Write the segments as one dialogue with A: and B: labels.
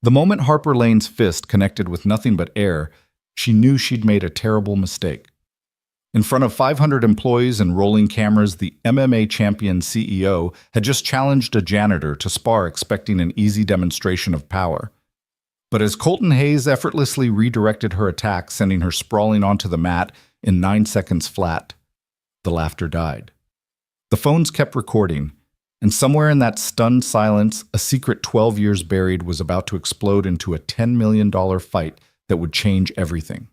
A: The moment Harper Lane's fist connected with nothing but air, she knew she'd made a terrible mistake. In front of 500 employees and rolling cameras, the MMA champion CEO had just challenged a janitor to spar, expecting an easy demonstration of power. But as Colton Hayes effortlessly redirected her attack, sending her sprawling onto the mat in 9 seconds flat, the laughter died. The phones kept recording, and somewhere in that stunned silence, a secret 12 years buried was about to explode into a $10 million fight that would change everything.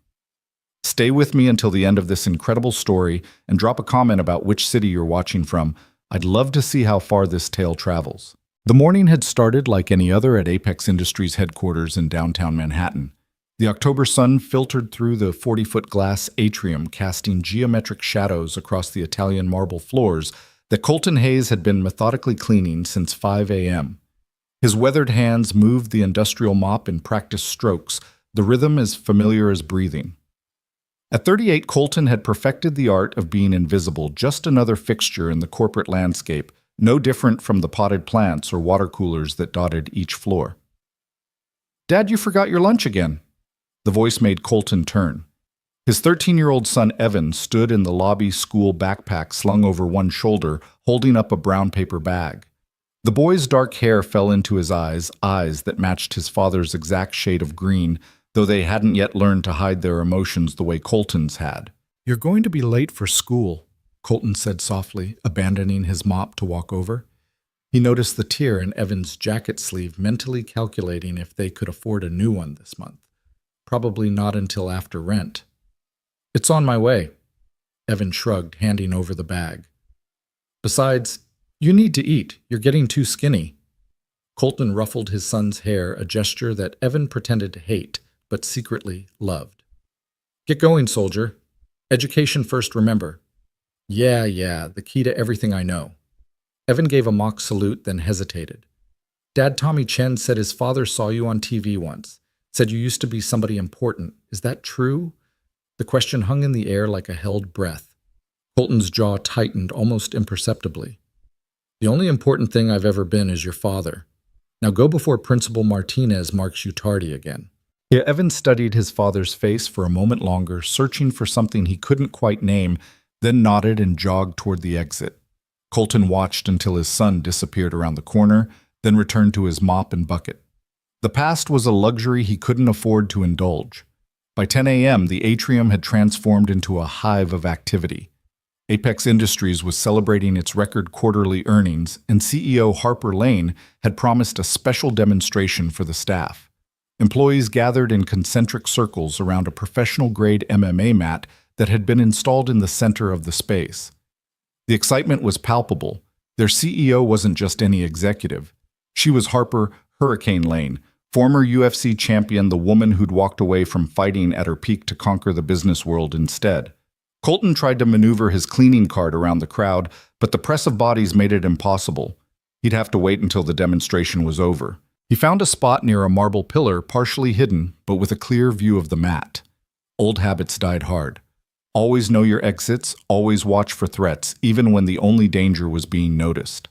A: Stay with me until the end of this incredible story and drop a comment about which city you're watching from. I'd love to see how far this tale travels. The morning had started like any other at Apex Industries headquarters in downtown Manhattan. The October sun filtered through the 40-foot glass atrium, casting geometric shadows across the Italian marble floors that Colton Hayes had been methodically cleaning since 5 a.m. His weathered hands moved the industrial mop in practiced strokes, the rhythm as familiar as breathing. At 38, Colton had perfected the art of being invisible, just another fixture in the corporate landscape, no different from the potted plants or water coolers that dotted each floor. "Dad, you forgot your lunch again." The voice made Colton turn. His 13-year-old son Evan stood in the lobby, school backpack slung over one shoulder, holding up a brown paper bag. The boy's dark hair fell into his eyes that matched his father's exact shade of green, though they hadn't yet learned to hide their emotions the way Colton's had. "You're going to be late for school," Colton said softly, abandoning his mop to walk over. He noticed the tear in Evan's jacket sleeve, mentally calculating if they could afford a new one this month. Probably not until after rent. "It's on my way," Evan shrugged, handing over the bag. "Besides, you need to eat. You're getting too skinny." Colton ruffled his son's hair, a gesture that Evan pretended to hate, but secretly loved. "Get going, soldier. Education first, remember." Yeah, the key to everything I know." Evan gave a mock salute, then hesitated. "Dad, Tommy Chen said his father saw you on TV once. Said you used to be somebody important. Is that true?" The question hung in the air like a held breath. Colton's jaw tightened almost imperceptibly. "The only important thing I've ever been is your father. Now go before Principal Martinez marks you tardy again." Yeah, Evan studied his father's face for a moment longer, searching for something he couldn't quite name, then nodded and jogged toward the exit. Colton watched until his son disappeared around the corner, then returned to his mop and bucket. The past was a luxury he couldn't afford to indulge. By 10 a.m., the atrium had transformed into a hive of activity. Apex Industries was celebrating its record quarterly earnings, and CEO Harper Lane had promised a special demonstration for the staff. Employees gathered in concentric circles around a professional-grade MMA mat that had been installed in the center of the space. The excitement was palpable. Their CEO wasn't just any executive. She was Harper "Hurricane" Lane, former UFC champion, the woman who'd walked away from fighting at her peak to conquer the business world instead. Colton tried to maneuver his cleaning cart around the crowd, but the press of bodies made it impossible. He'd have to wait until the demonstration was over. He found a spot near a marble pillar, partially hidden, but with a clear view of the mat. Old habits died hard. Always know your exits, always watch for threats, even when the only danger was being noticed.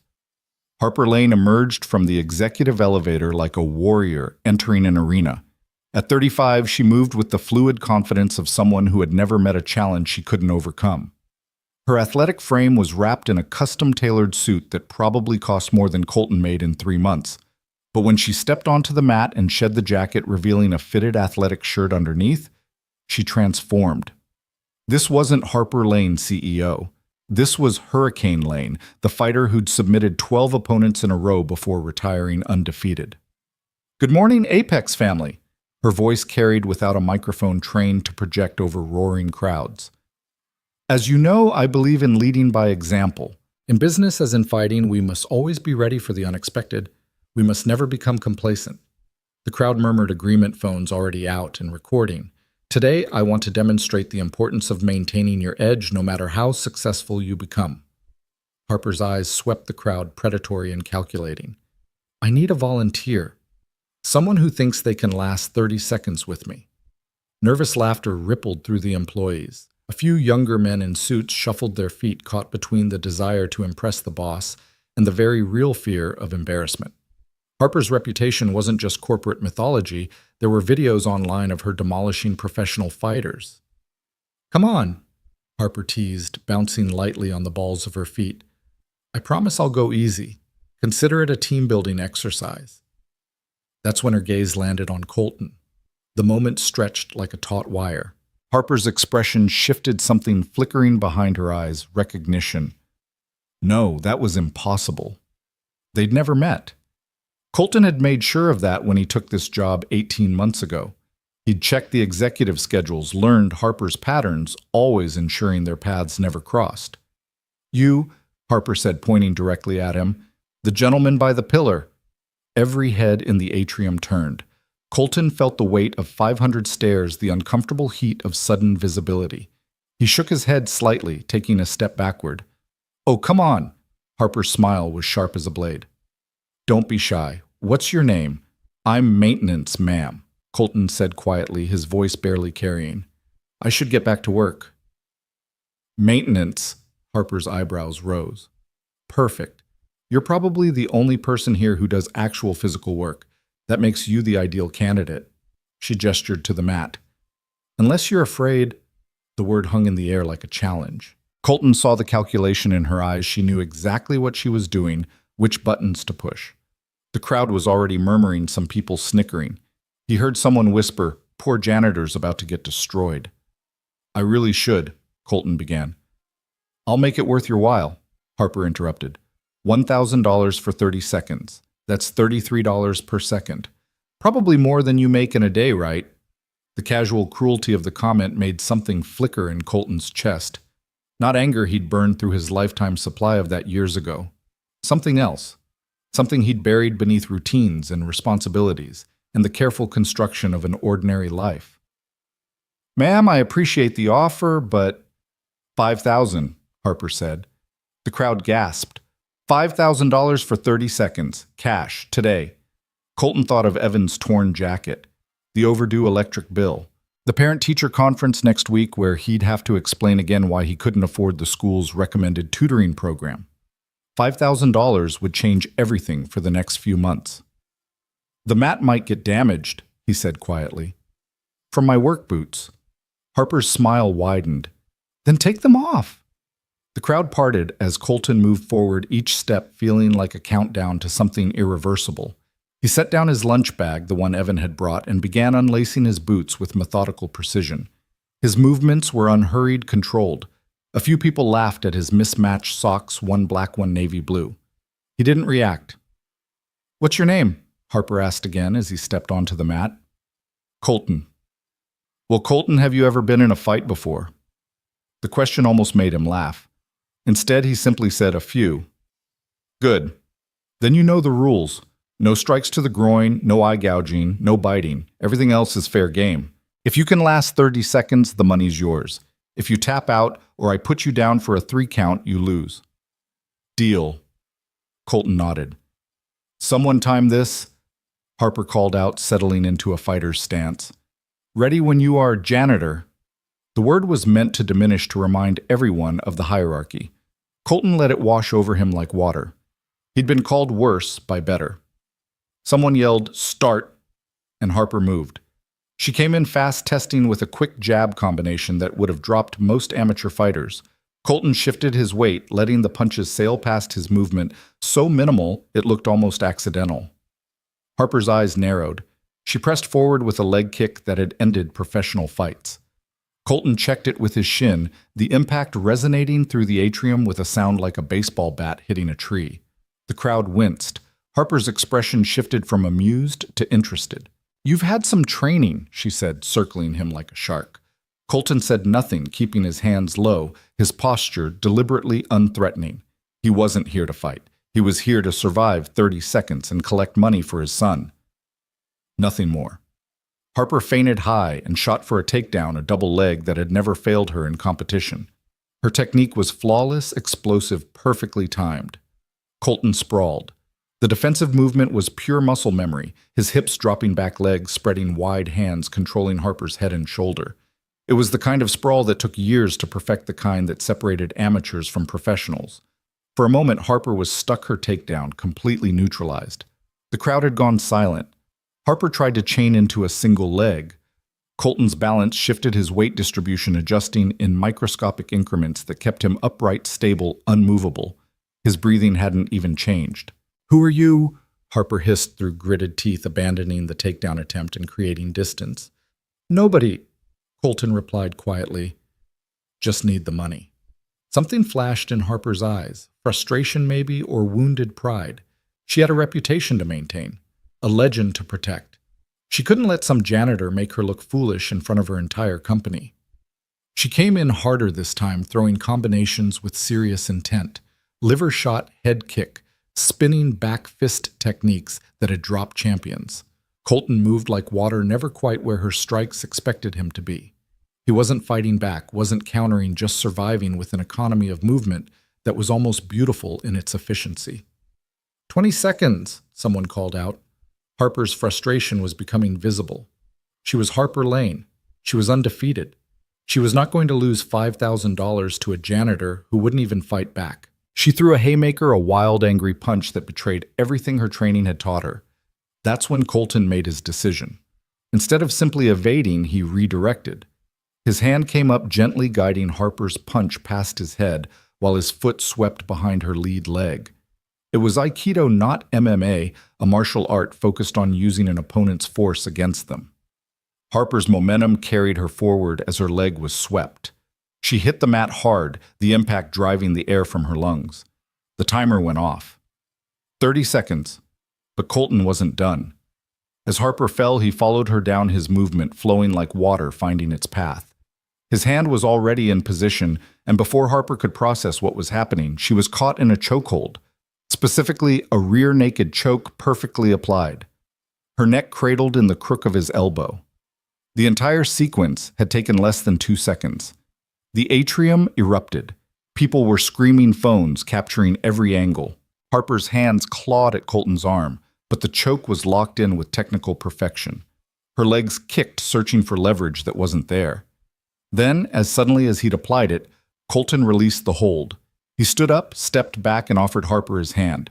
A: Harper Lane emerged from the executive elevator like a warrior entering an arena. At 35, she moved with the fluid confidence of someone who had never met a challenge she couldn't overcome. Her athletic frame was wrapped in a custom-tailored suit that probably cost more than Colton made in 3 months. But when she stepped onto the mat and shed the jacket, revealing a fitted athletic shirt underneath, she transformed. This wasn't Harper Lane, CEO. This was Hurricane Lane, the fighter who'd submitted 12 opponents in a row before retiring undefeated. "Good morning, Apex family," her voice carried without a microphone trained to project over roaring crowds. "As you know, I believe in leading by example. In business as in fighting, we must always be ready for the unexpected. We must never become complacent." The crowd murmured agreement, phones already out and recording. "Today, I want to demonstrate the importance of maintaining your edge no matter how successful you become." Harper's eyes swept the crowd, predatory and calculating. "I need a volunteer. Someone who thinks they can last 30 seconds with me." Nervous laughter rippled through the employees. A few younger men in suits shuffled their feet, caught between the desire to impress the boss and the very real fear of embarrassment. Harper's reputation wasn't just corporate mythology, there were videos online of her demolishing professional fighters. "Come on," Harper teased, bouncing lightly on the balls of her feet. "I promise I'll go easy. Consider it a team-building exercise." That's when her gaze landed on Colton. The moment stretched like a taut wire. Harper's expression shifted, something flickering behind her eyes, recognition. No, that was impossible. They'd never met. Colton had made sure of that when he took this job 18 months ago. He'd checked the executive schedules, learned Harper's patterns, always ensuring their paths never crossed. "You," Harper said, pointing directly at him, "the gentleman by the pillar." Every head in the atrium turned. Colton felt the weight of 500 stairs, the uncomfortable heat of sudden visibility. He shook his head slightly, taking a step backward. "Oh, come on." Harper's smile was sharp as a blade. "Don't be shy. What's your name?" "I'm Maintenance, ma'am," Colton said quietly, his voice barely carrying. "I should get back to work." "Maintenance," Harper's eyebrows rose. "Perfect. You're probably the only person here who does actual physical work. That makes you the ideal candidate." She gestured to the mat. "Unless you're afraid," the word hung in the air like a challenge. Colton saw the calculation in her eyes. She knew exactly what she was doing, which buttons to push. The crowd was already murmuring, some people snickering. He heard someone whisper, "Poor janitor's about to get destroyed." "I really should," Colton began. "I'll make it worth your while," Harper interrupted. $1,000 for 30 seconds. That's $33 per second. Probably more than you make in a day, right? The casual cruelty of the comment made something flicker in Colton's chest. Not anger, he'd burned through his lifetime supply of that years ago. Something else. Something he'd buried beneath routines and responsibilities and the careful construction of an ordinary life. "Ma'am, I appreciate the offer, but—" "5,000, Harper said. The crowd gasped. $5,000 for 30 seconds, cash, today. Colton thought of Evan's torn jacket, the overdue electric bill, the parent-teacher conference next week where he'd have to explain again why he couldn't afford the school's recommended tutoring program. $5,000 would change everything for the next few months. "The mat might get damaged," he said quietly. "From my work boots." Harper's smile widened. "Then take them off." The crowd parted as Colton moved forward, each step feeling like a countdown to something irreversible. He set down his lunch bag, the one Evan had brought, and began unlacing his boots with methodical precision. His movements were unhurried, controlled. A few people laughed at his mismatched socks, one black, one navy blue. He didn't react. "What's your name?" Harper asked again as he stepped onto the mat. "Colton." "Well, Colton, have you ever been in a fight before?" The question almost made him laugh. Instead, he simply said, "A few." "Good. Then you know the rules. No strikes to the groin, no eye gouging, no biting. Everything else is fair game. If you can last 30 seconds, the money's yours. If you tap out or I put you down for a 3 count, you lose." "Deal." Colton nodded. "Someone time this," Harper called out, settling into a fighter's stance. "Ready when you are, janitor." The word was meant to diminish, to remind everyone of the hierarchy. Colton let it wash over him like water. He'd been called worse by better. Someone yelled, "Start," and Harper moved. She came in fast, testing with a quick jab combination that would have dropped most amateur fighters. Colton shifted his weight, letting the punches sail past his movement, so minimal it looked almost accidental. Harper's eyes narrowed. She pressed forward with a leg kick that had ended professional fights. Colton checked it with his shin, the impact resonating through the atrium with a sound like a baseball bat hitting a tree. The crowd winced. Harper's expression shifted from amused to interested. "You've had some training," she said, circling him like a shark. Colton said nothing, keeping his hands low, his posture deliberately unthreatening. He wasn't here to fight. He was here to survive 30 seconds and collect money for his son. Nothing more. Harper feinted high and shot for a takedown, a double leg that had never failed her in competition. Her technique was flawless, explosive, perfectly timed. Colton sprawled. The defensive movement was pure muscle memory, his hips dropping back, legs spreading, wide hands controlling Harper's head and shoulder. It was the kind of sprawl that took years to perfect, the kind that separated amateurs from professionals. For a moment, Harper was stuck, her takedown, completely neutralized. The crowd had gone silent. Harper tried to chain into a single leg. Colton's balance shifted, his weight distribution adjusting in microscopic increments that kept him upright, stable, unmovable. His breathing hadn't even changed. "Who are you?" Harper hissed through gritted teeth, abandoning the takedown attempt and creating distance. "Nobody," Colton replied quietly. "Just need the money." Something flashed in Harper's eyes, frustration maybe, or wounded pride. She had a reputation to maintain, a legend to protect. She couldn't let some janitor make her look foolish in front of her entire company. She came in harder this time, throwing combinations with serious intent. Liver shot, head kick, spinning back fist techniques that had dropped champions. Colton moved like water, never quite where her strikes expected him to be. He wasn't fighting back, wasn't countering, just surviving with an economy of movement that was almost beautiful in its efficiency. 20 seconds, someone called out. Harper's frustration was becoming visible. She was Harper Lane. She was undefeated. She was not going to lose $5,000 to a janitor who wouldn't even fight back. She threw a haymaker, a wild, angry punch that betrayed everything her training had taught her. That's when Colton made his decision. Instead of simply evading, he redirected. His hand came up, gently guiding Harper's punch past his head, while his foot swept behind her lead leg. It was Aikido, not MMA, a martial art focused on using an opponent's force against them. Harper's momentum carried her forward as her leg was swept. She hit the mat hard, the impact driving the air from her lungs. The timer went off. 30 seconds. But Colton wasn't done. As Harper fell, he followed her down, his movement flowing like water finding its path. His hand was already in position, and before Harper could process what was happening, she was caught in a chokehold. Specifically, a rear naked choke perfectly applied. Her neck cradled in the crook of his elbow. The entire sequence had taken less than 2 seconds. The atrium erupted. People were screaming, phones capturing every angle. Harper's hands clawed at Colton's arm, but the choke was locked in with technical perfection. Her legs kicked, searching for leverage that wasn't there. Then, as suddenly as he'd applied it, Colton released the hold. He stood up, stepped back, and offered Harper his hand.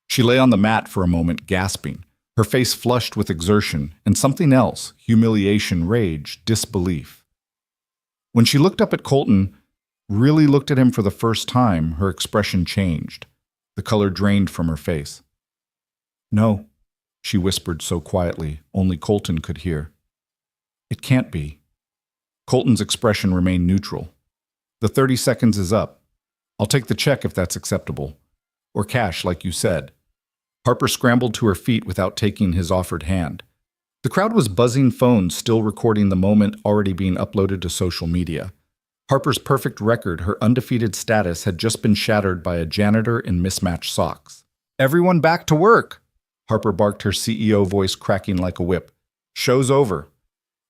A: She lay on the mat for a moment, gasping, her face flushed with exertion, and something else, humiliation, rage, disbelief. When she looked up at Colton, really looked at him for the first time, her expression changed. The color drained from her face. "No," she whispered so quietly, only Colton could hear. "It can't be." Colton's expression remained neutral. "The 30 seconds is up. I'll take the check if that's acceptable. Or cash, like you said." Harper scrambled to her feet without taking his offered hand. The crowd was buzzing, phones still recording the moment, already being uploaded to social media. Harper's perfect record, her undefeated status, had just been shattered by a janitor in mismatched socks. "Everyone back to work!" Harper barked, her CEO voice cracking like a whip. "Show's over."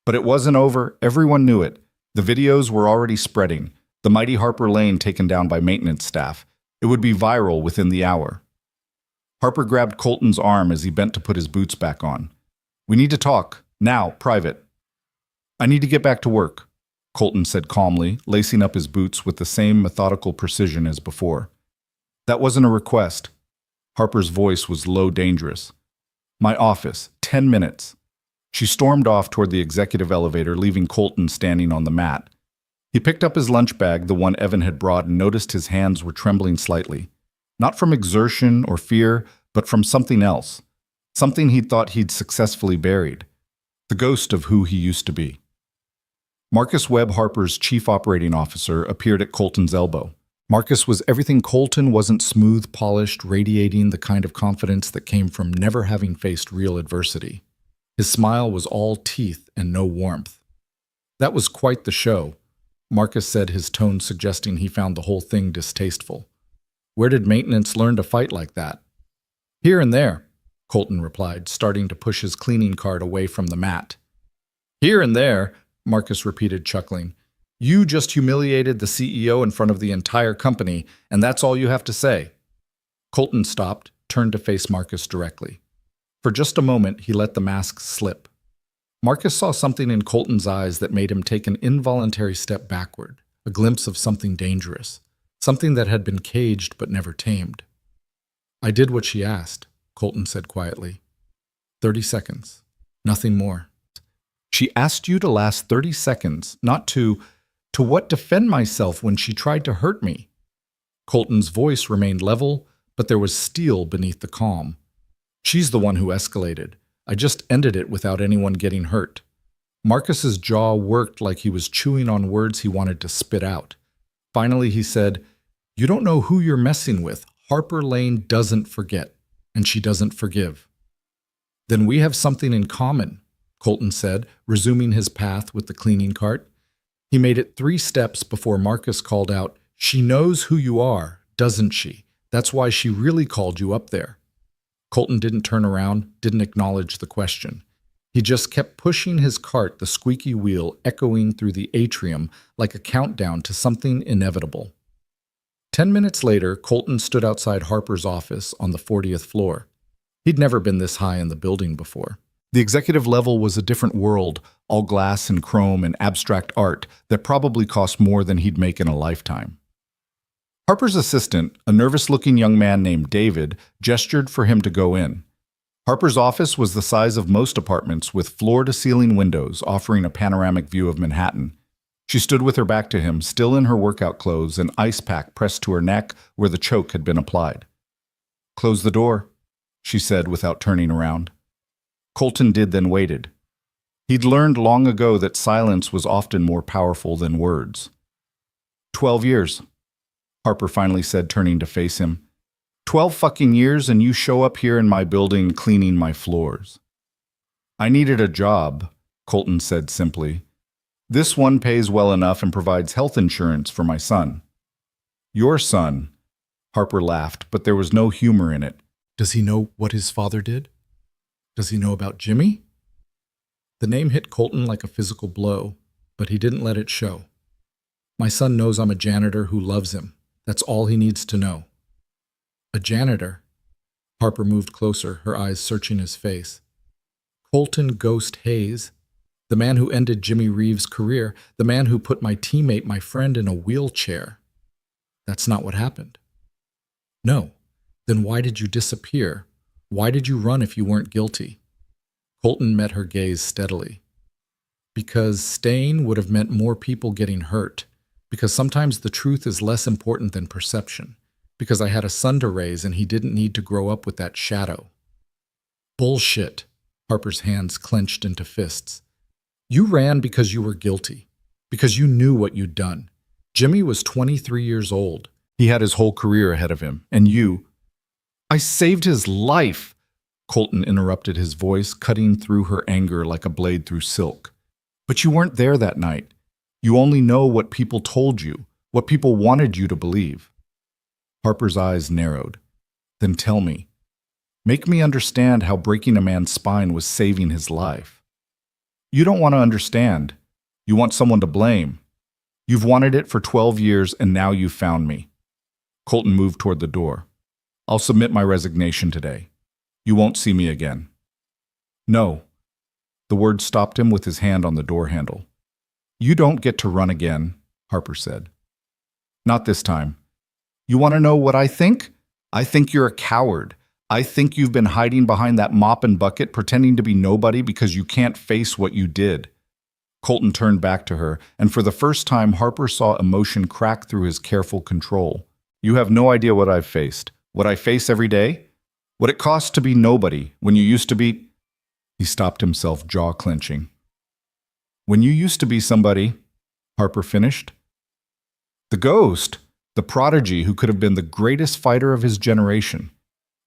A: But it wasn't over. Everyone knew it. The videos were already spreading. The mighty Harper Lane taken down by maintenance staff. It would be viral within the hour. Harper grabbed Colton's arm as he bent to put his boots back on. "We need to talk. Now, private." "I need to get back to work," Colton said calmly, lacing up his boots with the same methodical precision as before. "That wasn't a request." Harper's voice was low, dangerous. "My office. 10 minutes." She stormed off toward the executive elevator, leaving Colton standing on the mat. He picked up his lunch bag, the one Evan had brought, and noticed his hands were trembling slightly. Not from exertion or fear, but from something else. Something he'd thought he'd successfully buried. The ghost of who he used to be. Marcus Webb, Harper's chief operating officer, appeared at Colton's elbow. Marcus was everything Colton wasn't: smooth, polished, radiating the kind of confidence that came from never having faced real adversity. His smile was all teeth and no warmth. "That was quite the show," Marcus said, his tone suggesting he found the whole thing distasteful. "Where did maintenance learn to fight like that?" "Here and there," Colton replied, starting to push his cleaning cart away from the mat. "Here and there," Marcus repeated, chuckling. "You just humiliated the CEO in front of the entire company, and that's all you have to say." Colton stopped, turned to face Marcus directly. For just a moment, he let the mask slip. Marcus saw something in Colton's eyes that made him take an involuntary step backward, a glimpse of something dangerous, something that had been caged but never tamed. "I did what she asked," Colton said quietly. 30 seconds. Nothing more. She asked you to last 30 seconds, not to what defend myself when she tried to hurt me. Colton's voice remained level, but there was steel beneath the calm. She's the one who escalated. I just ended it without anyone getting hurt. Marcus's jaw worked like he was chewing on words he wanted to spit out. Finally, he said, "You don't know who you're messing with. Harper Lane doesn't forget, and she doesn't forgive." "Then we have something in common," Colton said, resuming his path with the cleaning cart. He made it 3 steps before Marcus called out, "She knows who you are, doesn't she? That's why she really called you up there." Colton didn't turn around, didn't acknowledge the question. He just kept pushing his cart, the squeaky wheel echoing through the atrium like a countdown to something inevitable. 10 minutes later, Colton stood outside Harper's office on the 40th floor. He'd never been this high in the building before. The executive level was a different world, all glass and chrome and abstract art that probably cost more than he'd make in a lifetime. Harper's assistant, a nervous-looking young man named David, gestured for him to go in. Harper's office was the size of most apartments, with floor-to-ceiling windows offering a panoramic view of Manhattan. She stood with her back to him, still in her workout clothes, an ice pack pressed to her neck where the choke had been applied. "Close the door," she said without turning around. Colton did, then waited. He'd learned long ago that silence was often more powerful than words. 12 years, Harper finally said, turning to face him. 12 fucking years and you show up here in my building cleaning my floors. "I needed a job," Colton said simply. "This one pays well enough and provides health insurance for my son." "Your son?" Harper laughed, but there was no humor in it. "Does he know what his father did? Does he know about Jimmy?" The name hit Colton like a physical blow, but he didn't let it show. "My son knows I'm a janitor who loves him. That's all he needs to know." "A janitor?" Harper moved closer, her eyes searching his face. "Colton Ghost Hayes, the man who ended Jimmy Reeves' career, the man who put my teammate, my friend, in a wheelchair. That's not what happened." "No. Then why did you disappear? Why did you run if you weren't guilty?" Colton met her gaze steadily. "Because staying would have meant more people getting hurt. Because sometimes the truth is less important than perception. Because I had a son to raise and he didn't need to grow up with that shadow." "Bullshit." Harper's hands clenched into fists. "You ran because you were guilty. Because you knew what you'd done. Jimmy was 23 years old. He had his whole career ahead of him. And you—" "I saved his life," Colton interrupted, his voice cutting through her anger like a blade through silk. "But you weren't there that night. You only know what people told you, what people wanted you to believe." Harper's eyes narrowed. "Then tell me. Make me understand how breaking a man's spine was saving his life." "You don't want to understand. You want someone to blame. You've wanted it for 12 years and now you've found me." Colton moved toward the door. "I'll submit my resignation today. You won't see me again." "No." The word stopped him with his hand on the door handle. "You don't get to run again," Harper said. "Not this time. You want to know what I think? I think you're a coward. I think you've been hiding behind that mop and bucket, pretending to be nobody because you can't face what you did." Colton turned back to her, and for the first time Harper saw emotion crack through his careful control. "You have no idea what I've faced. What I face every day? What it costs to be nobody when you used to be—" He stopped himself, jaw clenching. "When you used to be somebody," Harper finished. "The ghost, the prodigy who could have been the greatest fighter of his generation.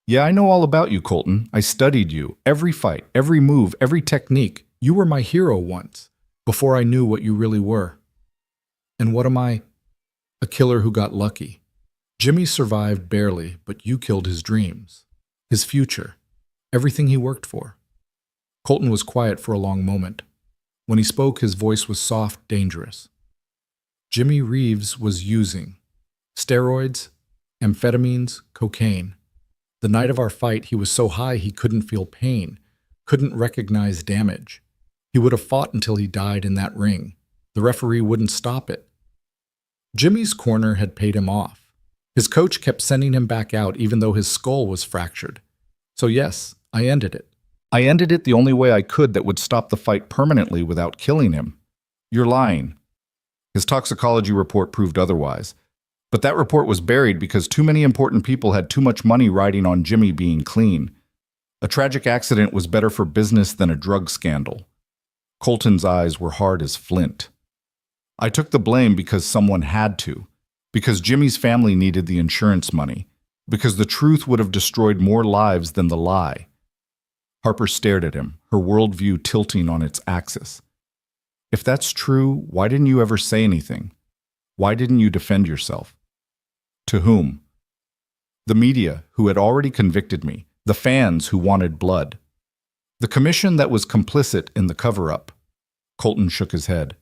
A: Yeah, I know all about you, Colton. I studied you. Every fight, every move, every technique. You were my hero once, before I knew what you really were. And what am I? A killer who got lucky. Jimmy survived barely, but you killed his dreams, his future, everything he worked for." Colton was quiet for a long moment. When he spoke, his voice was soft, dangerous. "Jimmy Reeves was using steroids, amphetamines, cocaine. The night of our fight, he was so high he couldn't feel pain, couldn't recognize damage. He would have fought until he died in that ring. The referee wouldn't stop it. Jimmy's corner had paid him off. His coach kept sending him back out even though his skull was fractured. So yes, I ended it. I ended it the only way I could that would stop the fight permanently without killing him. You're lying. His toxicology report proved otherwise. But that report was buried because too many important people had too much money riding on Jimmy being clean. A tragic accident was better for business than a drug scandal. Colton's eyes were hard as flint. I took the blame because someone had to, because Jimmy's family needed the insurance money, because the truth would have destroyed more lives than the lie. Harper stared at him, her worldview tilting on its axis. If that's true, why didn't you ever say anything? Why didn't you defend yourself? To whom? The media, who had already convicted me, the fans who wanted blood. The commission that was complicit in the cover-up. Colton shook his head.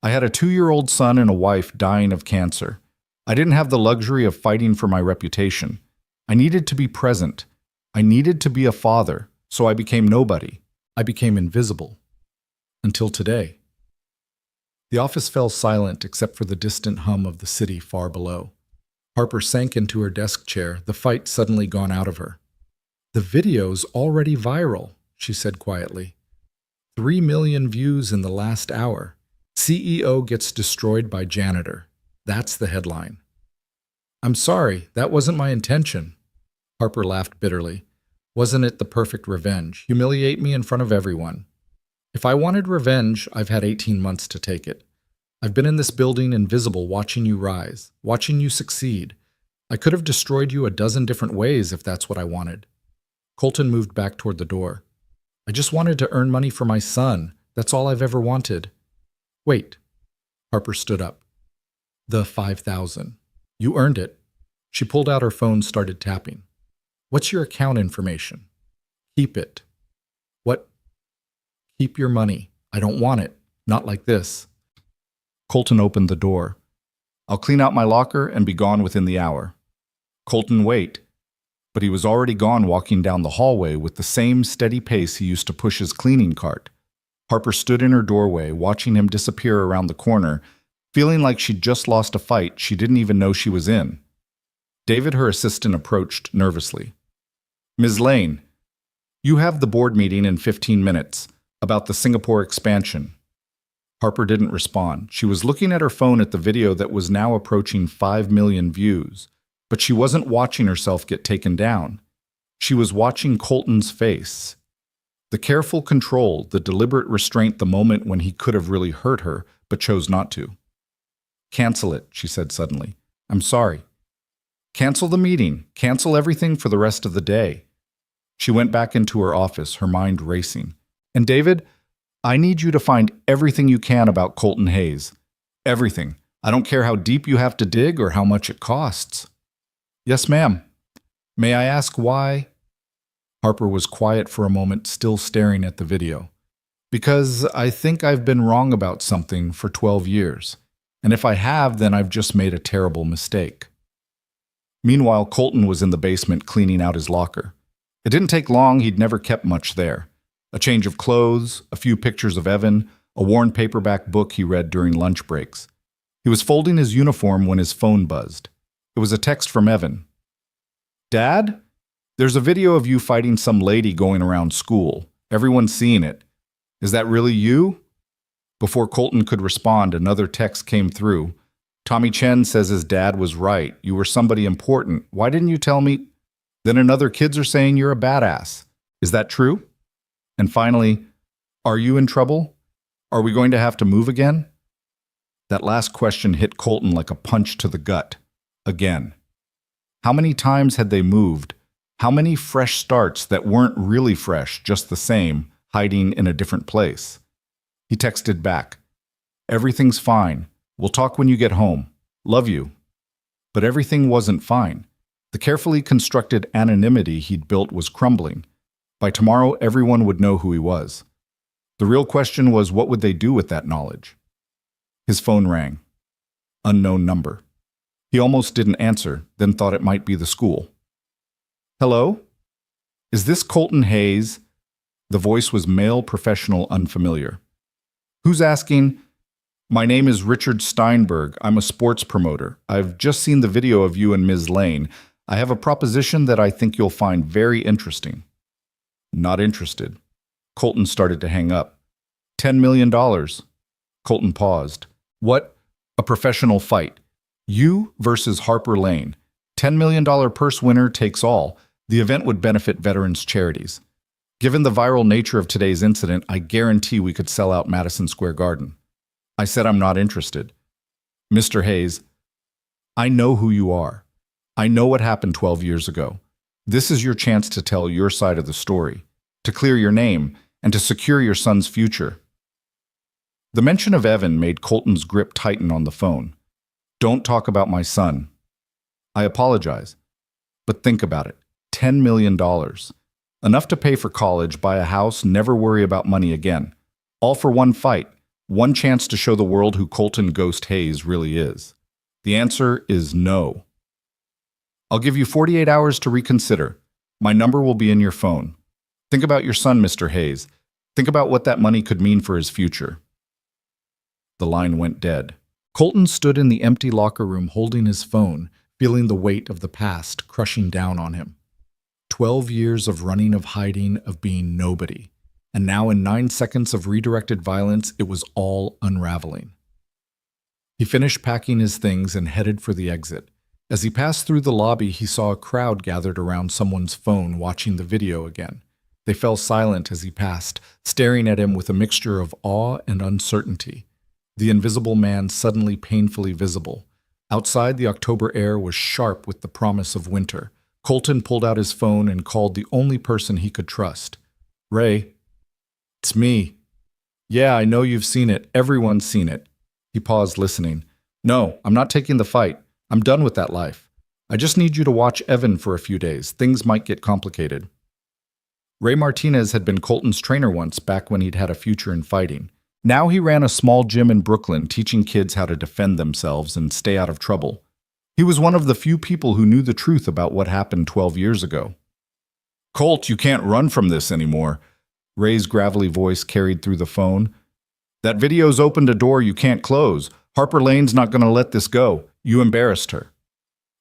A: I had a 2-year-old son and a wife dying of cancer. I didn't have the luxury of fighting for my reputation. I needed to be present. I needed to be a father, so I became nobody. I became invisible. Until today. The office fell silent except for the distant hum of the city far below. Harper sank into her desk chair, the fight suddenly gone out of her. The video's already viral, she said quietly. 3 million views in the last hour. CEO gets destroyed by janitor. That's the headline. I'm sorry, that wasn't my intention. Harper laughed bitterly. Wasn't it the perfect revenge? Humiliate me in front of everyone. If I wanted revenge, I've had 18 months to take it. I've been in this building invisible watching you rise, watching you succeed. I could have destroyed you a dozen different ways if that's what I wanted. Colton moved back toward the door. I just wanted to earn money for my son. That's all I've ever wanted. Wait. Harper stood up. The 5,000. You earned it. She pulled out her phone, started tapping. What's your account information? Keep it. What? Keep your money. I don't want it. Not like this. Colton opened the door. I'll clean out my locker and be gone within the hour. Colton, wait. But he was already gone, walking down the hallway with the same steady pace he used to push his cleaning cart. Harper stood in her doorway, watching him disappear around the corner, feeling like she'd just lost a fight she didn't even know she was in. David, her assistant, approached nervously. Ms. Lane, you have the board meeting in 15 minutes about the Singapore expansion. Harper didn't respond. She was looking at her phone at the video that was now approaching 5 million views, but she wasn't watching herself get taken down. She was watching Colton's face. The careful control, the deliberate restraint, the moment when he could have really hurt her, but chose not to. Cancel it, she said suddenly. I'm sorry. Cancel the meeting. Cancel everything for the rest of the day. She went back into her office, her mind racing. And David, I need you to find everything you can about Colton Hayes. Everything. I don't care how deep you have to dig or how much it costs. Yes, ma'am. May I ask why? Harper was quiet for a moment, still staring at the video. Because I think I've been wrong about something for 12 years. And if I have, then I've just made a terrible mistake. Meanwhile, Colton was in the basement cleaning out his locker. It didn't take long, he'd never kept much there. A change of clothes, a few pictures of Evan, a worn paperback book he read during lunch breaks. He was folding his uniform when his phone buzzed. It was a text from Evan. Dad? There's a video of you fighting some lady going around school. Everyone's seeing it. Is that really you? Before Colton could respond, another text came through. Tommy Chen says his dad was right. You were somebody important. Why didn't you tell me? Then another kids are saying you're a badass. Is that true? And finally, are you in trouble? Are we going to have to move again? That last question hit Colton like a punch to the gut. Again. How many times had they moved? How many fresh starts that weren't really fresh, just the same, hiding in a different place? He texted back. Everything's fine. We'll talk when you get home. Love you. But everything wasn't fine. The carefully constructed anonymity he'd built was crumbling. By tomorrow, everyone would know who he was. The real question was, what would they do with that knowledge? His phone rang. Unknown number. He almost didn't answer, then thought it might be the school. Hello? Is this Colton Hayes? The voice was male, professional, unfamiliar. Who's asking? My name is Richard Steinberg. I'm a sports promoter. I've just seen the video of you and Ms. Lane. I have a proposition that I think you'll find very interesting. Not interested. Colton started to hang up. $10 million. Colton paused. What? A professional fight. You versus Harper Lane. $10 million purse winner takes all. The event would benefit veterans' charities. Given the viral nature of today's incident, I guarantee we could sell out Madison Square Garden. I said I'm not interested. Mr. Hayes, I know who you are. I know what happened 12 years ago. This is your chance to tell your side of the story, to clear your name, and to secure your son's future. The mention of Evan made Colton's grip tighten on the phone. Don't talk about my son. I apologize. But think about it. $10 million. Enough to pay for college, buy a house, never worry about money again. All for one fight, one chance to show the world who Colton Ghost Hayes really is. The answer is no. I'll give you 48 hours to reconsider. My number will be in your phone. Think about your son, Mr. Hayes. Think about what that money could mean for his future. The line went dead. Colton stood in the empty locker room holding his phone, feeling the weight of the past crushing down on him. 12 years of running, of hiding, of being nobody. And now in 9 seconds of redirected violence, it was all unraveling. He finished packing his things and headed for the exit. As he passed through the lobby, he saw a crowd gathered around someone's phone watching the video again. They fell silent as he passed, staring at him with a mixture of awe and uncertainty. The invisible man suddenly painfully visible. Outside, the October air was sharp with the promise of winter. Colton pulled out his phone and called the only person he could trust. Ray, it's me. Yeah, I know you've seen it. Everyone's seen it. He paused, listening. No, I'm not taking the fight. I'm done with that life. I just need you to watch Evan for a few days. Things might get complicated. Ray Martinez had been Colton's trainer once, back when he'd had a future in fighting. Now he ran a small gym in Brooklyn, teaching kids how to defend themselves and stay out of trouble. He was one of the few people who knew the truth about what happened 12 years ago. Colt, you can't run from this anymore. Ray's gravelly voice carried through the phone. That video's opened a door you can't close. Harper Lane's not going to let this go. You embarrassed her.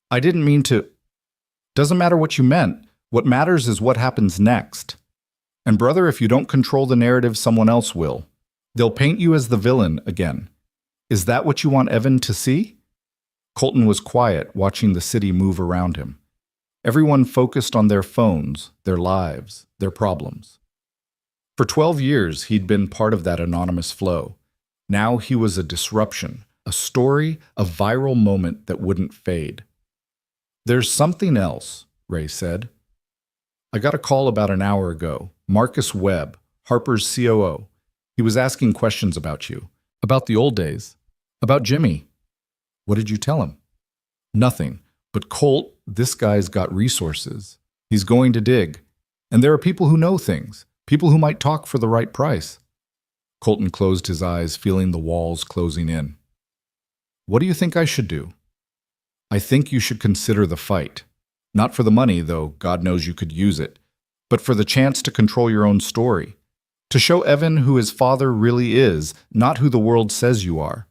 A: I didn't mean to. Doesn't matter what you meant. What matters is what happens next. And brother, if you don't control the narrative, someone else will. They'll paint you as the villain again. Is that what you want Evan to see? Colton was quiet, watching the city move around him. Everyone focused on their phones, their lives, their problems. For 12 years, he'd been part of that anonymous flow. Now he was a disruption, a story, a viral moment that wouldn't fade. There's something else, Ray said. I got a call about an hour ago. Marcus Webb, Harper's COO. He was asking questions about you, about the old days, about Jimmy. What did you tell him? Nothing. But Colt, this guy's got resources. He's going to dig. And there are people who know things, people who might talk for the right price. Colton closed his eyes, feeling the walls closing in. What do you think I should do? I think you should consider the fight. Not for the money, though God knows you could use it, but for the chance to control your own story. To show Evan who his father really is, not who the world says you are.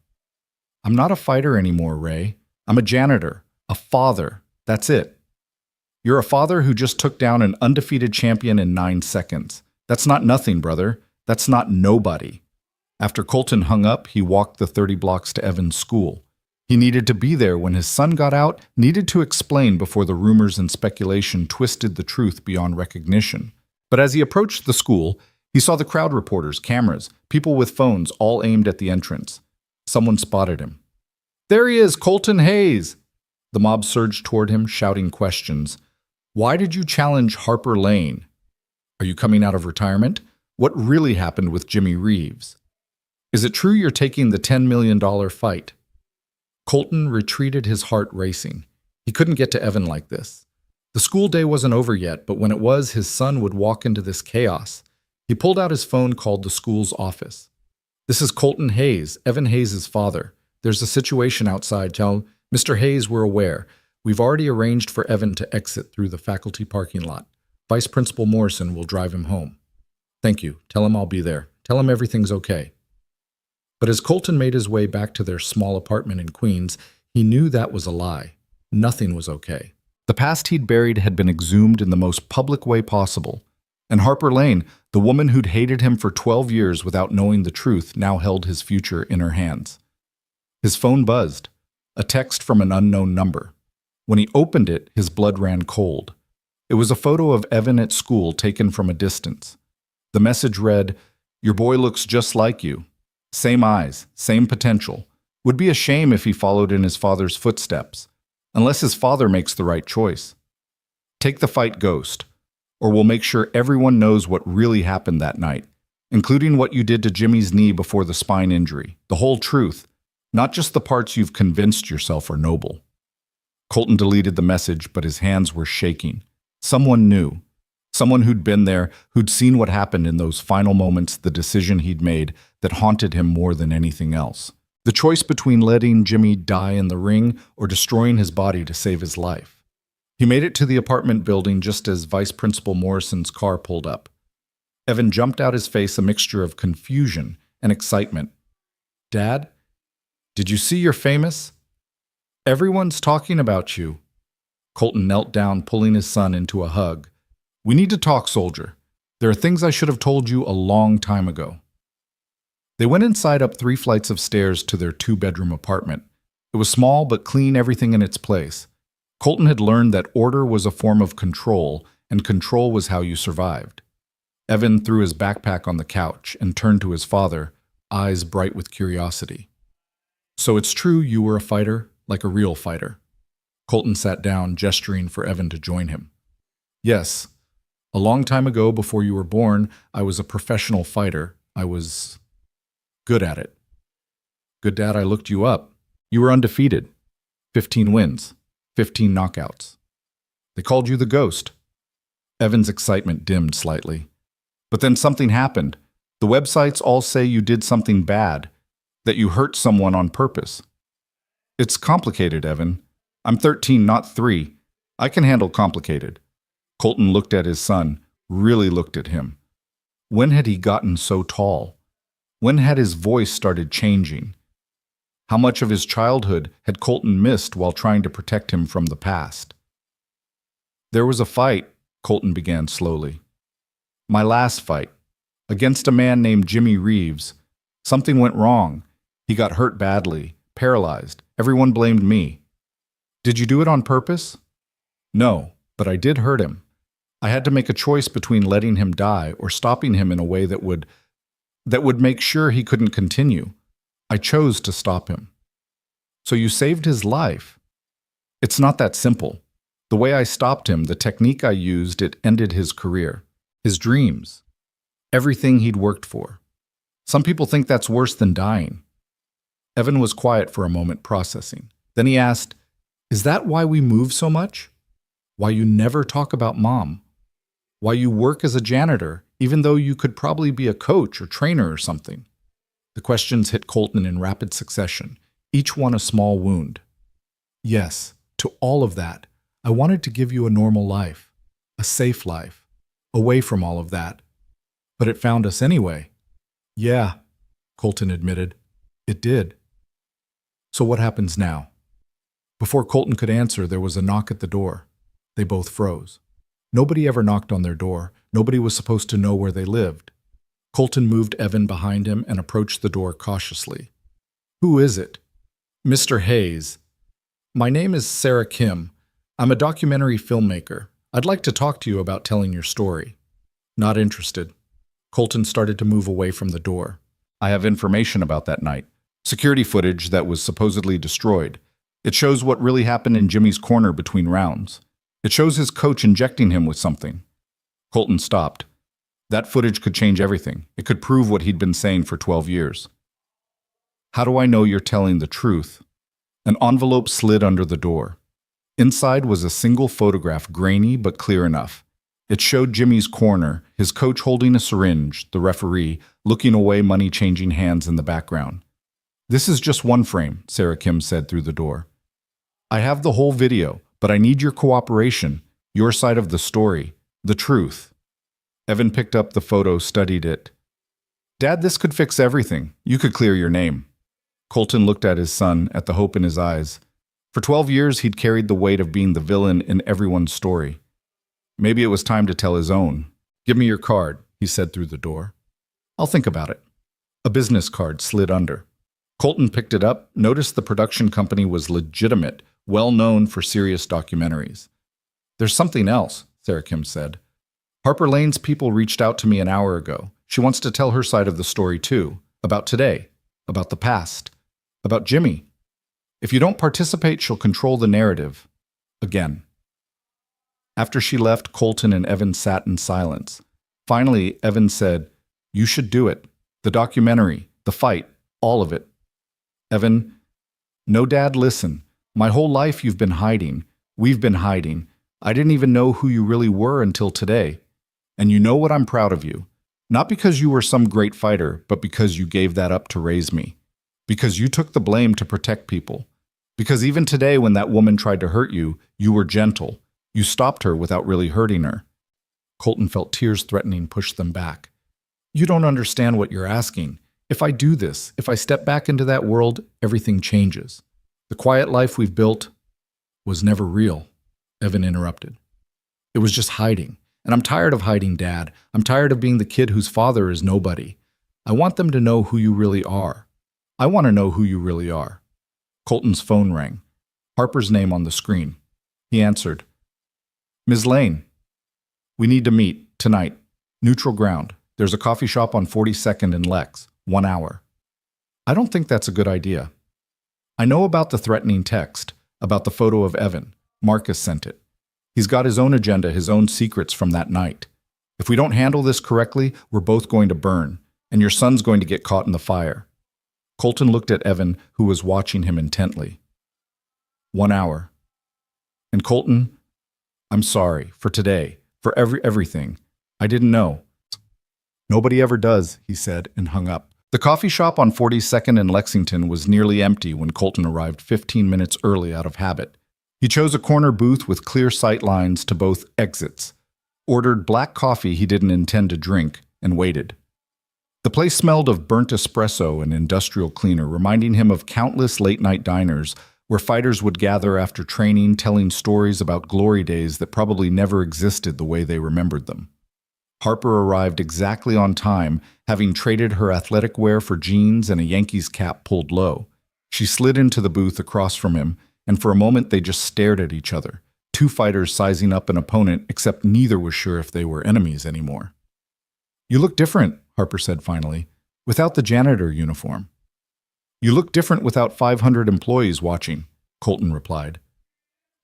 A: I'm not a fighter anymore, Ray. I'm a janitor, a father. That's it. You're a father who just took down an undefeated champion in 9 seconds. That's not nothing, brother. That's not nobody. After Colton hung up, he walked the 30 blocks to Evan's school. He needed to be there when his son got out, needed to explain before the rumors and speculation twisted the truth beyond recognition. But as he approached the school, he saw the crowd reporters, cameras, people with phones all aimed at the entrance. Someone spotted him. There he is, Colton Hayes! The mob surged toward him, shouting questions. Why did you challenge Harper Lane? Are you coming out of retirement? What really happened with Jimmy Reeves? Is it true you're taking the $10 million fight? Colton retreated, his heart racing. He couldn't get to Evan like this. The school day wasn't over yet, but when it was, his son would walk into this chaos. He pulled out his phone, called the school's office. This is Colton Hayes, Evan Hayes' father. There's a situation outside. Tell Mr. Hayes we're aware. We've already arranged for Evan to exit through the faculty parking lot. Vice Principal Morrison will drive him home. Thank you. Tell him I'll be there. Tell him everything's okay. But as Colton made his way back to their small apartment in Queens, he knew that was a lie. Nothing was okay. The past he'd buried had been exhumed in the most public way possible. And Harper Lane, the woman who'd hated him for 12 years without knowing the truth, now held his future in her hands. His phone buzzed, a text from an unknown number. When he opened it, his blood ran cold. It was a photo of Evan at school taken from a distance. The message read, "Your boy looks just like you. Same eyes, same potential. Would be a shame if he followed in his father's footsteps, unless his father makes the right choice. Take the fight, Ghost, or we'll make sure everyone knows what really happened that night, including what you did to Jimmy's knee before the spine injury. The whole truth, not just the parts you've convinced yourself are noble." Colton deleted the message, but his hands were shaking. Someone knew. Someone who'd been there, who'd seen what happened in those final moments, the decision he'd made that haunted him more than anything else. The choice between letting Jimmy die in the ring or destroying his body to save his life. He made it to the apartment building just as Vice Principal Morrison's car pulled up. Evan jumped out, his face a mixture of confusion and excitement. "Dad, did you see you're famous? Everyone's talking about you." Colton knelt down, pulling his son into a hug. "We need to talk, soldier. There are things I should have told you a long time ago." They went inside up 3 flights of stairs to their 2-bedroom apartment. It was small but clean, everything in its place. Colton had learned that order was a form of control, and control was how you survived. Evan threw his backpack on the couch and turned to his father, eyes bright with curiosity. "So it's true you were a fighter, like a real fighter?" Colton sat down, gesturing for Evan to join him. "Yes. A long time ago, before you were born, I was a professional fighter. I was good at it." "Good, Dad, I looked you up. You were undefeated. 15 wins, 15 knockouts. They called you the Ghost." Evan's excitement dimmed slightly. "But then something happened. The websites all say you did something bad, that you hurt someone on purpose." "It's complicated, Evan. I'm 13, not 3. I can handle complicated." Colton looked at his son, really looked at him. When had he gotten so tall? When had his voice started changing? How much of his childhood had Colton missed while trying to protect him from the past? "There was a fight," Colton began slowly. "My last fight, against a man named Jimmy Reeves. Something went wrong. He got hurt badly, paralyzed. Everyone blamed me." "Did you do it on purpose?" "No, but I did hurt him. I had to make a choice between letting him die or stopping him in a way that would make sure he couldn't continue. I chose to stop him." "So you saved his life?" "It's not that simple. The way I stopped him, the technique I used, it ended his career, his dreams, everything he'd worked for. Some people think that's worse than dying." Evan was quiet for a moment, processing. Then he asked, "Is that why we move so much? Why you never talk about Mom? Why you work as a janitor, even though you could probably be a coach or trainer or something?" The questions hit Colton in rapid succession, each one a small wound. "Yes, to all of that. I wanted to give you a normal life, a safe life, away from all of that. But it found us anyway." "Yeah," Colton admitted. "It did." "So what happens now?" Before Colton could answer, there was a knock at the door. They both froze. Nobody ever knocked on their door. Nobody was supposed to know where they lived. Colton moved Evan behind him and approached the door cautiously. "Who is it?" "Mr. Hayes. My name is Sarah Kim. I'm a documentary filmmaker. I'd like to talk to you about telling your story." "Not interested." Colton started to move away from the door. "I have information about that night. Security footage that was supposedly destroyed. It shows what really happened in Jimmy's corner between rounds. It shows his coach injecting him with something." Colton stopped. That footage could change everything. It could prove what he'd been saying for 12 years. "How do I know you're telling the truth?" An envelope slid under the door. Inside was a single photograph, grainy but clear enough. It showed Jimmy's corner, his coach holding a syringe, the referee, looking away, money changing hands in the background. "This is just one frame," Sarah Kim said through the door. "I have the whole video, but I need your cooperation, your side of the story, the truth." Evan picked up the photo, studied it. "Dad, this could fix everything. You could clear your name." Colton looked at his son, at the hope in his eyes. For 12 years, he'd carried the weight of being the villain in everyone's story. Maybe it was time to tell his own. Give me your card, he said through the door. I'll think about it. A business card slid under. Colton picked it up, noticed the production company was legitimate, well known for serious documentaries. There's something else, Sarah Kim said. Harper Lane's people reached out to me an hour ago. She wants to tell her side of the story too, about today, about the past, about Jimmy. If you don't participate, she'll control the narrative. Again. After she left, Colton and Evan sat in silence. Finally, Evan said, "You should do it. The documentary, the fight, all of it." Evan, "No, Dad, listen. My whole life you've been hiding. We've been hiding. I didn't even know who you really were until today. And you know what? I'm proud of you. Not because you were some great fighter, but because you gave that up to raise me. Because you took the blame to protect people. Because even today when that woman tried to hurt you, you were gentle. You stopped her without really hurting her." Colton felt tears threatening push them back. "You don't understand what you're asking. If I do this, if I step back into that world, everything changes. The quiet life we've built was never real," Evan interrupted. "It was just hiding. And I'm tired of hiding, Dad. I'm tired of being the kid whose father is nobody. I want them to know who you really are. I want to know who you really are." Colton's phone rang. Harper's name on the screen. He answered. "Ms. Lane, we need to meet, tonight. Neutral ground. There's a coffee shop on 42nd and Lex. 1 hour." "I don't think that's a good idea." "I know about the threatening text, about the photo of Evan. Marcus sent it. He's got his own agenda, his own secrets from that night. If we don't handle this correctly, we're both going to burn, and your son's going to get caught in the fire." Colton looked at Evan, who was watching him intently. 1 hour. "And Colton, I'm sorry, for today, for everything. I didn't know." "Nobody ever does," he said, and hung up. The coffee shop on 42nd and Lexington was nearly empty when Colton arrived 15 minutes early out of habit. He chose a corner booth with clear sight lines to both exits, ordered black coffee he didn't intend to drink, and waited. The place smelled of burnt espresso and industrial cleaner, reminding him of countless late-night diners where fighters would gather after training, telling stories about glory days that probably never existed the way they remembered them. Harper arrived exactly on time, having traded her athletic wear for jeans and a Yankees cap pulled low. She slid into the booth across from him, and for a moment they just stared at each other, two fighters sizing up an opponent, except neither was sure if they were enemies anymore. "You look different," Harper said finally, "without the janitor uniform." "You look different without 500 employees watching," Colton replied.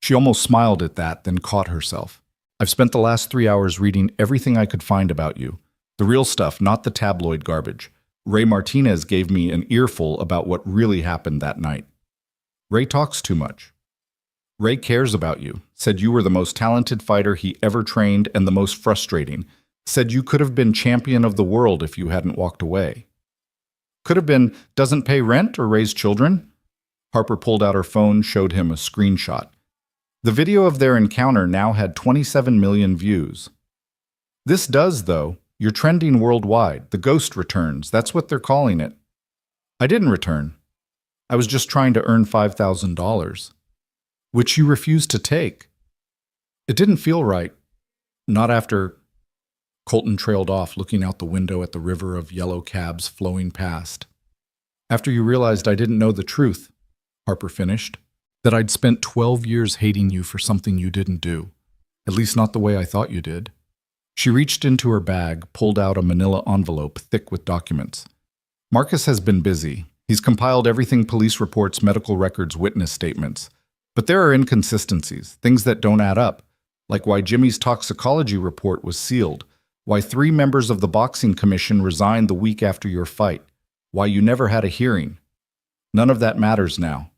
A: She almost smiled at that, then caught herself. "I've spent the last 3 hours reading everything I could find about you. The real stuff, not the tabloid garbage. Ray Martinez gave me an earful about what really happened that night. Ray talks too much. Ray cares about you, said you were the most talented fighter he ever trained and the most frustrating, said you could have been champion of the world if you hadn't walked away. Could have been doesn't pay rent or raise children?" Harper pulled out her phone, showed him a screenshot. The video of their encounter now had 27 million views. "This does, though. You're trending worldwide. The ghost returns. That's what they're calling it." "I didn't return. I was just trying to earn $5,000, which you refused to take. It didn't feel right. Not after—" Colton trailed off, looking out the window at the river of yellow cabs flowing past. "After you realized I didn't know the truth," Harper finished. "That I'd spent 12 years hating you for something you didn't do. At least not the way I thought you did." She reached into her bag, pulled out a manila envelope thick with documents. "Marcus has been busy. He's compiled everything: police reports, medical records, witness statements. But there are inconsistencies, things that don't add up, like why Jimmy's toxicology report was sealed, why 3 members of the boxing commission resigned the week after your fight, why you never had a hearing. None of that matters now.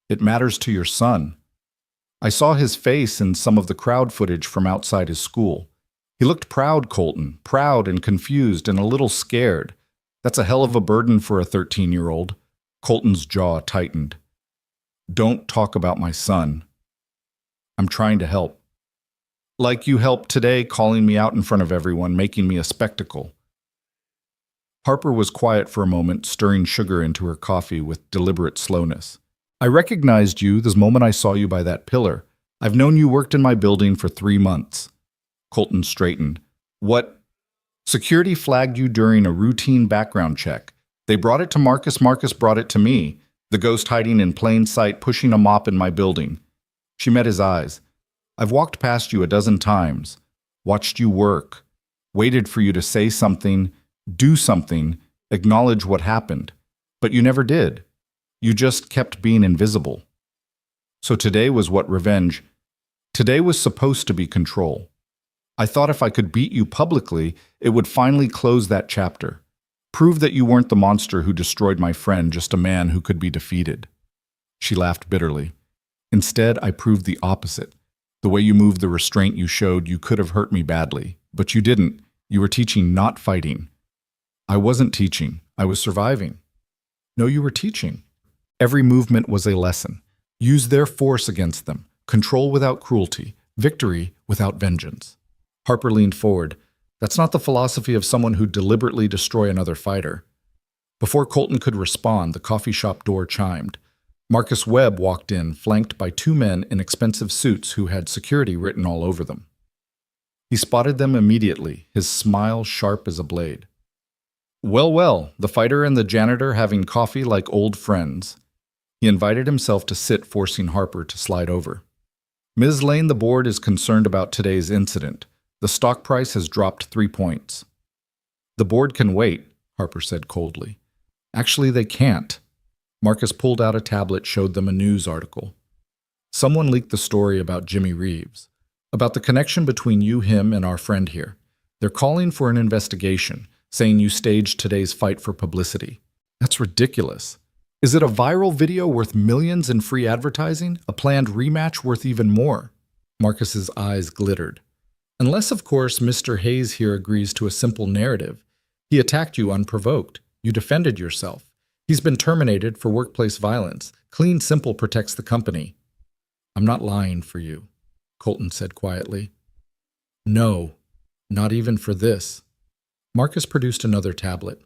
A: It matters to your son. I saw his face in some of the crowd footage from outside his school. He looked proud, Colton, proud and confused and a little scared. That's a hell of a burden for a 13-year-old. Colton's jaw tightened. "Don't talk about my son. I'm trying to help. Like you helped today, calling me out in front of everyone, making me a spectacle." Harper was quiet for a moment, stirring sugar into her coffee with deliberate slowness. "I recognized you the moment I saw you by that pillar. I've known you worked in my building for 3 months. Colton straightened. "What? Security flagged you during a routine background check. They brought it to Marcus. Marcus brought it to me. The ghost hiding in plain sight, pushing a mop in my building. She met his eyes. I've walked past you a dozen times, watched you work, waited for you to say something, do something, acknowledge what happened. But you never did. You just kept being invisible. So today was what revenge? Today was supposed to be control. I thought if I could beat you publicly, it would finally close that chapter. Prove that you weren't the monster who destroyed my friend, just a man who could be defeated. She laughed bitterly. Instead, I proved the opposite. The way you moved, the restraint you showed, you could have hurt me badly. But you didn't. You were teaching, not fighting. I wasn't teaching. I was surviving. No, you were teaching. Every movement was a lesson. Use their force against them. Control without cruelty. Victory without vengeance. Harper leaned forward. That's not the philosophy of someone who'd deliberately destroy another fighter. Before Colton could respond, the coffee shop door chimed. Marcus Webb walked in, flanked by two men in expensive suits who had security written all over them. He spotted them immediately, his smile sharp as a blade. Well, well, the fighter and the janitor having coffee like old friends. He invited himself to sit, forcing Harper to slide over. Ms. Lane, the board is concerned about today's incident. The stock price has dropped 3 points. The board can wait, Harper said coldly. Actually, they can't. Marcus pulled out a tablet, showed them a news article. Someone leaked the story about Jimmy Reeves, about the connection between you, him, and our friend here. They're calling for an investigation, saying you staged today's fight for publicity. That's ridiculous. Is it a viral video worth millions in free advertising? A planned rematch worth even more? Marcus's eyes glittered. Unless, of course, Mr. Hayes here agrees to a simple narrative. He attacked you unprovoked. You defended yourself. He's been terminated for workplace violence. Clean Simple protects the company. I'm not lying for you, Colton said quietly. No, not even for this. Marcus produced another tablet.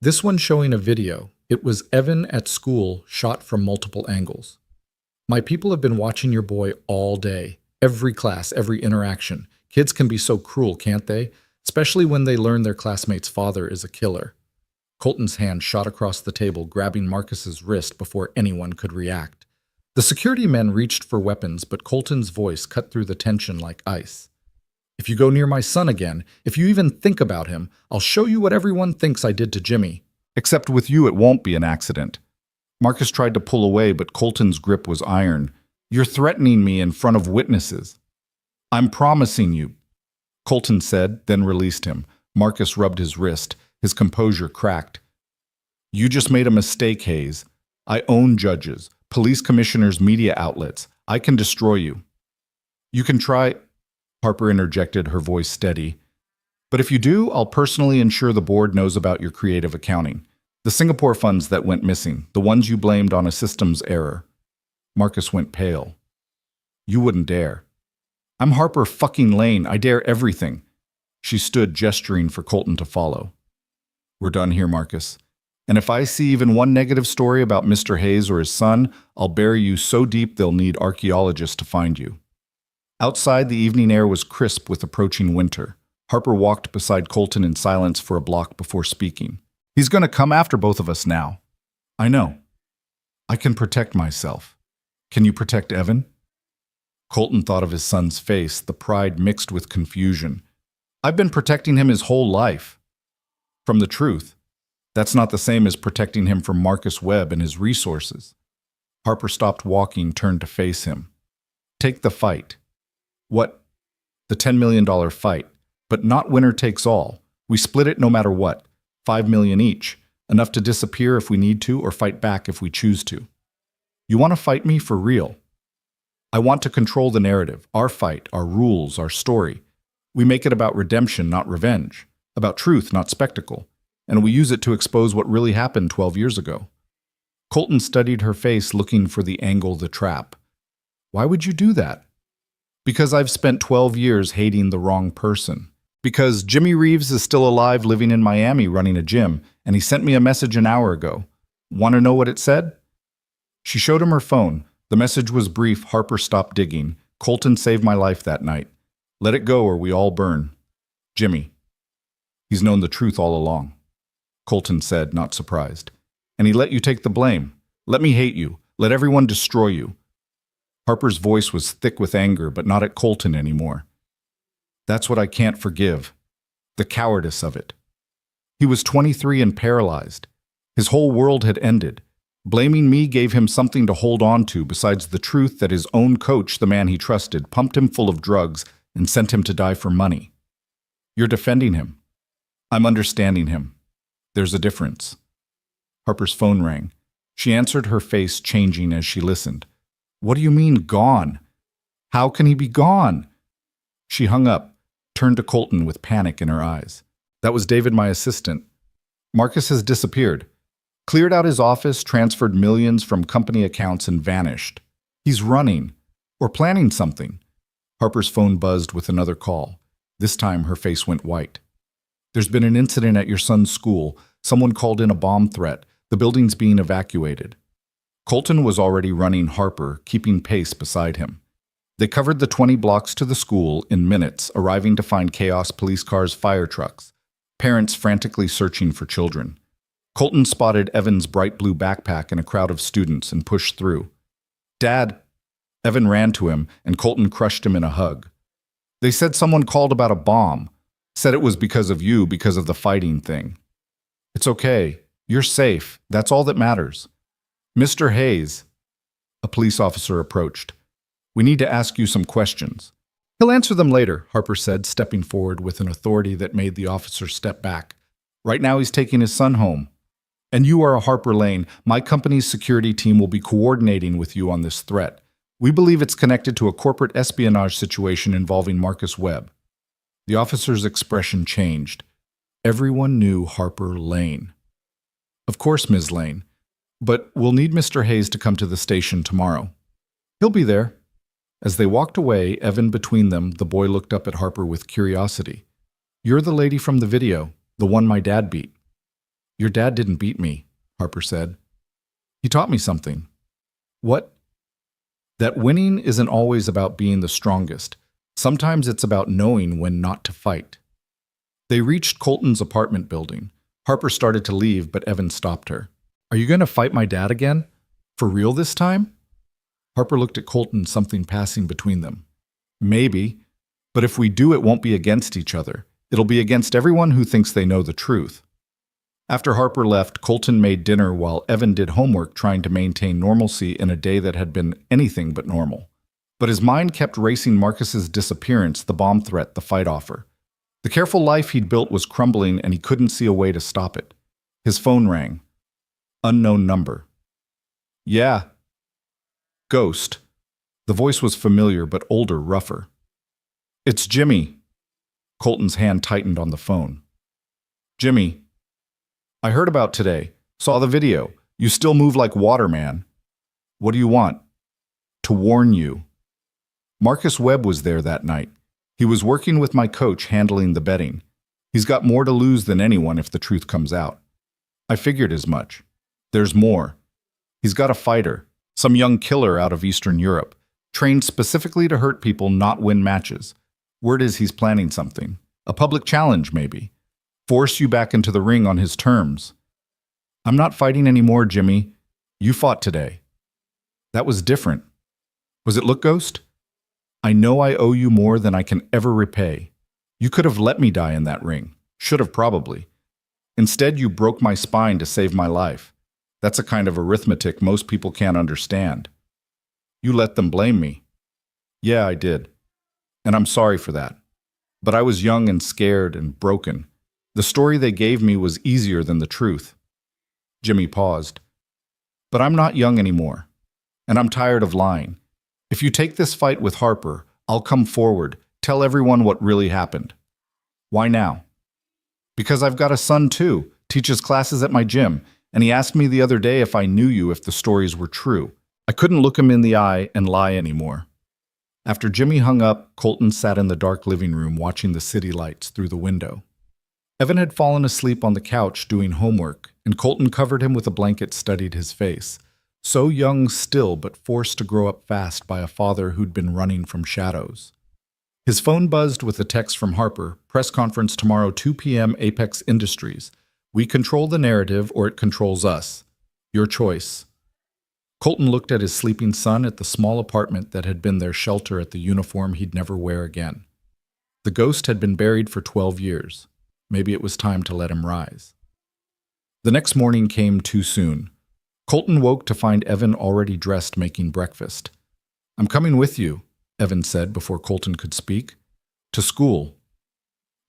A: This one showing a video. It was Evan at school, shot from multiple angles. My people have been watching your boy all day. Every class, every interaction. Kids can be so cruel, can't they? Especially when they learn their classmate's father is a killer. Colton's hand shot across the table, grabbing Marcus's wrist before anyone could react. The security men reached for weapons, but Colton's voice cut through the tension like ice. If you go near my son again, if you even think about him, I'll show you what everyone thinks I did to Jimmy. Except with you, it won't be an accident. Marcus tried to pull away, but Colton's grip was iron. You're threatening me in front of witnesses. I'm promising you, Colton said, then released him. Marcus rubbed his wrist. His composure cracked. You just made a mistake, Hayes. I own judges, police commissioners, media outlets. I can destroy you. You can try, Harper interjected, her voice steady. But if you do, I'll personally ensure the board knows about your creative accounting. The Singapore funds that went missing, the ones you blamed on a systems error. Marcus went pale. You wouldn't dare. I'm Harper fucking Lane. I dare everything. She stood, gesturing for Colton to follow. We're done here, Marcus. And if I see even one negative story about Mr. Hayes or his son, I'll bury you so deep they'll need archaeologists to find you. Outside, the evening air was crisp with approaching winter. Harper walked beside Colton in silence for a block before speaking. He's going to come after both of us now. I know. I can protect myself. Can you protect Evan? Colton thought of his son's face, the pride mixed with confusion. I've been protecting him his whole life. From the truth. That's not the same as protecting him from Marcus Webb and his resources. Harper stopped walking, turned to face him. Take the fight. What? The $10 million fight. But not winner takes all. We split it no matter what. $5 million each. Enough to disappear if we need to or fight back if we choose to. You want to fight me for real? I want to control the narrative, our fight, our rules, our story. We make it about redemption, not revenge. About truth, not spectacle. And we use it to expose what really happened 12 years ago. Colton studied her face, looking for the angle, the trap. Why would you do that? Because I've spent 12 years hating the wrong person. Because Jimmy Reeves is still alive, living in Miami, running a gym, and he sent me a message an hour ago. Want to know what it said? She showed him her phone. The message was brief. Harper stopped digging. Colton saved my life that night. Let it go or we all burn. Jimmy. He's known the truth all along, Colton said, not surprised. And he let you take the blame. Let me hate you. Let everyone destroy you. Harper's voice was thick with anger, but not at Colton anymore. That's what I can't forgive. The cowardice of it. He was 23 and paralyzed. His whole world had ended. Blaming me gave him something to hold on to besides the truth that his own coach, the man he trusted, pumped him full of drugs and sent him to die for money. You're defending him. I'm understanding him. There's a difference. Harper's phone rang. She answered, her face changing as she listened. What do you mean, gone? How can he be gone? She hung up, turned to Colton with panic in her eyes. That was David, my assistant. Marcus has disappeared. Cleared out his office, transferred millions from company accounts, and vanished. He's running, or planning something. Harper's phone buzzed with another call. This time, her face went white. There's been an incident at your son's school. Someone called in a bomb threat. The building's being evacuated. Colton was already running Harper, keeping pace beside him. They covered the 20 blocks to the school in minutes, arriving to find chaos, police cars, fire trucks, parents frantically searching for children. Colton spotted Evan's bright blue backpack in a crowd of students and pushed through. Dad! Evan ran to him, and Colton crushed him in a hug. They said someone called about a bomb. Said it was because of you, because of the fighting thing. It's okay. You're safe. That's all that matters. Mr. Hayes. A police officer approached. We need to ask you some questions. He'll answer them later, Harper said, stepping forward with an authority that made the officer step back. Right now he's taking his son home. And you are a Harper Lane. My company's security team will be coordinating with you on this threat. We believe it's connected to a corporate espionage situation involving Marcus Webb. The officer's expression changed. Everyone knew Harper Lane. Of course, Ms. Lane. But we'll need Mr. Hayes to come to the station tomorrow. He'll be there. As they walked away, Evan between them, the boy looked up at Harper with curiosity. You're the lady from the video, the one my dad beat. Your dad didn't beat me, Harper said. He taught me something. What? That winning isn't always about being the strongest. Sometimes it's about knowing when not to fight. They reached Colton's apartment building. Harper started to leave, but Evan stopped her. Are you going to fight my dad again? For real this time? Harper looked at Colton, something passing between them. Maybe, but if we do, it won't be against each other. It'll be against everyone who thinks they know the truth. After Harper left, Colton made dinner while Evan did homework, trying to maintain normalcy in a day that had been anything but normal. But his mind kept racing Marcus's disappearance, the bomb threat, the fight offer. The careful life he'd built was crumbling, and he couldn't see a way to stop it. His phone rang. Unknown number. Yeah. Ghost. The voice was familiar, but older, rougher. It's Jimmy. Colton's hand tightened on the phone. Jimmy. I heard about today. Saw the video. You still move like water, man. What do you want? To warn you. Marcus Webb was there that night. He was working with my coach, handling the betting. He's got more to lose than anyone if the truth comes out. I figured as much. There's more. He's got a fighter, some young killer out of Eastern Europe, trained specifically to hurt people, not win matches. Word is he's planning something. A public challenge, maybe. Force you back into the ring on his terms. I'm not fighting anymore, Jimmy. You fought today. That was different. Was it look, Ghost? I know I owe you more than I can ever repay. You could have let me die in that ring. Should have, probably. Instead, you broke my spine to save my life. That's a kind of arithmetic most people can't understand. You let them blame me. Yeah, I did. And I'm sorry for that. But I was young and scared and broken. The story they gave me was easier than the truth. Jimmy paused. But I'm not young anymore. And I'm tired of lying. If you take this fight with Harper, I'll come forward, tell everyone what really happened. Why now? Because I've got a son too, teaches classes at my gym, and he asked me the other day if I knew you if the stories were true. I couldn't look him in the eye and lie anymore. After Jimmy hung up, Colton sat in the dark living room watching the city lights through the window. Evan had fallen asleep on the couch doing homework, and Colton covered him with a blanket, studied his face. So young still, but forced to grow up fast by a father who'd been running from shadows. His phone buzzed with a text from Harper, press conference tomorrow 2 p.m. Apex Industries. We control the narrative or it controls us. Your choice. Colton looked at his sleeping son at the small apartment that had been their shelter at the uniform he'd never wear again. The ghost had been buried for 12 years. Maybe it was time to let him rise. The next morning came too soon. Colton woke to find Evan already dressed making breakfast. I'm coming with you, Evan said before Colton could speak. To school.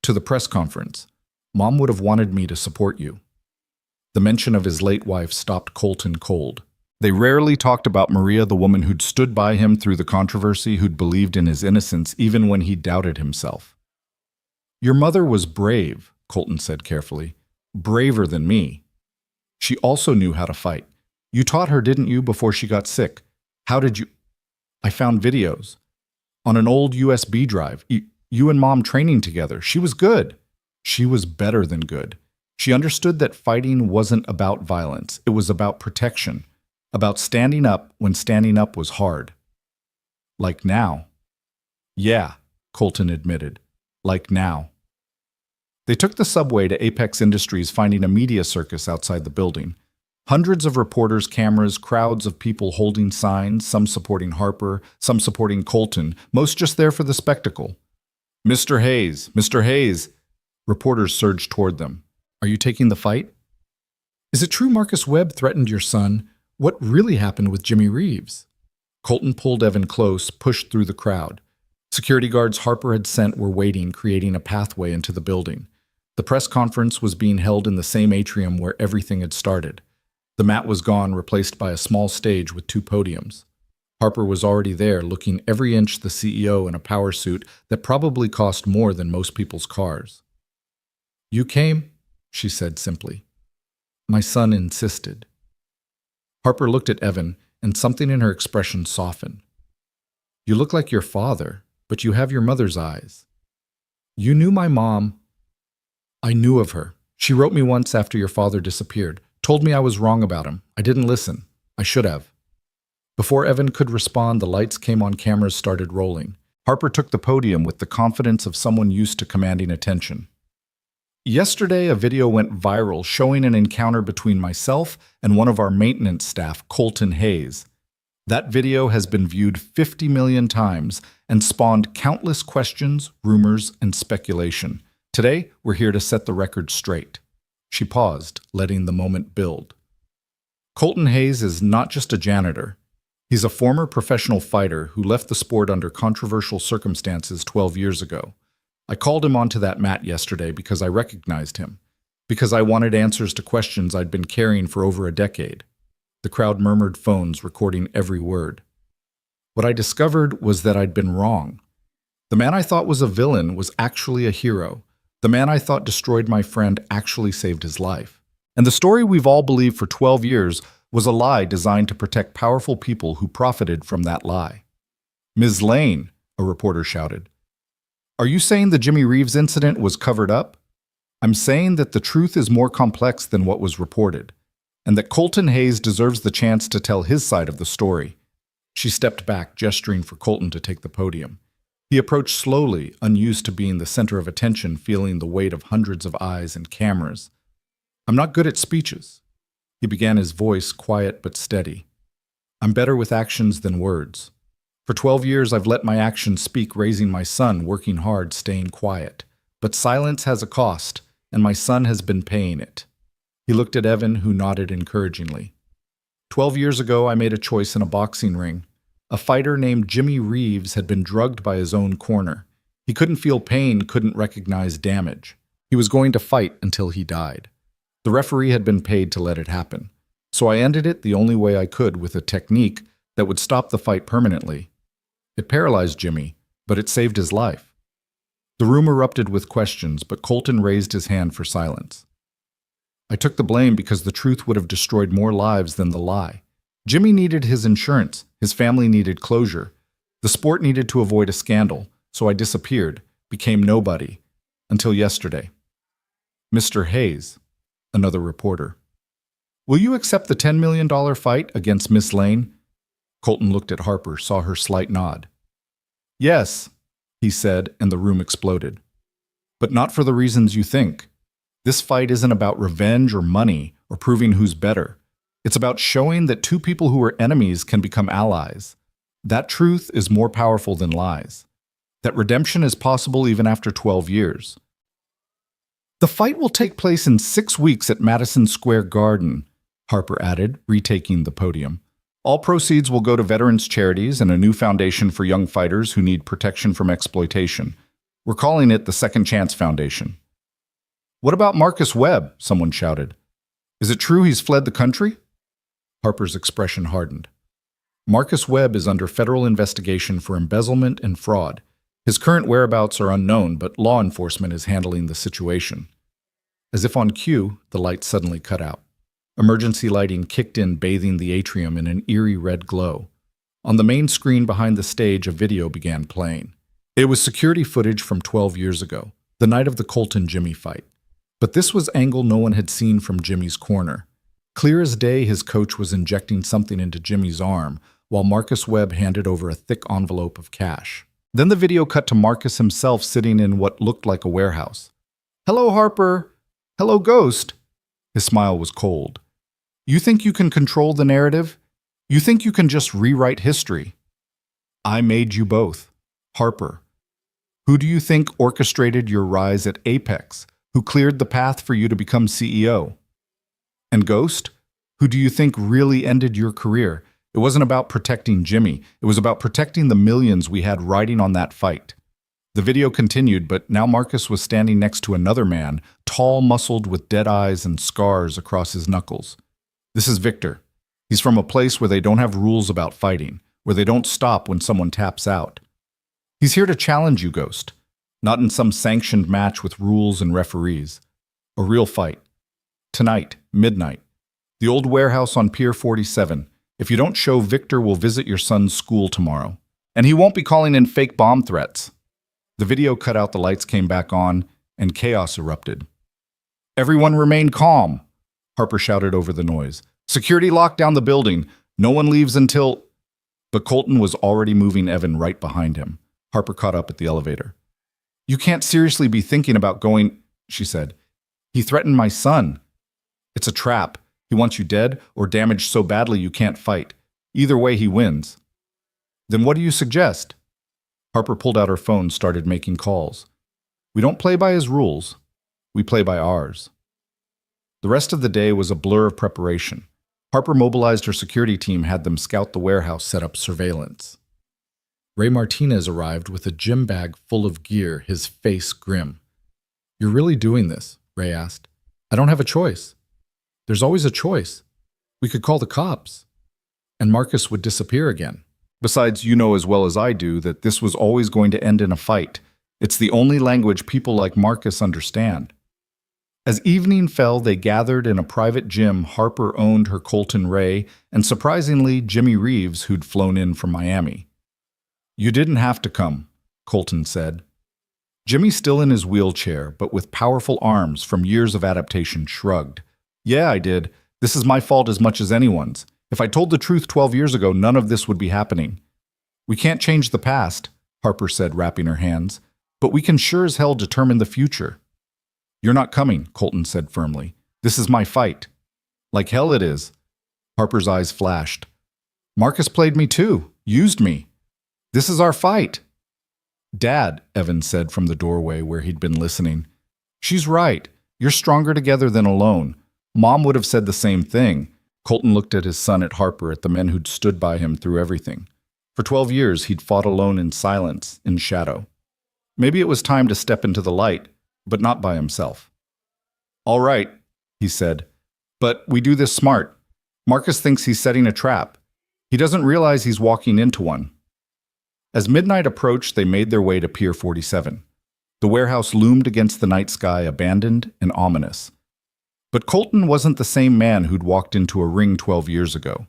A: To the press conference. Mom would have wanted me to support you. The mention of his late wife stopped Colton cold. They rarely talked about Maria, the woman who'd stood by him through the controversy, who'd believed in his innocence even when he doubted himself. Your mother was brave, Colton said carefully. Braver than me. She also knew how to fight. You taught her, didn't you, before she got sick? How did you? I found videos. On an old USB drive. You and Mom training together. She was good. She was better than good. She understood that fighting wasn't about violence. It was about protection. About standing up when standing up was hard. Like now. Yeah, Colton admitted. Like now. They took the subway to Apex Industries, finding a media circus outside the building. Hundreds of reporters, cameras, crowds of people holding signs, some supporting Harper, some supporting Colton, most just there for the spectacle. Mr. Hayes, Mr. Hayes. Reporters surged toward them. Are you taking the fight? Is it true Marcus Webb threatened your son? What really happened with Jimmy Reeves? Colton pulled Evan close, pushed through the crowd. Security guards Harper had sent were waiting, creating a pathway into the building. The press conference was being held in the same atrium where everything had started. The mat was gone, replaced by a small stage with 2 podiums. Harper was already there, looking every inch the CEO in a power suit that probably cost more than most people's cars. You came, she said simply. My son insisted. Harper looked at Evan, and something in her expression softened. You look like your father, but you have your mother's eyes. You knew my mom. I knew of her. She wrote me once after your father disappeared. Told me I was wrong about him. I didn't listen. I should have. Before Evan could respond, the lights came on, cameras started rolling. Harper took the podium with the confidence of someone used to commanding attention. Yesterday, a video went viral showing an encounter between myself and one of our maintenance staff, Colton Hayes. That video has been viewed 50 million times and spawned countless questions, rumors, and speculation. Today, we're here to set the record straight. She paused, letting the moment build. Colton Hayes is not just a janitor. He's a former professional fighter who left the sport under controversial circumstances 12 years ago. I called him onto that mat yesterday because I recognized him, because I wanted answers to questions I'd been carrying for over a decade. The crowd murmured, phones recording every word. What I discovered was that I'd been wrong. The man I thought was a villain was actually a hero. The man I thought destroyed my friend actually saved his life. And the story we've all believed for 12 years was a lie designed to protect powerful people who profited from that lie. Ms. Lane, a reporter shouted. Are you saying the Jimmy Reeves incident was covered up? I'm saying that the truth is more complex than what was reported, and that Colton Hayes deserves the chance to tell his side of the story. She stepped back, gesturing for Colton to take the podium. He approached slowly, unused to being the center of attention, feeling the weight of hundreds of eyes and cameras. I'm not good at speeches. He began, his voice quiet but steady. I'm better with actions than words. For 12 years, I've let my actions speak, raising my son, working hard, staying quiet. But silence has a cost, and my son has been paying it. He looked at Evan, who nodded encouragingly. 12 years ago, I made a choice in a boxing ring. A fighter named Jimmy Reeves had been drugged by his own corner. He couldn't feel pain, couldn't recognize damage. He was going to fight until he died. The referee had been paid to let it happen. So I ended it the only way I could, with a technique that would stop the fight permanently. It paralyzed Jimmy, but it saved his life. The room erupted with questions, but Colton raised his hand for silence. I took the blame because the truth would have destroyed more lives than the lie. Jimmy needed his insurance, his family needed closure. The sport needed to avoid a scandal, so I disappeared, became nobody, until yesterday. Mr. Hayes, another reporter. Will you accept the $10 million fight against Miss Lane? Colton looked at Harper, saw her slight nod. Yes, he said, and the room exploded. But not for the reasons you think. This fight isn't about revenge or money or proving who's better. It's about showing that two people who were enemies can become allies. That truth is more powerful than lies. That redemption is possible even after 12 years. The fight will take place in 6 weeks at Madison Square Garden, Harper added, retaking the podium. All proceeds will go to veterans charities and a new foundation for young fighters who need protection from exploitation. We're calling it the Second Chance Foundation. What about Marcus Webb? Someone shouted. Is it true he's fled the country? Harper's expression hardened. Marcus Webb is under federal investigation for embezzlement and fraud. His current whereabouts are unknown, but law enforcement is handling the situation. As if on cue, the lights suddenly cut out. Emergency lighting kicked in, bathing the atrium in an eerie red glow. On the main screen behind the stage, a video began playing. It was security footage from 12 years ago, the night of the Colton-Jimmy fight. But this was angle no one had seen from Jimmy's corner. Clear as day, his coach was injecting something into Jimmy's arm, while Marcus Webb handed over a thick envelope of cash. Then the video cut to Marcus himself sitting in what looked like a warehouse. "Hello, Harper. Hello, Ghost." His smile was cold. "You think you can control the narrative? You think you can just rewrite history? I made you both. Harper. Who do you think orchestrated your rise at Apex? Who cleared the path for you to become CEO? And Ghost, who do you think really ended your career? It wasn't about protecting Jimmy. It was about protecting the millions we had riding on that fight." The video continued, but now Marcus was standing next to another man, tall, muscled, with dead eyes and scars across his knuckles. This is Victor. He's from a place where they don't have rules about fighting, where they don't stop when someone taps out. He's here to challenge you, Ghost. Not in some sanctioned match with rules and referees. A real fight. Tonight, midnight. The old warehouse on Pier 47. If you don't show, Victor will visit your son's school tomorrow. And he won't be calling in fake bomb threats. The video cut out, the lights came back on, and chaos erupted. "Everyone remain calm," Harper shouted over the noise. "Security locked down the building. No one leaves until—" But Colton was already moving Evan right behind him. Harper caught up at the elevator. "You can't seriously be thinking about going," she said. "He threatened my son. It's a trap. He wants you dead or damaged so badly you can't fight. Either way, he wins." "Then what do you suggest?" Harper pulled out her phone and started making calls. "We don't play by his rules. We play by ours." The rest of the day was a blur of preparation. Harper mobilized her security team, had them scout the warehouse, set up surveillance. Ray Martinez arrived with a gym bag full of gear, his face grim. "You're really doing this?" Ray asked. "I don't have a choice." "There's always a choice. We could call the cops. And Marcus would disappear again. Besides, you know as well as I do that this was always going to end in a fight. It's the only language people like Marcus understand." As evening fell, they gathered in a private gym. Harper owned her Colton Ray, and surprisingly, Jimmy Reeves, who'd flown in from Miami. "You didn't have to come," Colton said. Jimmy, still in his wheelchair, but with powerful arms from years of adaptation, shrugged. "Yeah, I did. This is my fault as much as anyone's. If I told the truth 12 years ago, none of this would be happening." "We can't change the past," Harper said, wrapping her hands, "but we can sure as hell determine the future." "You're not coming," Colton said firmly. "This is my fight." "Like hell it is." Harper's eyes flashed. "Marcus played me too, used me. This is our fight." "Dad," Evan said from the doorway where he'd been listening. "She's right. You're stronger together than alone. Mom would have said the same thing." Colton looked at his son, at Harper, at the men who'd stood by him through everything. For 12 years, he'd fought alone in silence, in shadow. Maybe it was time to step into the light, but not by himself. "All right," he said, "but we do this smart. Marcus thinks he's setting a trap. He doesn't realize he's walking into one." As midnight approached, they made their way to Pier 47. The warehouse loomed against the night sky, abandoned and ominous. But Colton wasn't the same man who'd walked into a ring 12 years ago.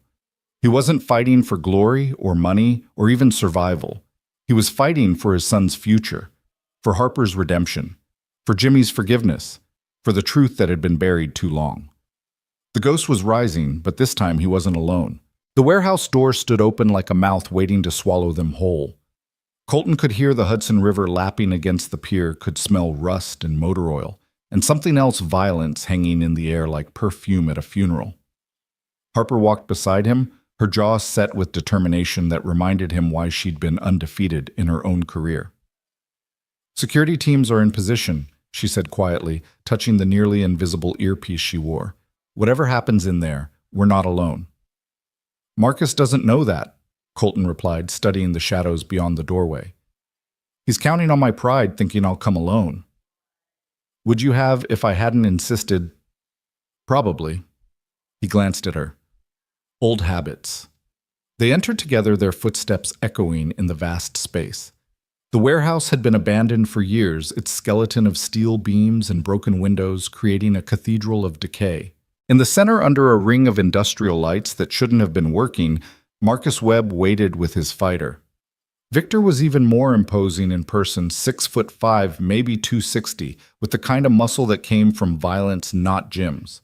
A: He wasn't fighting for glory or money or even survival. He was fighting for his son's future, for Harper's redemption, for Jimmy's forgiveness, for the truth that had been buried too long. The ghost was rising, but this time he wasn't alone. The warehouse door stood open like a mouth waiting to swallow them whole. Colton could hear the Hudson River lapping against the pier, could smell rust and motor oil, and something else violence hanging in the air like perfume at a funeral. Harper walked beside him, her jaw set with determination that reminded him why she'd been undefeated in her own career. "Security teams are in position," she said quietly, touching the nearly invisible earpiece she wore. "Whatever happens in there, we're not alone." "Marcus doesn't know that," Colton replied, studying the shadows beyond the doorway. "He's counting on my pride, thinking I'll come alone." "Would you have if I hadn't insisted?" "Probably." He glanced at her. Old habits. They entered together, their footsteps echoing in the vast space. The warehouse had been abandoned for years, its skeleton of steel beams and broken windows creating a cathedral of decay. In the center, under a ring of industrial lights that shouldn't have been working, Marcus Webb waited with his fighter. Victor was even more imposing in person, 6'5", maybe 260, with the kind of muscle that came from violence, not gyms.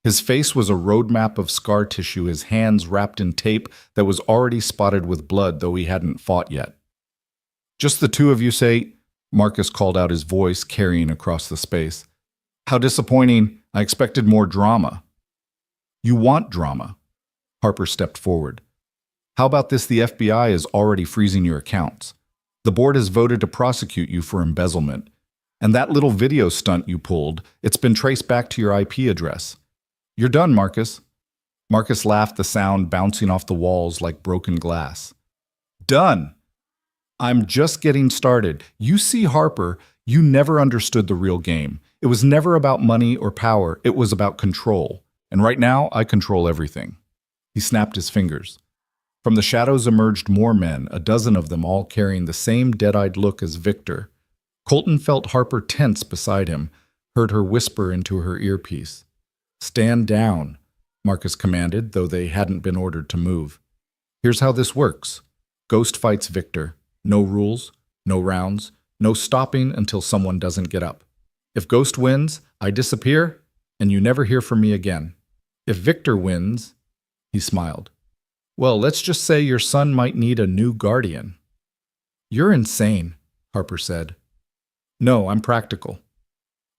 A: His face was a roadmap of scar tissue, his hands wrapped in tape that was already spotted with blood, though he hadn't fought yet. "Just the two of you, say?" Marcus called out, his voice carrying across the space. "How disappointing. I expected more drama." "You want drama." Harper stepped forward. "How about this? The FBI is already freezing your accounts. The board has voted to prosecute you for embezzlement. And that little video stunt you pulled, it's been traced back to your IP address. You're done, Marcus." Marcus laughed, the sound bouncing off the walls like broken glass. "Done. I'm just getting started. You see, Harper, you never understood the real game. It was never about money or power. It was about control. And right now, I control everything." He snapped his fingers. From the shadows emerged more men, a dozen of them all carrying the same dead-eyed look as Victor. Colton felt Harper tense beside him, heard her whisper into her earpiece. "Stand down," Marcus commanded, though they hadn't been ordered to move. "Here's how this works. Ghost fights Victor. No rules, no rounds, no stopping until someone doesn't get up. If Ghost wins, I disappear, and you never hear from me again. If Victor wins," he smiled, "well, let's just say your son might need a new guardian." "You're insane," Harper said. "No, I'm practical.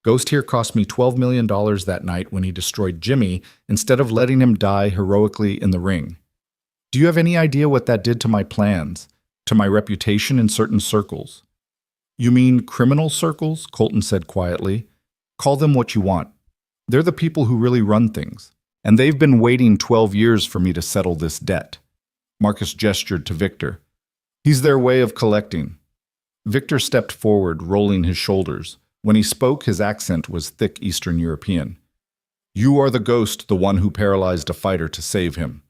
A: Ghost here cost me $12 million that night when he destroyed Jimmy instead of letting him die heroically in the ring. Do you have any idea what that did to my plans, to my reputation in certain circles?" "You mean criminal circles?" Colton said quietly. "Call them what you want. They're the people who really run things. And they've been waiting 12 years for me to settle this debt." Marcus gestured to Victor. "He's their way of collecting." Victor stepped forward, rolling his shoulders. When he spoke, his accent was thick Eastern European. "You are the Ghost, the one who paralyzed a fighter to save him."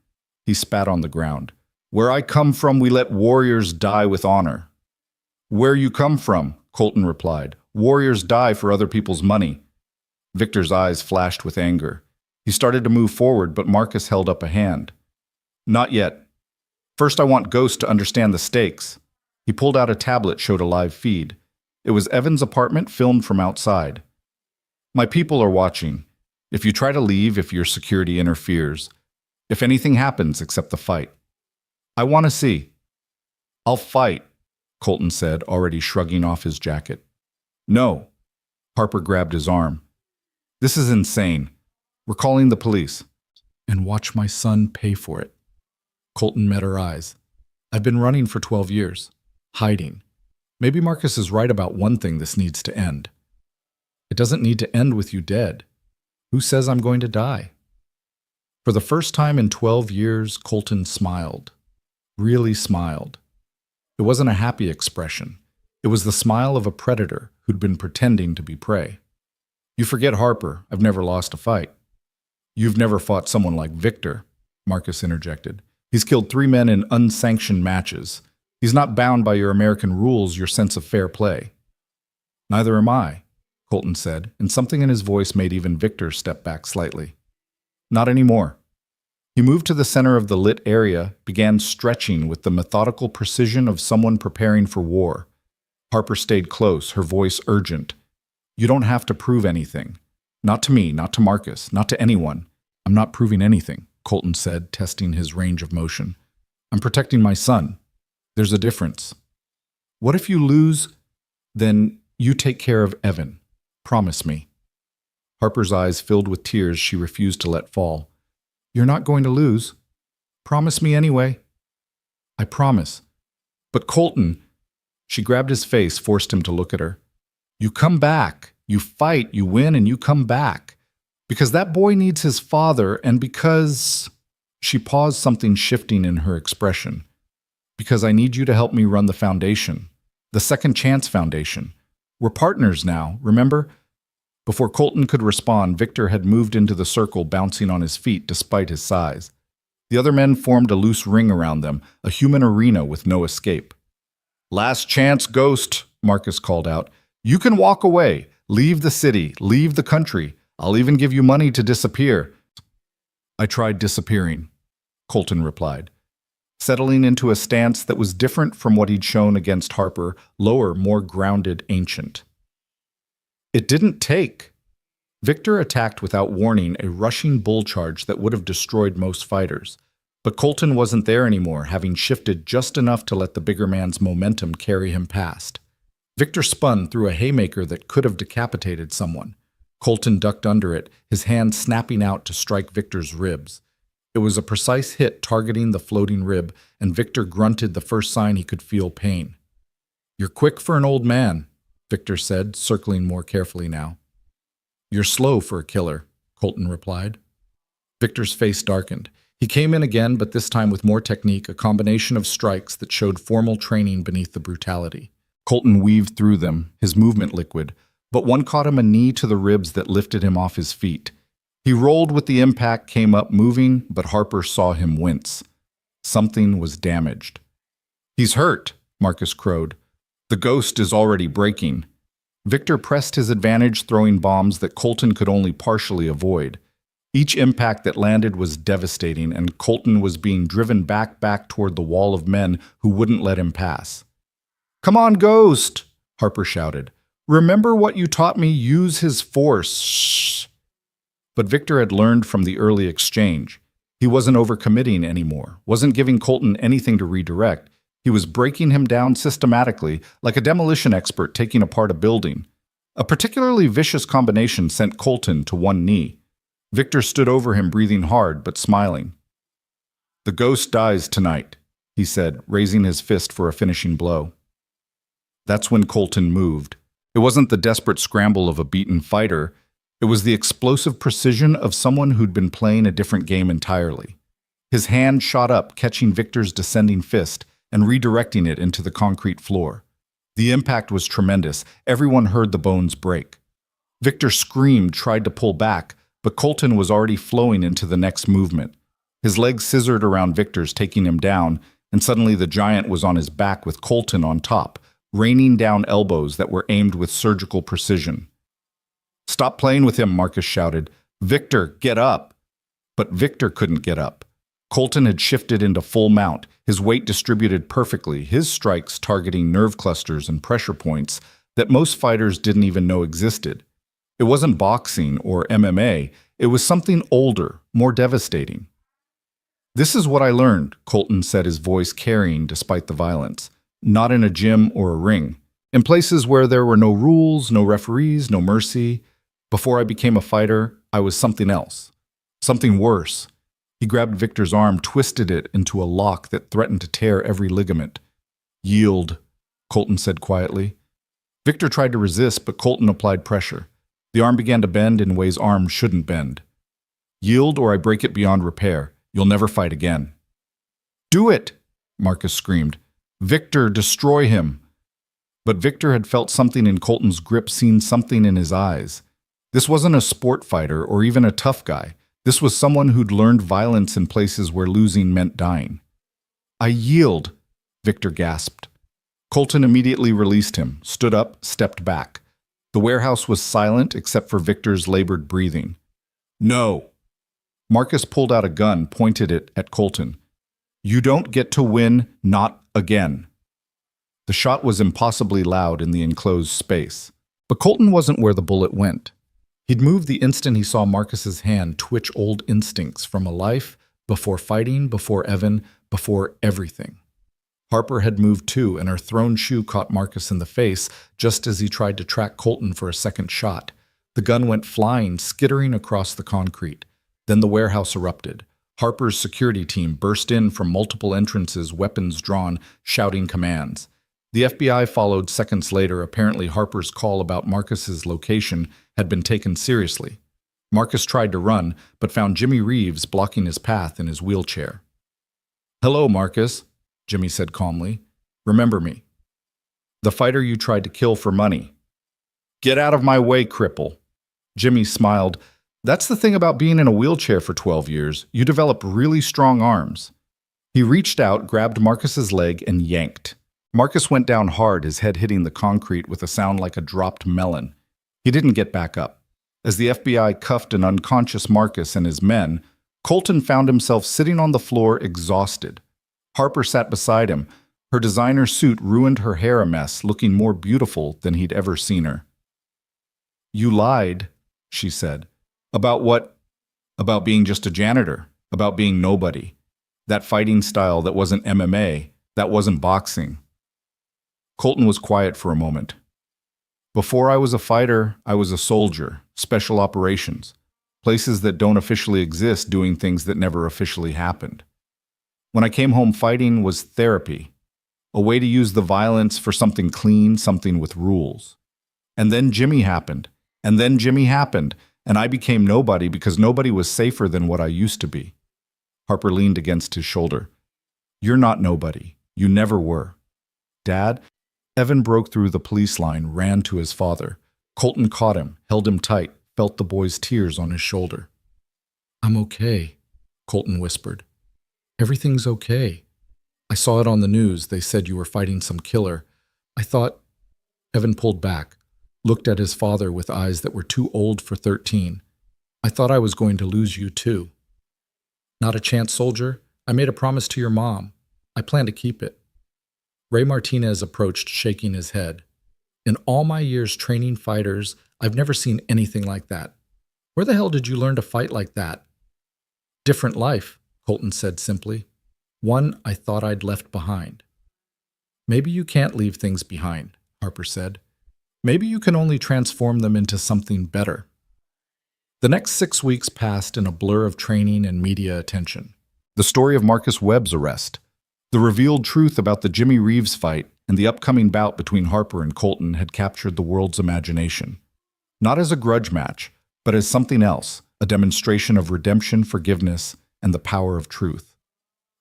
A: He spat on the ground. "Where I come from, we let warriors die with honor." "Where you come from," Colton replied. "Warriors die for other people's money." Victor's eyes flashed with anger. He started to move forward, but Marcus held up a hand. "Not yet. First, I want Ghost to understand the stakes." He pulled out a tablet, showed a live feed. It was Evan's apartment, filmed from outside. "My people are watching. If you try to leave, if your security interferes, if anything happens except the fight. I want to see." "I'll fight," Colton said, already shrugging off his jacket. "No." Harper grabbed his arm. "This is insane. We're calling the police." "And watch my son pay for it." Colton met her eyes. "I've been running for 12 years. Hiding. Maybe Marcus is right about one thing: this needs to end. It doesn't need to end with you dead. Who says I'm going to die?" For the first time in 12 years, Colton smiled. Really smiled. It wasn't a happy expression. It was the smile of a predator who'd been pretending to be prey. "You forget, Harper, I've never lost a fight." "You've never fought someone like Victor," Marcus interjected. "He's killed 3 men in unsanctioned matches. He's not bound by your American rules, your sense of fair play." "Neither am I," Colton said, and something in his voice made even Victor step back slightly. "Not anymore." He moved to the center of the lit area, began stretching with the methodical precision of someone preparing for war. Harper stayed close, her voice urgent. "You don't have to prove anything. Not to me, not to Marcus, not to anyone. I'm not proving anything," Colton said, testing his range of motion. "I'm protecting my son. There's a difference." What if you lose? Then you take care of Evan. Promise me. Harper's eyes filled with tears she refused to let fall. You're not going to lose. Promise me anyway. I promise. But Colton, she grabbed his face, forced him to look at her. You come back. You fight, you win, and you come back. Because that boy needs his father, and because... She paused, something shifting in her expression. Because I need you to help me run the foundation. The Second Chance Foundation. We're partners now, remember? Before Colton could respond, Victor had moved into the circle, bouncing on his feet despite his size. The other men formed a loose ring around them, a human arena with no escape. Last chance, Ghost, Marcus called out. You can walk away. Leave the city. Leave the country. I'll even give you money to disappear. I tried disappearing, Colton replied, settling into a stance that was different from what he'd shown against Harper, lower, more grounded, ancient. It didn't take. Victor attacked without warning, a rushing bull charge that would have destroyed most fighters. But Colton wasn't there anymore, having shifted just enough to let the bigger man's momentum carry him past. Victor spun through a haymaker that could have decapitated someone. Colton ducked under it, his hand snapping out to strike Victor's ribs. It was a precise hit targeting the floating rib, and Victor grunted the first sign he could feel pain. You're quick for an old man, Victor said, circling more carefully now. You're slow for a killer, Colton replied. Victor's face darkened. He came in again, but this time with more technique, a combination of strikes that showed formal training beneath the brutality. Colton weaved through them, his movement liquid, but one caught him a knee to the ribs that lifted him off his feet. He rolled with the impact, came up moving, but Harper saw him wince. Something was damaged. He's hurt, Marcus crowed. The ghost is already breaking. Victor pressed his advantage, throwing bombs that Colton could only partially avoid. Each impact that landed was devastating, and Colton was being driven back toward the wall of men who wouldn't let him pass. Come on, Ghost, Harper shouted. Remember what you taught me, use his force. Shh. But Victor had learned from the early exchange. He wasn't overcommitting anymore, wasn't giving Colton anything to redirect. He was breaking him down systematically, like a demolition expert taking apart a building. A particularly vicious combination sent Colton to one knee. Victor stood over him, breathing hard but smiling. The ghost dies tonight, he said, raising his fist for a finishing blow. That's when Colton moved. It wasn't the desperate scramble of a beaten fighter. It was the explosive precision of someone who'd been playing a different game entirely. His hand shot up, catching Victor's descending fist and redirecting it into the concrete floor. The impact was tremendous. Everyone heard the bones break. Victor screamed, tried to pull back, but Colton was already flowing into the next movement. His legs scissored around Victor's, taking him down, and suddenly the giant was on his back with Colton on top, raining down elbows that were aimed with surgical precision. Stop playing with him, Marcus shouted. Victor, get up! But Victor couldn't get up. Colton had shifted into full mount, his weight distributed perfectly, his strikes targeting nerve clusters and pressure points that most fighters didn't even know existed. It wasn't boxing or MMA, it was something older, more devastating. This is what I learned, Colton said, his voice carrying despite the violence. Not in a gym or a ring. In places where there were no rules, no referees, no mercy. Before I became a fighter, I was something else. Something worse. He grabbed Victor's arm, twisted it into a lock that threatened to tear every ligament. Yield, Colton said quietly. Victor tried to resist, but Colton applied pressure. The arm began to bend in ways arms shouldn't bend. Yield or I break it beyond repair. You'll never fight again. Do it, Marcus screamed. Victor, destroy him. But Victor had felt something in Colton's grip, seen something in his eyes. This wasn't a sport fighter or even a tough guy. This was someone who'd learned violence in places where losing meant dying. I yield, Victor gasped. Colton immediately released him, stood up, stepped back. The warehouse was silent except for Victor's labored breathing. No. Marcus pulled out a gun, pointed it at Colton. You don't get to win, not again. The shot was impossibly loud in the enclosed space. But Colton wasn't where the bullet went. He'd moved the instant he saw Marcus's hand twitch old instincts from a life before fighting, before Evan, before everything. Harper had moved too, and her thrown shoe caught Marcus in the face just as he tried to track Colton for a second shot. The gun went flying, skittering across the concrete. Then the warehouse erupted. Harper's security team burst in from multiple entrances, weapons drawn, shouting commands. The FBI followed seconds later. Apparently, Harper's call about Marcus's location had been taken seriously. Marcus tried to run, but found Jimmy Reeves blocking his path in his wheelchair. "Hello, Marcus," Jimmy said calmly. "Remember me. The fighter you tried to kill for money." "Get out of my way, cripple." Jimmy smiled. "That's the thing about being in a wheelchair for 12 years. You develop really strong arms." He reached out, grabbed Marcus's leg, and yanked. Marcus went down hard, his head hitting the concrete with a sound like a dropped melon. He didn't get back up. As the FBI cuffed an unconscious Marcus and his men, Colton found himself sitting on the floor, exhausted. Harper sat beside him. Her designer suit ruined her hair a mess, looking more beautiful than he'd ever seen her. "You lied," she said. "About what?" "About being just a janitor, about being nobody. That fighting style that wasn't MMA, that wasn't boxing." Colton was quiet for a moment. "Before I was a fighter, I was a soldier, special operations, places that don't officially exist doing things that never officially happened. When I came home, fighting was therapy, a way to use the violence for something clean, something with rules. And then Jimmy happened, and then Jimmy happened, and I became nobody because nobody was safer than what I used to be." Harper leaned against his shoulder. "You're not nobody. You never were." "Dad?" Evan broke through the police line, ran to his father. Colton caught him, held him tight, felt the boy's tears on his shoulder. "I'm okay," Colton whispered. "Everything's okay. I saw it on the news. They said you were fighting some killer. I thought—" Evan pulled back, looked at his father with eyes that were too old for 13. "I thought I was going to lose you too." "Not a chance, soldier. I made a promise to your mom. I plan to keep it." Ray Martinez approached, shaking his head. "In all my years training fighters, I've never seen anything like that. Where the hell did you learn to fight like that?" "Different life," Colton said simply. "One I thought I'd left behind." "Maybe you can't leave things behind," Harper said. "Maybe you can only transform them into something better." The next 6 weeks passed in a blur of training and media attention. The story of Marcus Webb's arrest, the revealed truth about the Jimmy Reeves fight, and the upcoming bout between Harper and Colton had captured the world's imagination. Not as a grudge match, but as something else, a demonstration of redemption, forgiveness, and the power of truth.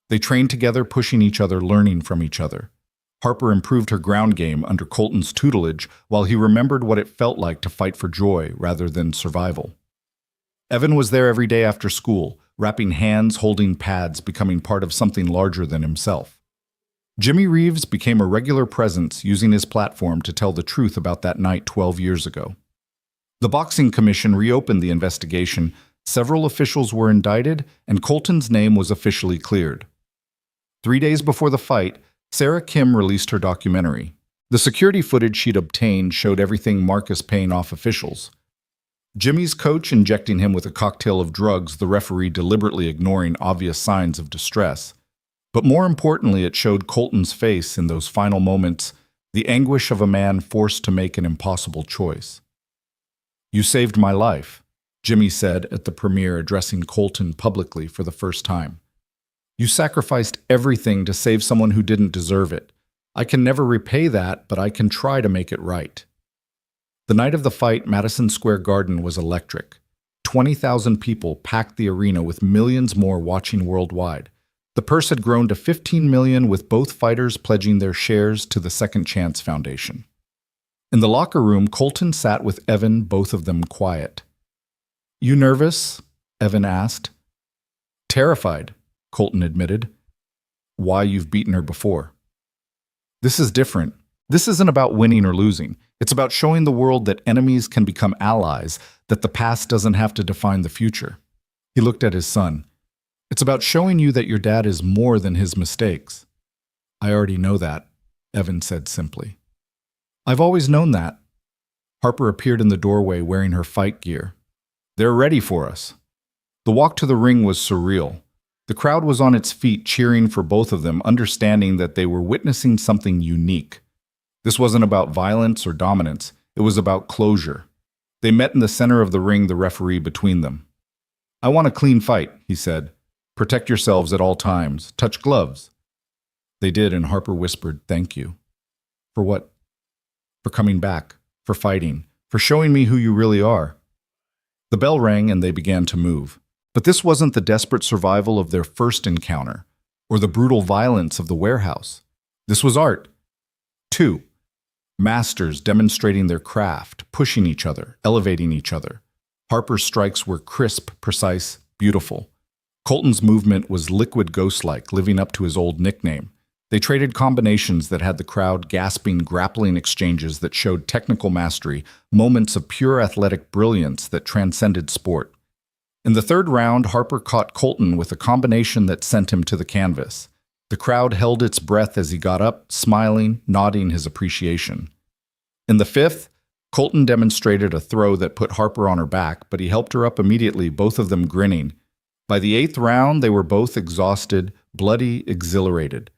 A: They trained together, pushing each other, learning from each other. Harper improved her ground game under Colton's tutelage, while he remembered what it felt like to fight for joy rather than survival. Evan was there every day after school, wrapping hands, holding pads, becoming part of something larger than himself. Jimmy Reeves became a regular presence, using his platform to tell the truth about that night 12 years ago. The Boxing Commission reopened the investigation, several officials were indicted, and Colton's name was officially cleared. 3 days before the fight, Sarah Kim released her documentary. The security footage she'd obtained showed everything Marcus paying off officials. Jimmy's coach injecting him with a cocktail of drugs, the referee deliberately ignoring obvious signs of distress. But more importantly, it showed Colton's face in those final moments, the anguish of a man forced to make an impossible choice. "You saved my life," Jimmy said at the premiere, addressing Colton publicly for the first time. "You sacrificed everything to save someone who didn't deserve it. I can never repay that, but I can try to make it right." The night of the fight, Madison Square Garden was electric. 20,000 people packed the arena, with millions more watching worldwide. The purse had grown to 15 million, with both fighters pledging their shares to the Second Chance Foundation. In the locker room, Colton sat with Evan, both of them quiet. "You nervous?" Evan asked. "Terrified," Colton admitted. "Why? You've beaten her before." "This is different. This isn't about winning or losing. It's about showing the world that enemies can become allies, that the past doesn't have to define the future." He looked at his son. "It's about showing you that your dad is more than his mistakes." "I already know that," Evan said simply. "I've always known that." Harper appeared in the doorway wearing her fight gear. "They're ready for us." The walk to the ring was surreal. The crowd was on its feet cheering for both of them, understanding that they were witnessing something unique. This wasn't about violence or dominance, it was about closure. They met in the center of the ring, the referee between them. "I want a clean fight," he said. "Protect yourselves at all times. Touch gloves." They did, and Harper whispered, "Thank you." "For what?" "For coming back, for fighting, for showing me who you really are." The bell rang and they began to move. But this wasn't the desperate survival of their first encounter, or the brutal violence of the warehouse. This was art. Two masters demonstrating their craft, pushing each other, elevating each other. Harper's strikes were crisp, precise, beautiful. Colton's movement was liquid ghost-like, living up to his old nickname. They traded combinations that had the crowd gasping, grappling exchanges that showed technical mastery, moments of pure athletic brilliance that transcended sport. In the third round, Harper caught Colton with a combination that sent him to the canvas. The crowd held its breath as he got up, smiling, nodding his appreciation. In the fifth, Colton demonstrated a throw that put Harper on her back, but he helped her up immediately, both of them grinning. By the eighth round, they were both exhausted, bloody, exhilarated.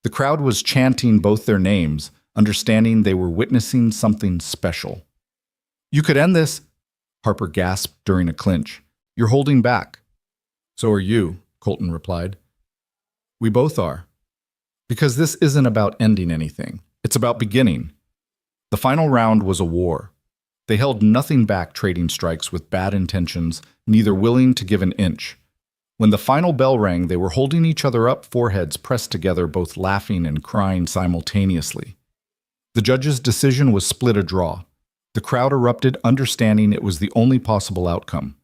A: The crowd was chanting both their names, understanding they were witnessing something special. "You could end this," Harper gasped during a clinch. "You're holding back." "So are you," Colton replied. "We both are. Because this isn't about ending anything. It's about beginning." The final round was a war. They held nothing back, trading strikes with bad intentions, neither willing to give an inch. When the final bell rang, they were holding each other up, foreheads pressed together, both laughing and crying simultaneously. The judge's decision was split a draw. The crowd erupted, understanding it was the only possible outcome.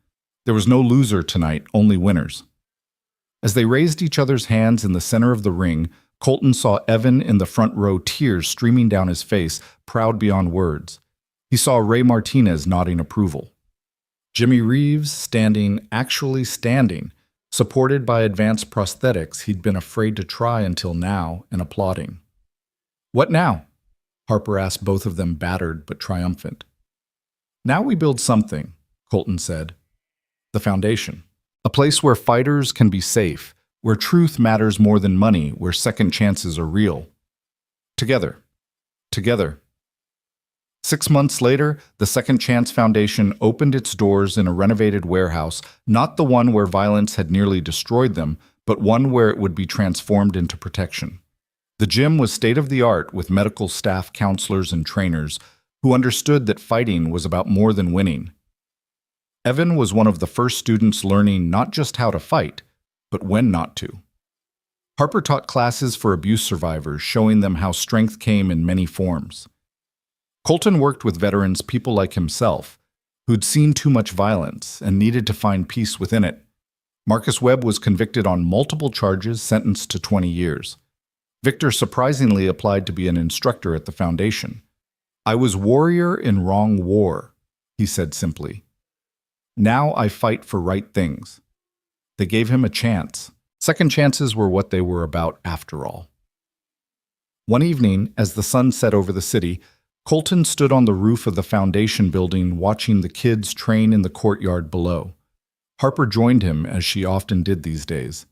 A: There was no loser tonight, only winners. As they raised each other's hands in the center of the ring, Colton saw Evan in the front row, tears streaming down his face, proud beyond words. He saw Ray Martinez nodding approval. Jimmy Reeves actually standing, supported by advanced prosthetics he'd been afraid to try until now, and applauding. "What now?" Harper asked, both of them battered but triumphant. "Now we build something," Colton said. "The foundation. A place where fighters can be safe, where truth matters more than money, where second chances are real. Together. Together." 6 months later, the Second Chance Foundation opened its doors in a renovated warehouse, not the one where violence had nearly destroyed them, but one where it would be transformed into protection. The gym was state-of-the-art with medical staff, counselors, and trainers who understood that fighting was about more than winning. Evan was one of the first students learning not just how to fight, but when not to. Harper taught classes for abuse survivors, showing them how strength came in many forms. Colton worked with veterans, people like himself, who'd seen too much violence and needed to find peace within it. Marcus Webb was convicted on multiple charges, sentenced to 20 years. Victor surprisingly applied to be an instructor at the foundation. "I was warrior in wrong war," he said simply. "Now I fight for right things." They gave him a chance. Second chances were what they were about after all. One evening, as the sun set over the city, Colton stood on the roof of the foundation building watching the kids train in the courtyard below. Harper joined him, as she often did these days.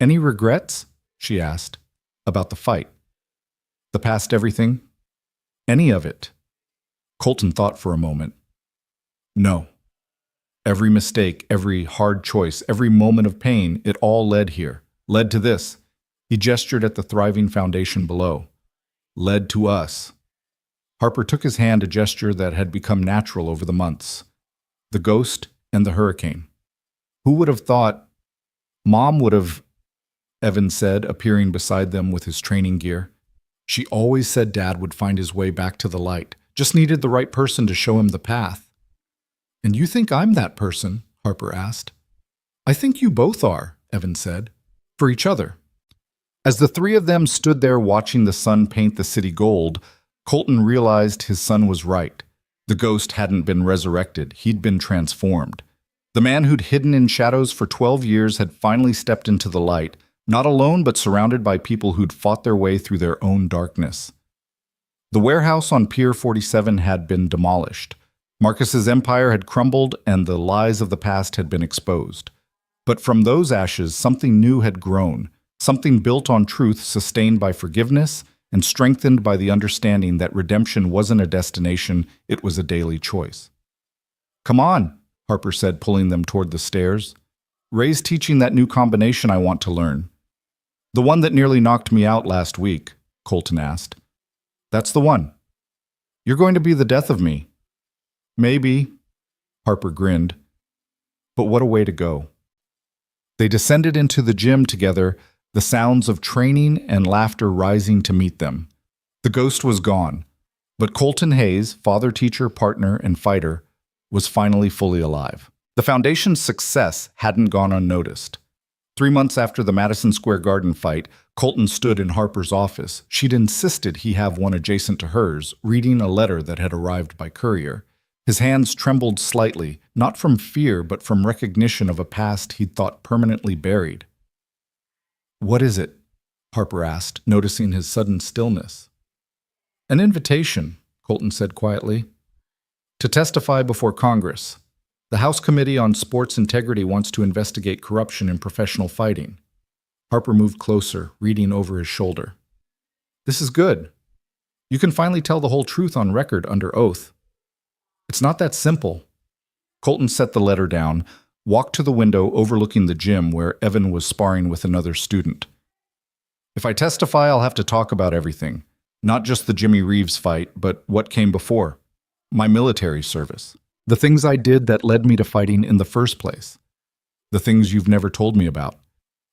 A: "Any regrets?" she asked. "About the fight? The past everything? Any of it?" Colton thought for a moment. "No. Every mistake, every hard choice, every moment of pain, it all led here. Led to this." He gestured at the thriving foundation below. "Led to us." Harper took his hand, a gesture that had become natural over the months. The ghost and the hurricane. "Who would have thought? Mom would have," Evan said, appearing beside them with his training gear. "She always said Dad would find his way back to the light. Just needed the right person to show him the path." "And you think I'm that person?" Harper asked. "I think you both are," Evan said. "For each other." As the three of them stood there watching the sun paint the city gold, Colton realized his son was right. The ghost hadn't been resurrected, he'd been transformed. The man who'd hidden in shadows for 12 years had finally stepped into the light, not alone but surrounded by people who'd fought their way through their own darkness. The warehouse on Pier 47 had been demolished. Marcus's empire had crumbled and the lies of the past had been exposed. But from those ashes, something new had grown, something built on truth, sustained by forgiveness, and strengthened by the understanding that redemption wasn't a destination, it was a daily choice. "Come on," Harper said, pulling them toward the stairs. "Ray's teaching that new combination I want to learn." "The one that nearly knocked me out last week?" Colton asked. "That's the one." "You're going to be the death of me." "Maybe," Harper grinned. "But what a way to go." They descended into the gym together, the sounds of training and laughter rising to meet them. The ghost was gone, but Colton Hayes, father, teacher, partner, and fighter, was finally fully alive. The Foundation's success hadn't gone unnoticed. 3 months after the Madison Square Garden fight, Colton stood in Harper's office. She'd insisted he have one adjacent to hers, reading a letter that had arrived by courier. His hands trembled slightly, not from fear, but from recognition of a past he'd thought permanently buried. "What is it?" Harper asked, noticing his sudden stillness. "An invitation," Colton said quietly, "to testify before Congress. The House Committee on Sports Integrity wants to investigate corruption in professional fighting." Harper moved closer, reading over his shoulder. "This is good. You can finally tell the whole truth on record under oath." "It's not that simple." Colton set the letter down, walked to the window overlooking the gym where Evan was sparring with another student. "If I testify, I'll have to talk about everything. Not just the Jimmy Reeves fight, but what came before. My military service. The things I did that led me to fighting in the first place. The things you've never told me about.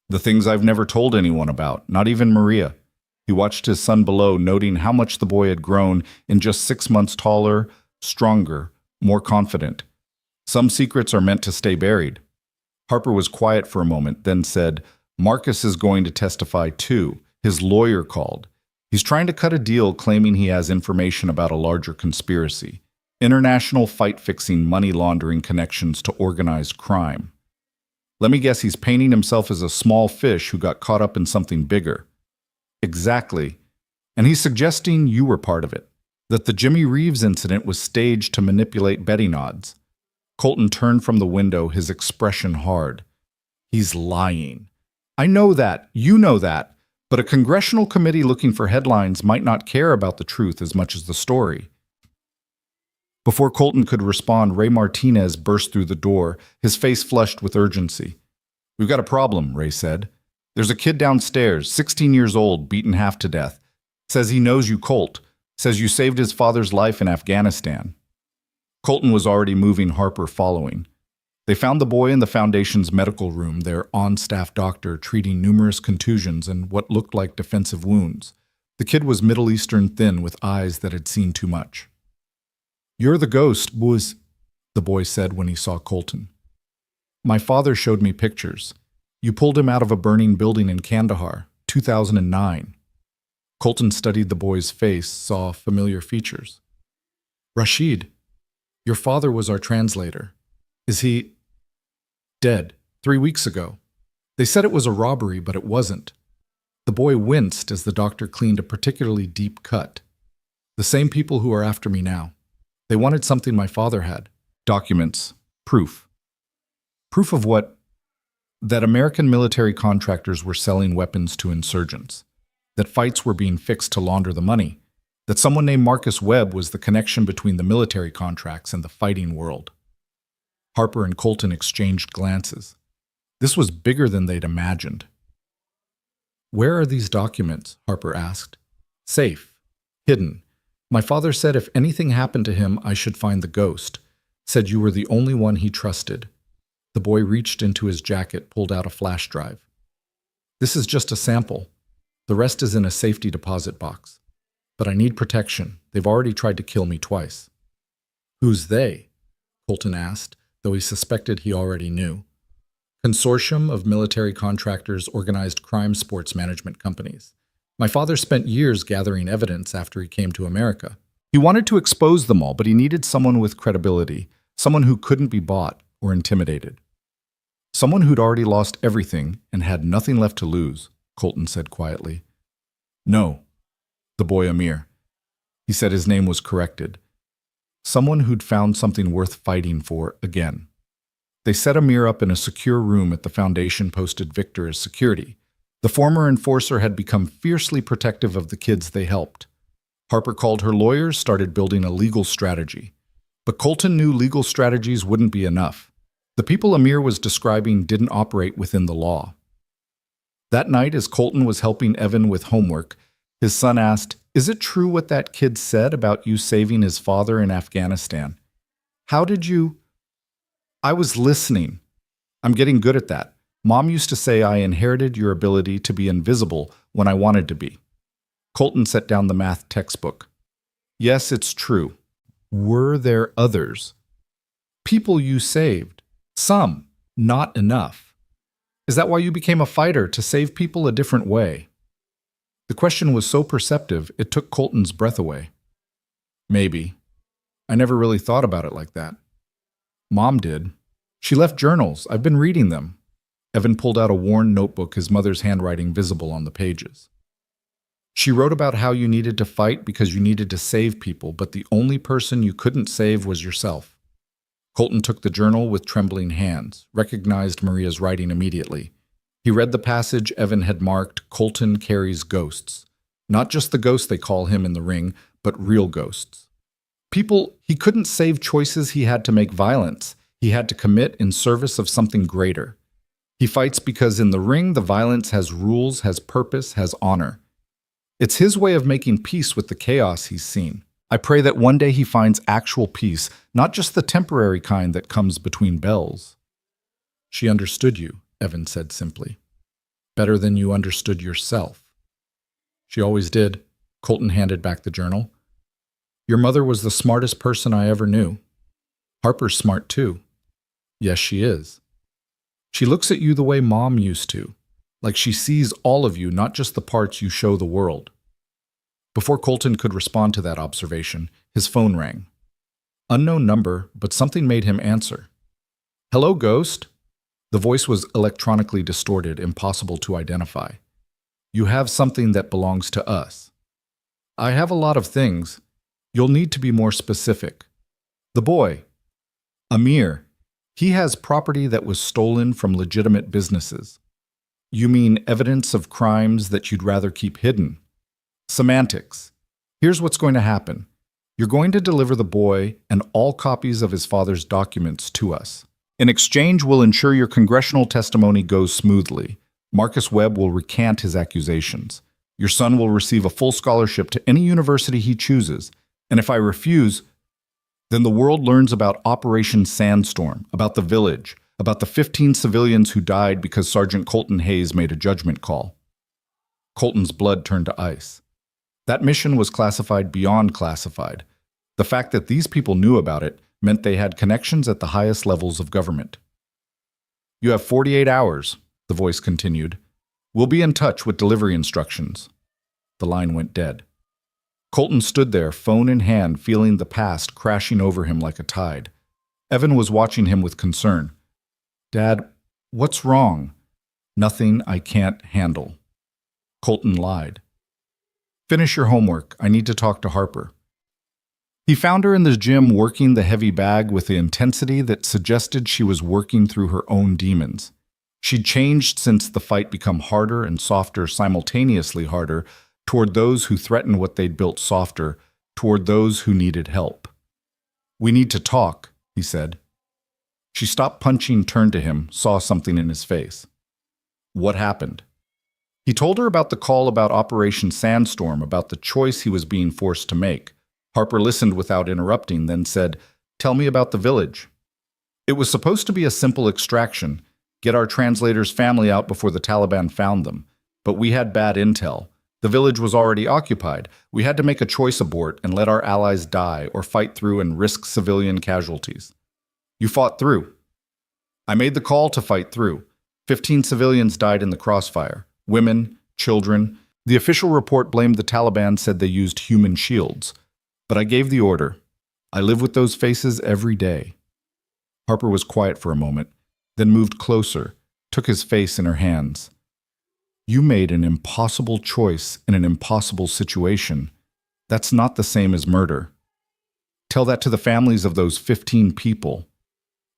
A: The things I've never told anyone about, not even Maria." He watched his son below, noting how much the boy had grown in just 6 months, taller, stronger, more confident. "Some secrets are meant to stay buried." Harper was quiet for a moment, then said, "Marcus is going to testify too. His lawyer called. He's trying to cut a deal claiming he has information about a larger conspiracy. International fight-fixing, money laundering connections to organized crime. Let me guess, he's painting himself as a small fish who got caught up in something bigger." "Exactly. And he's suggesting you were part of it. That the Jimmy Reeves incident was staged to manipulate betting odds." Colton turned from the window, his expression hard. "He's lying. I know that. You know that. But a congressional committee looking for headlines might not care about the truth as much as the story." Before Colton could respond, Ray Martinez burst through the door, his face flushed with urgency. "We've got a problem," Ray said. "There's a kid downstairs, 16 years old, beaten half to death. Says he knows you, Colt. Says you saved his father's life in Afghanistan." Colton was already moving, Harper following. They found the boy in the Foundation's medical room, their on-staff doctor treating numerous contusions and what looked like defensive wounds. The kid was Middle Eastern thin with eyes that had seen too much. "You're the ghost, boys," the boy said when he saw Colton. "My father showed me pictures. You pulled him out of a burning building in Kandahar, 2009. Colton studied the boy's face, saw familiar features. "Rashid, your father was our translator. Is he dead 3 weeks ago? They said it was a robbery, but it wasn't." The boy winced as the doctor cleaned a particularly deep cut. "The same people who are after me now. They wanted something my father had. Documents. Proof." "Proof of what?" "That American military contractors were selling weapons to insurgents. That fights were being fixed to launder the money. That someone named Marcus Webb was the connection between the military contracts and the fighting world." Harper and Colton exchanged glances. This was bigger than they'd imagined. "Where are these documents?" Harper asked. "Safe. Hidden. My father said if anything happened to him, I should find the ghost. Said you were the only one he trusted." The boy reached into his jacket, pulled out a flash drive. "This is just a sample. The rest is in a safety deposit box. But I need protection. They've already tried to kill me twice." "Who's they?" Colton asked, though he suspected he already knew. "Consortium of military contractors, organized crime sports management companies. My father spent years gathering evidence after he came to America. He wanted to expose them all, but he needed someone with credibility, someone who couldn't be bought or intimidated. Someone who'd already lost everything and had nothing left to lose," Colton said quietly. "No, the boy Amir." He said his name was corrected. "Someone who'd found something worth fighting for again." They set Amir up in a secure room at the Foundation, posted Victor as security. The former enforcer had become fiercely protective of the kids they helped. Harper called her lawyers, started building a legal strategy. But Colton knew legal strategies wouldn't be enough. The people Amir was describing didn't operate within the law. That night, as Colton was helping Evan with homework, his son asked, "Is it true what that kid said about you saving his father in Afghanistan? How did you—" "I was listening. I'm getting good at that. Mom used to say I inherited your ability to be invisible when I wanted to be." Colton set down the math textbook. "Yes, it's true. Were there others? People you saved. Some, not enough. Is that why you became a fighter, to save people a different way?" The question was so perceptive, it took Colton's breath away. "Maybe. I never really thought about it like that. Mom did. She left journals. I've been reading them." Evan pulled out a worn notebook, his mother's handwriting visible on the pages. "She wrote about how you needed to fight because you needed to save people, but the only person you couldn't save was yourself." Colton took the journal with trembling hands, recognized Maria's writing immediately. He read the passage Evan had marked, "Colton carries ghosts." Not just the ghosts they call him in the ring, but real ghosts. People he couldn't save, choices he had to make, violence he had to commit in service of something greater. He fights because in the ring the violence has rules, has purpose, has honor. It's his way of making peace with the chaos he's seen. I pray that one day he finds actual peace, not just the temporary kind that comes between bells. "She understood you," Evan said simply. "Better than you understood yourself." "She always did." Colton handed back the journal. "Your mother was the smartest person I ever knew." "Harper's smart too." "Yes, she is. She looks at you the way Mom used to, like she sees all of you, not just the parts you show the world." Before Colton could respond to that observation, his phone rang. Unknown number, but something made him answer. "Hello, Ghost." The voice was electronically distorted, impossible to identify. "You have something that belongs to us." "I have a lot of things. You'll need to be more specific." "The boy. Amir. He has property that was stolen from legitimate businesses." "You mean evidence of crimes that you'd rather keep hidden?" "Semantics. Here's what's going to happen. You're going to deliver the boy and all copies of his father's documents to us. In exchange, we'll ensure your congressional testimony goes smoothly. Marcus Webb will recant his accusations. Your son will receive a full scholarship to any university he chooses. And if I refuse, then the world learns about Operation Sandstorm, about the village, about the 15 civilians who died because Sergeant Colton Hayes made a judgment call." Colton's blood turned to ice. That mission was classified beyond classified. The fact that these people knew about it meant they had connections at the highest levels of government. "You have 48 hours, the voice continued. "We'll be in touch with delivery instructions." The line went dead. Colton stood there, phone in hand, feeling the past crashing over him like a tide. Evan was watching him with concern. "Dad, what's wrong?" "Nothing I can't handle." Colton lied. "Finish your homework. I need to talk to Harper." He found her in the gym working the heavy bag with the intensity that suggested she was working through her own demons. She'd changed since the fight, become harder and softer, simultaneously harder, toward those who threatened what they'd built, softer, toward those who needed help. "We need to talk," he said. She stopped punching, turned to him, saw something in his face. "What happened?" He told her about the call, about Operation Sandstorm, about the choice he was being forced to make. Harper listened without interrupting, then said, "Tell me about the village." "It was supposed to be a simple extraction, get our translator's family out before the Taliban found them. But we had bad intel. The village was already occupied. We had to make a choice, abort and let our allies die, or fight through and risk civilian casualties." "You fought through." "I made the call to fight through. 15 civilians died in the crossfire. Women, children. The official report blamed the Taliban, said they used human shields. But I gave the order. I live with those faces every day." Harper was quiet for a moment, then moved closer, took his face in her hands. "You made an impossible choice in an impossible situation. That's not the same as murder. Tell that to the families of those 15 people.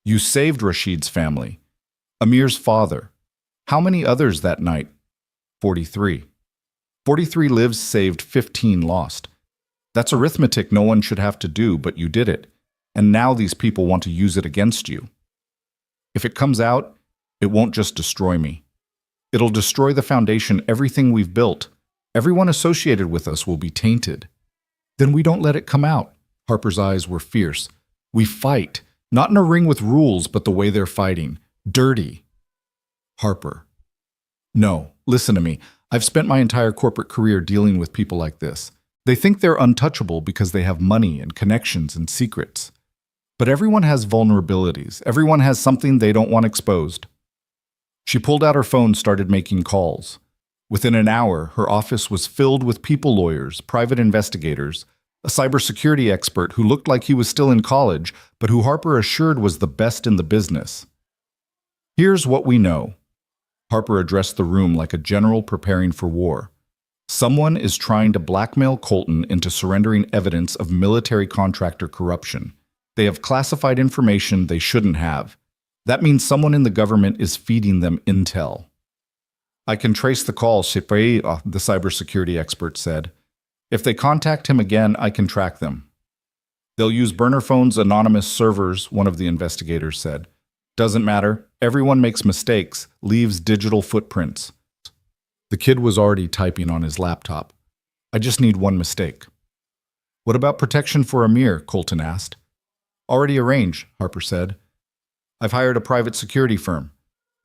A: You saved Rashid's family. Amir's father. How many others that night? 43. 43 lives saved, 15 lost. That's arithmetic no one should have to do, but you did it. And now these people want to use it against you. If it comes out, it won't just destroy me. It'll destroy the foundation, everything we've built. Everyone associated with us will be tainted. Then we don't let it come out. Harper's eyes were fierce. We fight, not in a ring with rules, but the way they're fighting. Dirty. Harper. No, listen to me. I've spent my entire corporate career dealing with people like this. They think they're untouchable because they have money and connections and secrets. But everyone has vulnerabilities. Everyone has something they don't want exposed. She pulled out her phone and started making calls. Within an hour, her office was filled with people lawyers, private investigators, a cybersecurity expert who looked like he was still in college, but who Harper assured was the best in the business. Here's what we know. Harper addressed the room like a general preparing for war. Someone is trying to blackmail Colton into surrendering evidence of military contractor corruption. They have classified information they shouldn't have. That means someone in the government is feeding them intel. I can trace the call, the cybersecurity expert said. If they contact him again, I can track them. They'll use burner phones, anonymous servers, one of the investigators said. Doesn't matter. Everyone makes mistakes, leaves digital footprints. The kid was already typing on his laptop. I just need one mistake. What about protection for Amir? Colton asked. Already arranged, Harper said. I've hired a private security firm.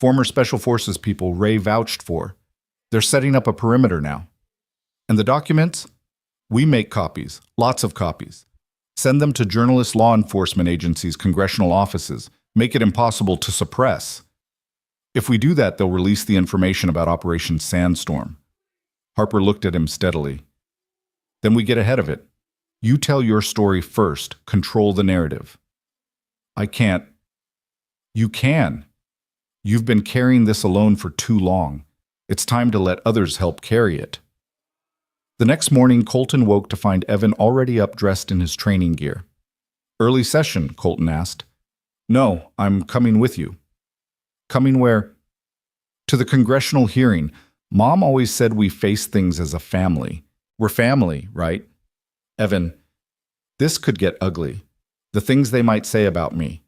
A: Former Special Forces people Ray vouched for. They're setting up a perimeter now. And the documents? We make copies, lots of copies. Send them to journalists, law enforcement agencies, congressional offices. Make it impossible to suppress. If we do that, they'll release the information about Operation Sandstorm. Harper looked at him steadily. Then we get ahead of it. You tell your story first. Control the narrative. I can't. You can. You've been carrying this alone for too long. It's time to let others help carry it. The next morning, Colton woke to find Evan already up dressed in his training gear. Early session, Colton asked. No, I'm coming with you. Coming where? To the congressional hearing. Mom always said we face things as a family. We're family, right? Evan, this could get ugly. The things they might say about me.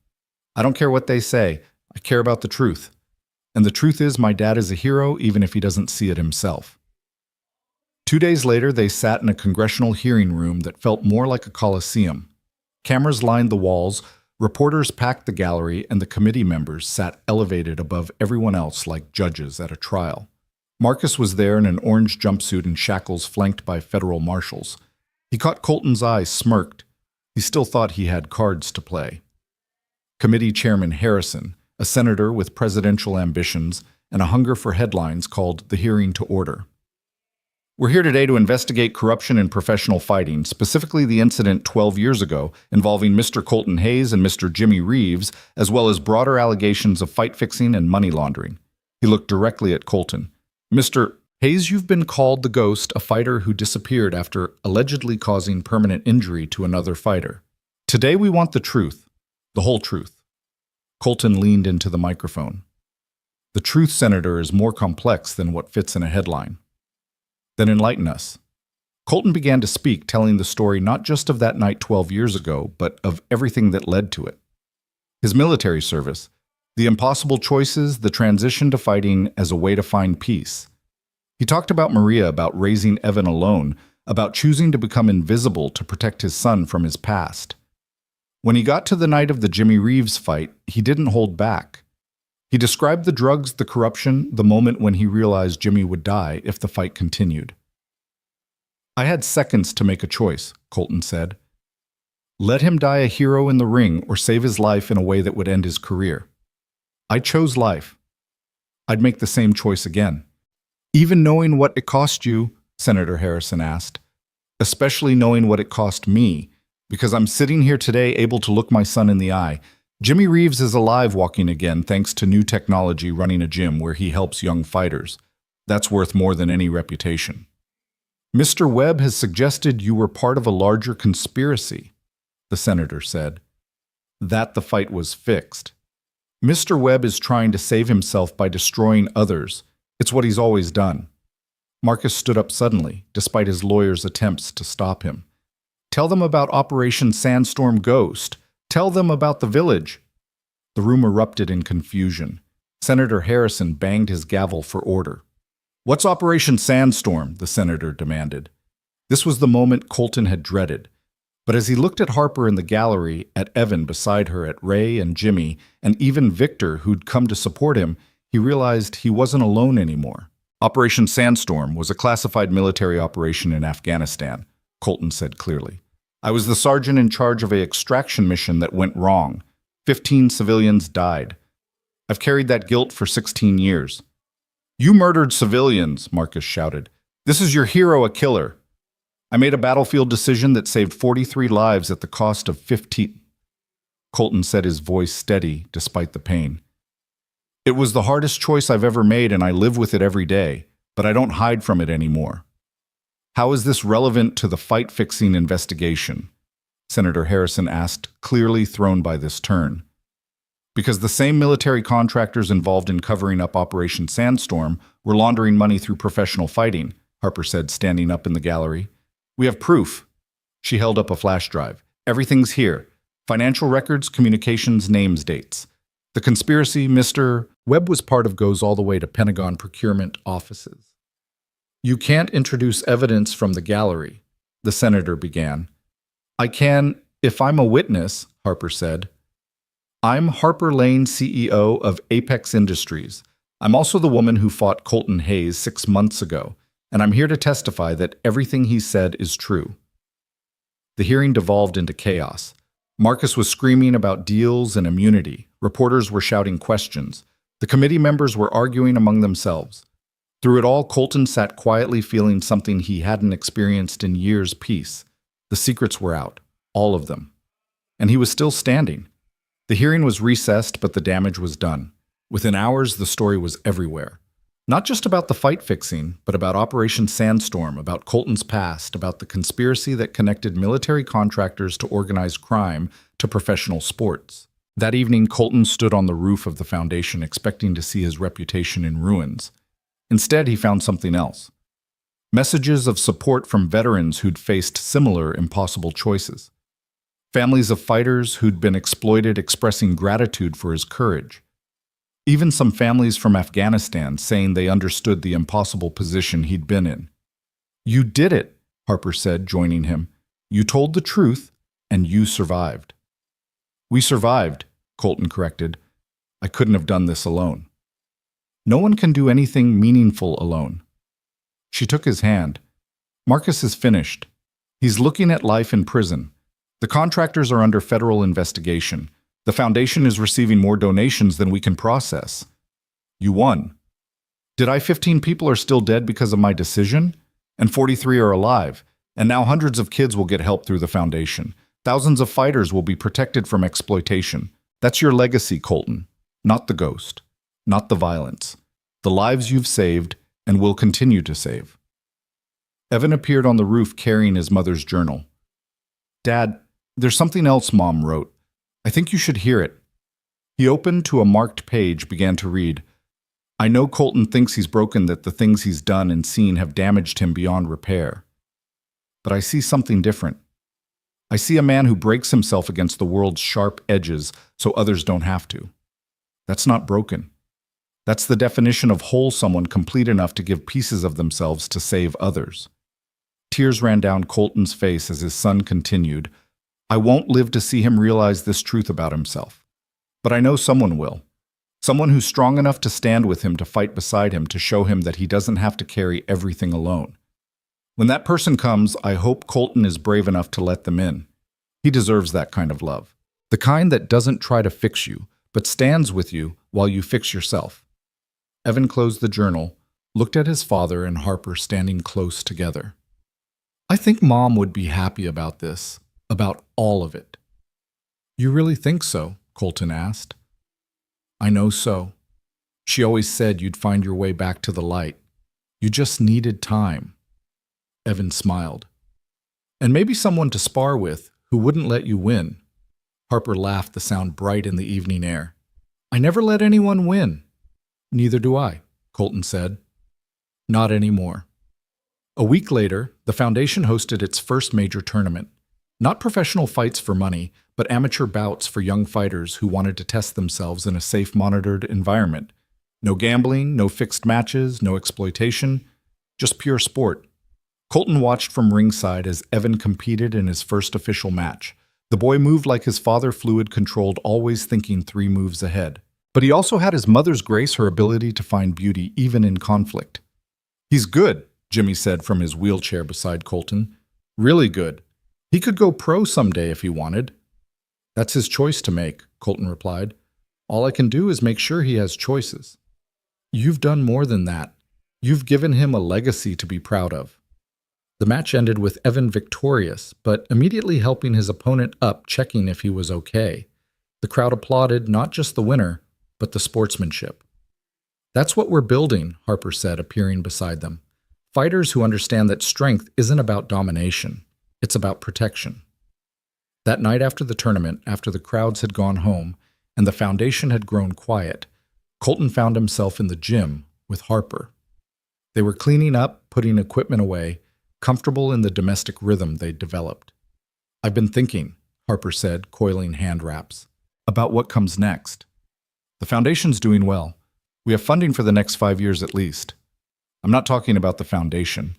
A: I don't care what they say. I care about the truth. And the truth is my dad is a hero even if he doesn't see it himself. 2 days later, they sat in a congressional hearing room that felt more like a coliseum. Cameras lined the walls, reporters packed the gallery, and the committee members sat elevated above everyone else like judges at a trial. Marcus was there in an orange jumpsuit and shackles flanked by federal marshals. He caught Colton's eye, smirked. He still thought he had cards to play. Committee Chairman Harrison, a senator with presidential ambitions and a hunger for headlines, called the hearing to order. We're here today to investigate corruption in professional fighting, specifically the incident 12 years ago involving Mr. Colton Hayes and Mr. Jimmy Reeves, as well as broader allegations of fight fixing and money laundering. He looked directly at Colton. Mr. Hayes, you've been called the Ghost, a fighter who disappeared after allegedly causing permanent injury to another fighter. Today we want the truth, the whole truth. Colton leaned into the microphone. The truth, Senator, is more complex than what fits in a headline. Then enlighten us. Colton began to speak, telling the story not just of that night 12 years ago, but of everything that led to it. His military service, the impossible choices, the transition to fighting as a way to find peace. He talked about Maria, about raising Evan alone, about choosing to become invisible to protect his son from his past. When he got to the night of the Jimmy Reeves fight, he didn't hold back. He described the drugs, the corruption, the moment when he realized Jimmy would die if the fight continued. I had seconds to make a choice, Colton said. Let him die a hero in the ring or save his life in a way that would end his career. I chose life. I'd make the same choice again. Even knowing what it cost you, Senator Harrison asked, especially knowing what it cost me, because I'm sitting here today able to look my son in the eye. Jimmy Reeves is alive, walking again thanks to new technology, running a gym where he helps young fighters. That's worth more than any reputation. Mr. Webb has suggested you were part of a larger conspiracy, the senator said. That the fight was fixed. Mr. Webb is trying to save himself by destroying others. It's what he's always done. Marcus stood up suddenly, despite his lawyer's attempts to stop him. Tell them about Operation Sandstorm Ghost. Tell them about the village. The room erupted in confusion. Senator Harrison banged his gavel for order. What's Operation Sandstorm? The senator demanded. This was the moment Colton had dreaded. But as he looked at Harper in the gallery, at Evan beside her, at Ray and Jimmy, and even Victor, who'd come to support him, he realized he wasn't alone anymore. Operation Sandstorm was a classified military operation in Afghanistan, Colton said clearly. I was the sergeant in charge of an extraction mission that went wrong. 15 civilians died. I've carried that guilt for 16 years. You murdered civilians, Marcus shouted. This is your hero, a killer. I made a battlefield decision that saved 43 lives at the cost of 15. Colton said, his voice steady despite the pain. It was the hardest choice I've ever made, and I live with it every day, but I don't hide from it anymore. How is this relevant to the fight-fixing investigation? Senator Harrison asked, clearly thrown by this turn. Because the same military contractors involved in covering up Operation Sandstorm were laundering money through professional fighting, Harper said, standing up in the gallery. We have proof. She held up a flash drive. Everything's here. Financial records, communications, names, dates. The conspiracy Mr. Webb was part of goes all the way to Pentagon procurement offices. You can't introduce evidence from the gallery, the senator began. I can, if I'm a witness, Harper said. I'm Harper Lane, CEO of Apex Industries. I'm also the woman who fought Colton Hayes 6 months ago, and I'm here to testify that everything he said is true. The hearing devolved into chaos. Marcus was screaming about deals and immunity. Reporters were shouting questions. The committee members were arguing among themselves. Through it all, Colton sat quietly feeling something he hadn't experienced in years. Peace. The secrets were out, all of them. And he was still standing. The hearing was recessed, but the damage was done. Within hours, the story was everywhere. Not just about the fight fixing, but about Operation Sandstorm, about Colton's past, about the conspiracy that connected military contractors to organized crime to professional sports. That evening, Colton stood on the roof of the foundation, expecting to see his reputation in ruins. Instead, he found something else. Messages of support from veterans who'd faced similar impossible choices. Families of fighters who'd been exploited expressing gratitude for his courage. Even some families from Afghanistan saying they understood the impossible position he'd been in. You did it, Harper said, joining him. You told the truth, and you survived. We survived, Colton corrected. I couldn't have done this alone. No one can do anything meaningful alone. She took his hand. Marcus is finished. He's looking at life in prison. The contractors are under federal investigation. The foundation is receiving more donations than we can process. You won. Did 15 people are still dead because of my decision? And 43 are alive. And now hundreds of kids will get help through the foundation. Thousands of fighters will be protected from exploitation. That's your legacy, Colton. Not the ghost. Not the violence. The lives you've saved and will continue to save. Evan appeared on the roof carrying his mother's journal. Dad, there's something else Mom wrote. I think you should hear it. He opened to a marked page, began to read. I know Colton thinks he's broken, that the things he's done and seen have damaged him beyond repair. But I see something different. I see a man who breaks himself against the world's sharp edges so others don't have to. That's not broken. That's the definition of whole, someone complete enough to give pieces of themselves to save others. Tears ran down Colton's face as his son continued. I won't live to see him realize this truth about himself. But I know someone will. Someone who's strong enough to stand with him, to fight beside him, to show him that he doesn't have to carry everything alone. When that person comes, I hope Colton is brave enough to let them in. He deserves that kind of love. The kind that doesn't try to fix you, but stands with you while you fix yourself. Evan closed the journal, looked at his father and Harper standing close together. I think Mom would be happy about this. About all of it. You really think so? Colton asked. I know so. She always said you'd find your way back to the light. You just needed time. Evan smiled. And maybe someone to spar with who wouldn't let you win. Harper laughed, the sound bright in the evening air. I never let anyone win. Neither do I, Colton said. Not anymore. A week later, the Foundation hosted its first major tournament. Not professional fights for money, but amateur bouts for young fighters who wanted to test themselves in a safe, monitored environment. No gambling, no fixed matches, no exploitation, just pure sport. Colton watched from ringside as Evan competed in his first official match. The boy moved like his father, fluid-controlled, always thinking 3 moves ahead. But he also had his mother's grace, her ability to find beauty even in conflict. He's good, Jimmy said from his wheelchair beside Colton. Really good. He could go pro someday if he wanted. That's his choice to make, Colton replied. All I can do is make sure he has choices. You've done more than that. You've given him a legacy to be proud of. The match ended with Evan victorious, but immediately helping his opponent up, checking if he was okay. The crowd applauded not just the winner, but the sportsmanship. That's what we're building, Harper said, appearing beside them. Fighters who understand that strength isn't about domination. It's about protection. That night after the tournament, after the crowds had gone home and the Foundation had grown quiet, Colton found himself in the gym with Harper. They were cleaning up, putting equipment away, comfortable in the domestic rhythm they'd developed. I've been thinking, Harper said, coiling hand wraps, about what comes next. The Foundation's doing well. We have funding for the next 5 years at least. I'm not talking about the Foundation.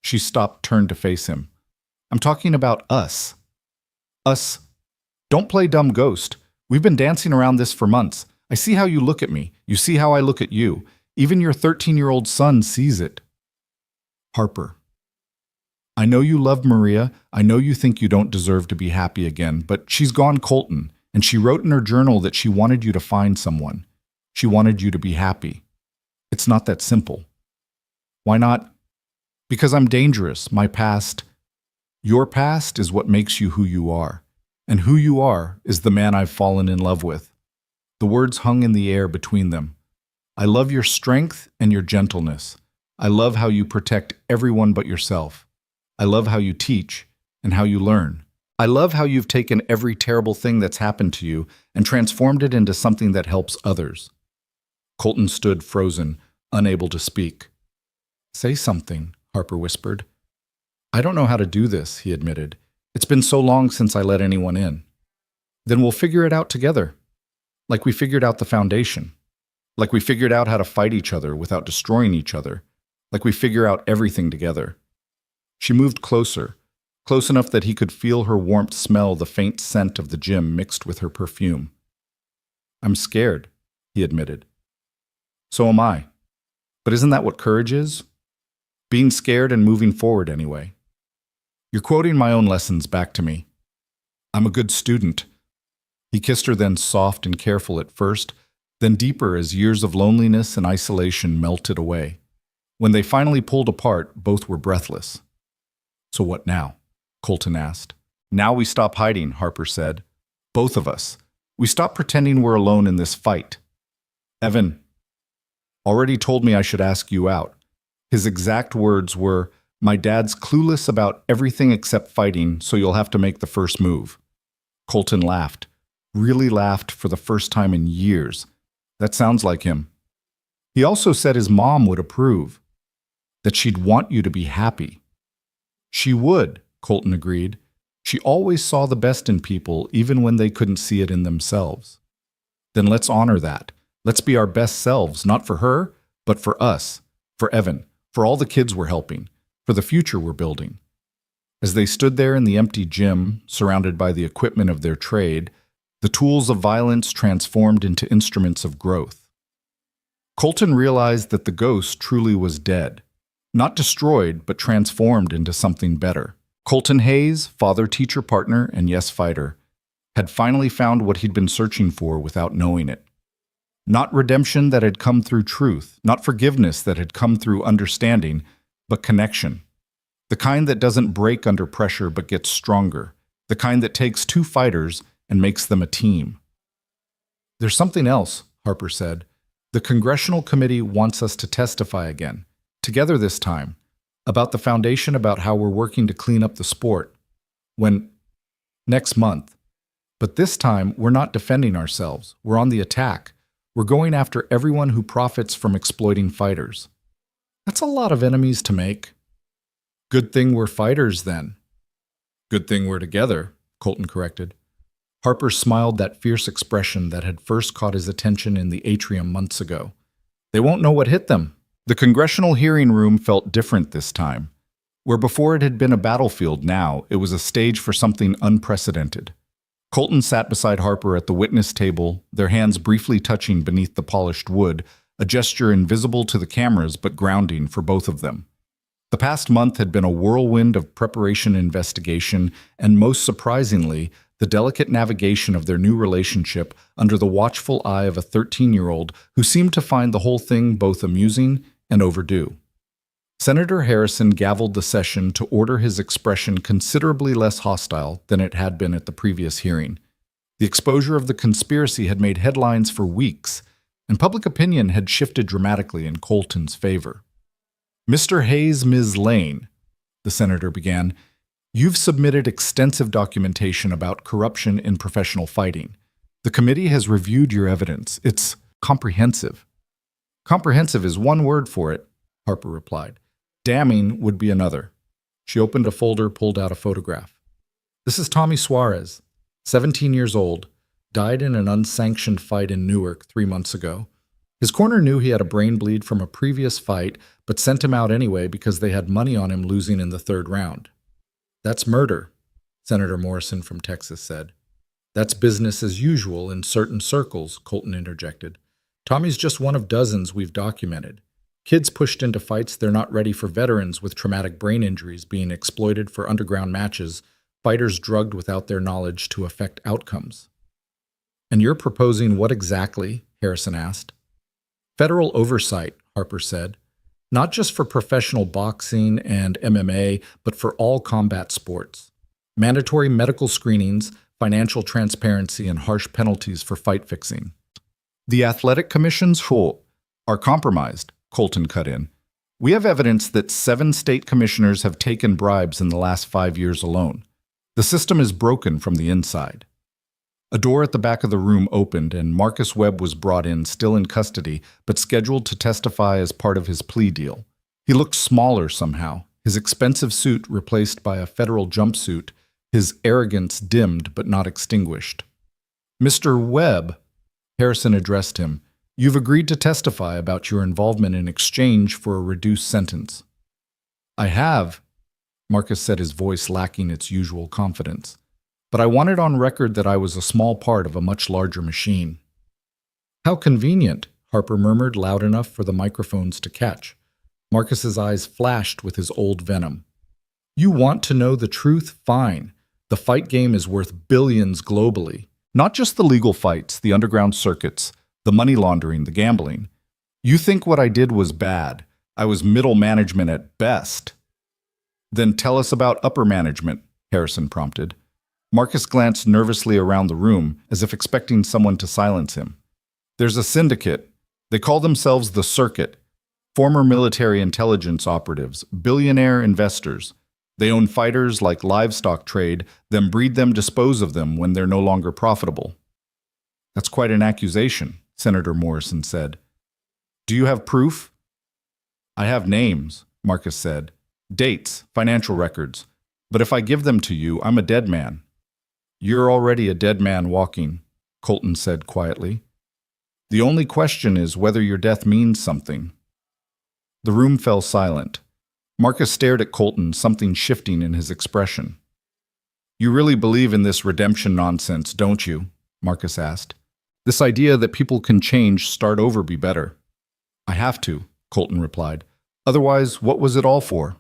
A: She stopped, turned to face him. I'm talking about us. Us. Don't play dumb ghost. We've been dancing around this for months. I see how you look at me. You see how I look at you. Even your 13-year-old son sees it. Harper. I know you love Maria. I know you think you don't deserve to be happy again, but she's gone, Colton, and she wrote in her journal that she wanted you to find someone. She wanted you to be happy. It's not that simple. Why not? Because I'm dangerous. My past, your past is what makes you who you are. And who you are is the man I've fallen in love with. The words hung in the air between them. I love your strength and your gentleness. I love how you protect everyone but yourself. I love how you teach and how you learn. I love how you've taken every terrible thing that's happened to you and transformed it into something that helps others. Colton stood frozen, unable to speak. Say something, Harper whispered. I don't know how to do this, he admitted. It's been so long since I let anyone in. Then we'll figure it out together. Like we figured out the Foundation. Like we figured out how to fight each other without destroying each other. Like we figure out everything together. She moved closer, close enough that he could feel her warmth, smell the faint scent of the gym mixed with her perfume. I'm scared, he admitted. So am I. But isn't that what courage is? Being scared and moving forward anyway. You're quoting my own lessons back to me. I'm a good student. He kissed her, then soft and careful at first, then deeper as years of loneliness and isolation melted away. When they finally pulled apart, both were breathless. So what now? Colton asked. Now we stop hiding, Harper said. Both of us. We stop pretending we're alone in this fight. Evan already told me I should ask you out. His exact words were, my dad's clueless about everything except fighting, so you'll have to make the first move. Colton laughed. Really laughed for the first time in years. That sounds like him. He also said his mom would approve. That she'd want you to be happy. She would, Colton agreed. She always saw the best in people, even when they couldn't see it in themselves. Then let's honor that. Let's be our best selves, not for her, but for us, for Evan, for all the kids we're helping, for the future we're building. As they stood there in the empty gym, surrounded by the equipment of their trade, the tools of violence transformed into instruments of growth. Colton realized that the ghost truly was dead. Not destroyed, but transformed into something better. Colton Hayes, father, teacher, partner, and yes, fighter, had finally found what he'd been searching for without knowing it. Not redemption that had come through truth, not forgiveness that had come through understanding, but connection. The kind that doesn't break under pressure but gets stronger. The kind that takes 2 fighters and makes them a team. There's something else, Harper said. The Congressional Committee wants us to testify again. Together this time, about the Foundation, about how we're working to clean up the sport. Next month. But this time, we're not defending ourselves. We're on the attack. We're going after everyone who profits from exploiting fighters. That's a lot of enemies to make. Good thing we're fighters, then. Good thing we're together, Colton corrected. Harper smiled that fierce expression that had first caught his attention in the atrium months ago. They won't know what hit them. The congressional hearing room felt different this time. Where before it had been a battlefield, now it was a stage for something unprecedented. Colton sat beside Harper at the witness table, their hands briefly touching beneath the polished wood, a gesture invisible to the cameras but grounding for both of them. The past month had been a whirlwind of preparation and investigation, and most surprisingly, the delicate navigation of their new relationship under the watchful eye of a 13-year-old who seemed to find the whole thing both amusing and overdue. Senator Harrison gavelled the session to order, his expression considerably less hostile than it had been at the previous hearing. The exposure of the conspiracy had made headlines for weeks, and public opinion had shifted dramatically in Colton's favor. Mr. Hayes, Ms. Lane, the senator began, you've submitted extensive documentation about corruption in professional fighting. The committee has reviewed your evidence. It's comprehensive. Comprehensive is one word for it, Harper replied. Damning would be another. She opened a folder, pulled out a photograph. This is Tommy Suarez, 17 years old, died in an unsanctioned fight in Newark 3 months ago. His corner knew he had a brain bleed from a previous fight, but sent him out anyway because they had money on him losing in the 3rd round. That's murder, Senator Morrison from Texas said. That's business as usual in certain circles, Colton interjected. Tommy's just one of dozens we've documented. Kids pushed into fights they're not ready for, veterans with traumatic brain injuries being exploited for underground matches, fighters drugged without their knowledge to affect outcomes. And you're proposing what exactly? Harrison asked. Federal oversight, Harper said. Not just for professional boxing and MMA, but for all combat sports. Mandatory medical screenings, financial transparency, and harsh penalties for fight fixing. The athletic commissions are compromised, Colton cut in. We have evidence that 7 state commissioners have taken bribes in the last 5 years alone. The system is broken from the inside. A door at the back of the room opened, and Marcus Webb was brought in, still in custody, but scheduled to testify as part of his plea deal. He looked smaller somehow, his expensive suit replaced by a federal jumpsuit, his arrogance dimmed but not extinguished. Mr. Webb, Harrison addressed him, you've agreed to testify about your involvement in exchange for a reduced sentence. I have, Marcus said, his voice lacking its usual confidence. But I wanted on record that I was a small part of a much larger machine. How convenient, Harper murmured loud enough for the microphones to catch. Marcus's eyes flashed with his old venom. You want to know the truth? Fine. The fight game is worth billions globally. Not just the legal fights, the underground circuits, the money laundering, the gambling. You think what I did was bad. I was middle management at best. Then tell us about upper management, Harrison prompted. Marcus glanced nervously around the room, as if expecting someone to silence him. There's a syndicate. They call themselves the Circuit. Former military intelligence operatives, billionaire investors. They own fighters like livestock trade, then breed them, dispose of them when they're no longer profitable. That's quite an accusation, Senator Morrison said. Do you have proof? I have names, Marcus said. Dates, financial records. But if I give them to you, I'm a dead man. You're already a dead man walking, Colton said quietly. The only question is whether your death means something. The room fell silent. Marcus stared at Colton, something shifting in his expression. You really believe in this redemption nonsense, don't you? Marcus asked. This idea that people can change, start over, be better. I have to, Colton replied. Otherwise, what was it all for?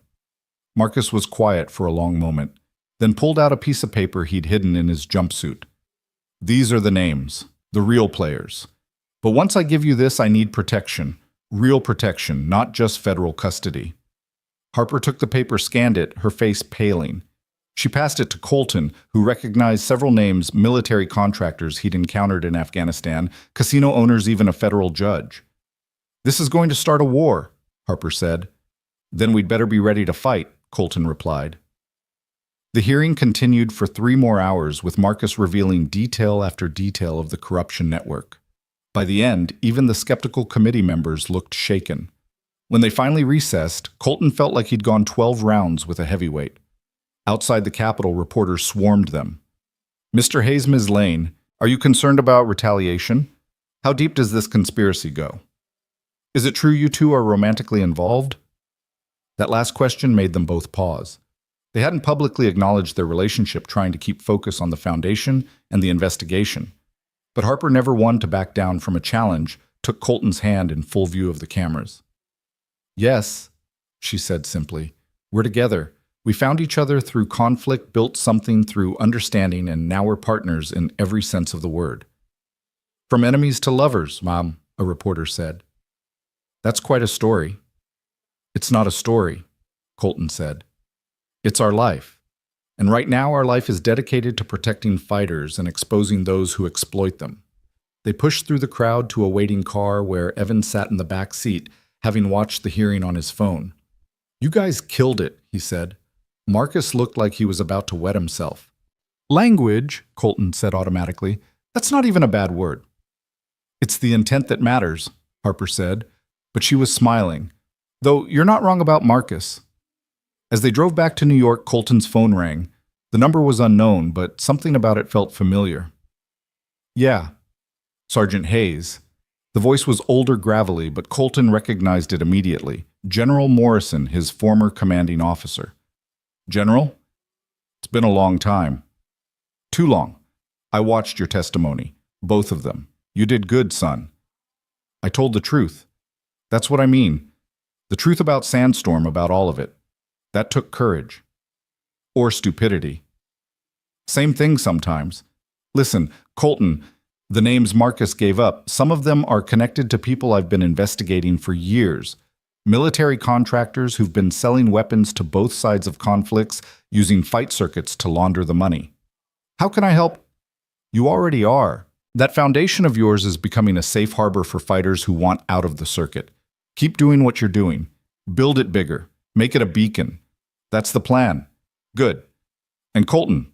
A: Marcus was quiet for a long moment, then pulled out a piece of paper he'd hidden in his jumpsuit. These are the names, the real players. But once I give you this, I need protection. Real protection, not just federal custody. Harper took the paper, scanned it, her face paling. She passed it to Colton, who recognized several names, military contractors he'd encountered in Afghanistan, casino owners, even a federal judge. This is going to start a war, Harper said. Then we'd better be ready to fight, Colton replied. The hearing continued for 3 more hours, with Marcus revealing detail after detail of the corruption network. By the end, even the skeptical committee members looked shaken. When they finally recessed, Colton felt like he'd gone 12 rounds with a heavyweight. Outside the Capitol, reporters swarmed them. "Mr. Hayes, Ms. Lane, are you concerned about retaliation? How deep does this conspiracy go? Is it true you two are romantically involved?" That last question made them both pause. They hadn't publicly acknowledged their relationship, trying to keep focus on the foundation and the investigation. But Harper, never one to back down from a challenge, took Colton's hand in full view of the cameras. "Yes," she said simply. "We're together. We found each other through conflict, built something through understanding, and now we're partners in every sense of the word." "From enemies to lovers, Mom," a reporter said. "That's quite a story." "It's not a story," Colton said. "It's our life. And right now our life is dedicated to protecting fighters and exposing those who exploit them." They pushed through the crowd to a waiting car where Evan sat in the back seat, having watched the hearing on his phone. "You guys killed it," he said. Marcus looked like he was about to wet himself. "Language," Colton said automatically. "That's not even a bad word." "It's the intent that matters," Harper said, but she was smiling. "Though you're not wrong about Marcus." As they drove back to New York, Colton's phone rang. The number was unknown, but something about it felt familiar. "Yeah, Sergeant Hayes." The voice was older, gravelly, but Colton recognized it immediately. General Morrison, his former commanding officer. "General? It's been a long time." "Too long. I watched your testimony. Both of them. You did good, son." "I told the truth. That's what I mean. The truth about Sandstorm, about all of it. That took courage. Or stupidity. Same thing sometimes. Listen, Colton, the names Marcus gave up, some of them are connected to people I've been investigating for years. Military contractors who've been selling weapons to both sides of conflicts using fight circuits to launder the money. How can I help? You already are. That foundation of yours is becoming a safe harbor for fighters who want out of the circuit. Keep doing what you're doing. Build it bigger. Make it a beacon. That's the plan. Good. And Colton,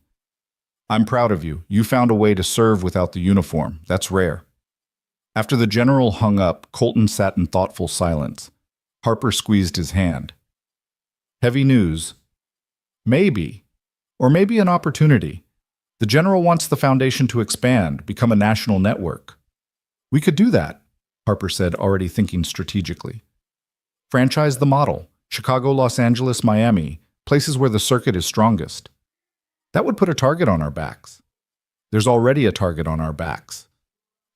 A: I'm proud of you. You found a way to serve without the uniform. That's rare." After the general hung up, Colton sat in thoughtful silence. Harper squeezed his hand. "Heavy news. Maybe. Or maybe an opportunity. The general wants the foundation to expand, become a national network." "We could do that," Harper said, already thinking strategically. "Franchise the model. Chicago, Los Angeles, Miami, places where the circuit is strongest. That would put a target on our backs. There's already a target on our backs.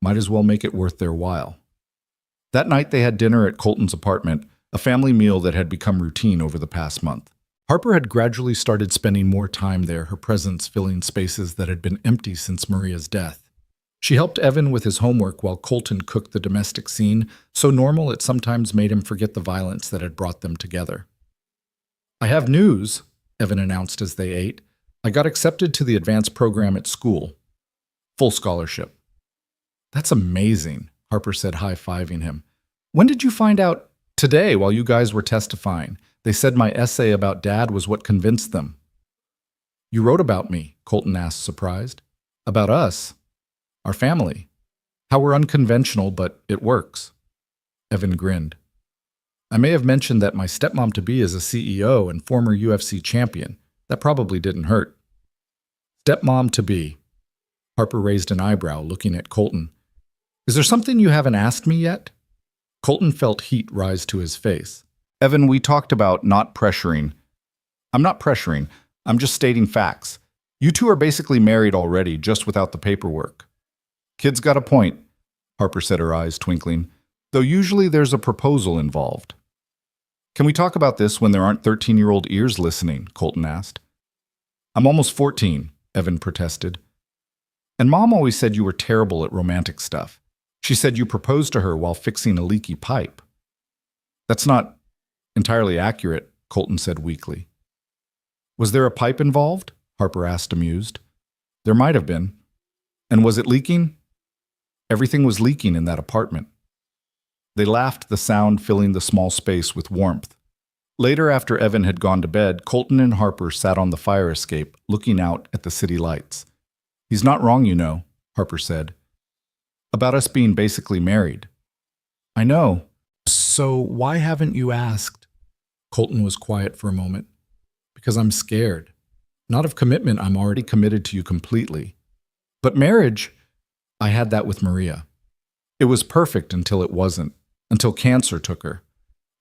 A: Might as well make it worth their while." That night they had dinner at Colton's apartment, a family meal that had become routine over the past month. Harper had gradually started spending more time there, her presence filling spaces that had been empty since Maria's death. She helped Evan with his homework while Colton cooked the domestic scene, so normal it sometimes made him forget the violence that had brought them together. "I have news," Evan announced as they ate. "I got accepted to the advanced program at school. Full scholarship." "That's amazing," Harper said, high-fiving him. "When did you find out?" "Today, while you guys were testifying. They said my essay about Dad was what convinced them." "You wrote about me?" Colton asked, surprised. "About us? Our family? How we're unconventional, but it works." Evan grinned. "I may have mentioned that my stepmom-to-be is a CEO and former UFC champion. That probably didn't hurt." "Stepmom-to-be." Harper raised an eyebrow, looking at Colton. "Is there something you haven't asked me yet?" Colton felt heat rise to his face. "Evan, we talked about not pressuring." "I'm not pressuring. I'm just stating facts. You two are basically married already, just without the paperwork." "Kid's got a point," Harper said, her eyes twinkling. "Though usually there's a proposal involved." "Can we talk about this when there aren't 13-year-old ears listening?" Colton asked. "I'm almost 14, Evan protested. "And Mom always said you were terrible at romantic stuff. She said you proposed to her while fixing a leaky pipe." "That's not entirely accurate," Colton said weakly. "Was there a pipe involved?" Harper asked, amused. "There might have been." "And was it leaking?" "Everything was leaking in that apartment." They laughed, the sound filling the small space with warmth. Later, after Evan had gone to bed, Colton and Harper sat on the fire escape, looking out at the city lights. "He's not wrong, you know," Harper said. About us being basically married. I know. So why haven't you asked? Colton was quiet for a moment. Because I'm scared. Not of commitment, I'm already committed to you completely. But marriage, I had that with Maria. It was perfect until it wasn't, until cancer took her.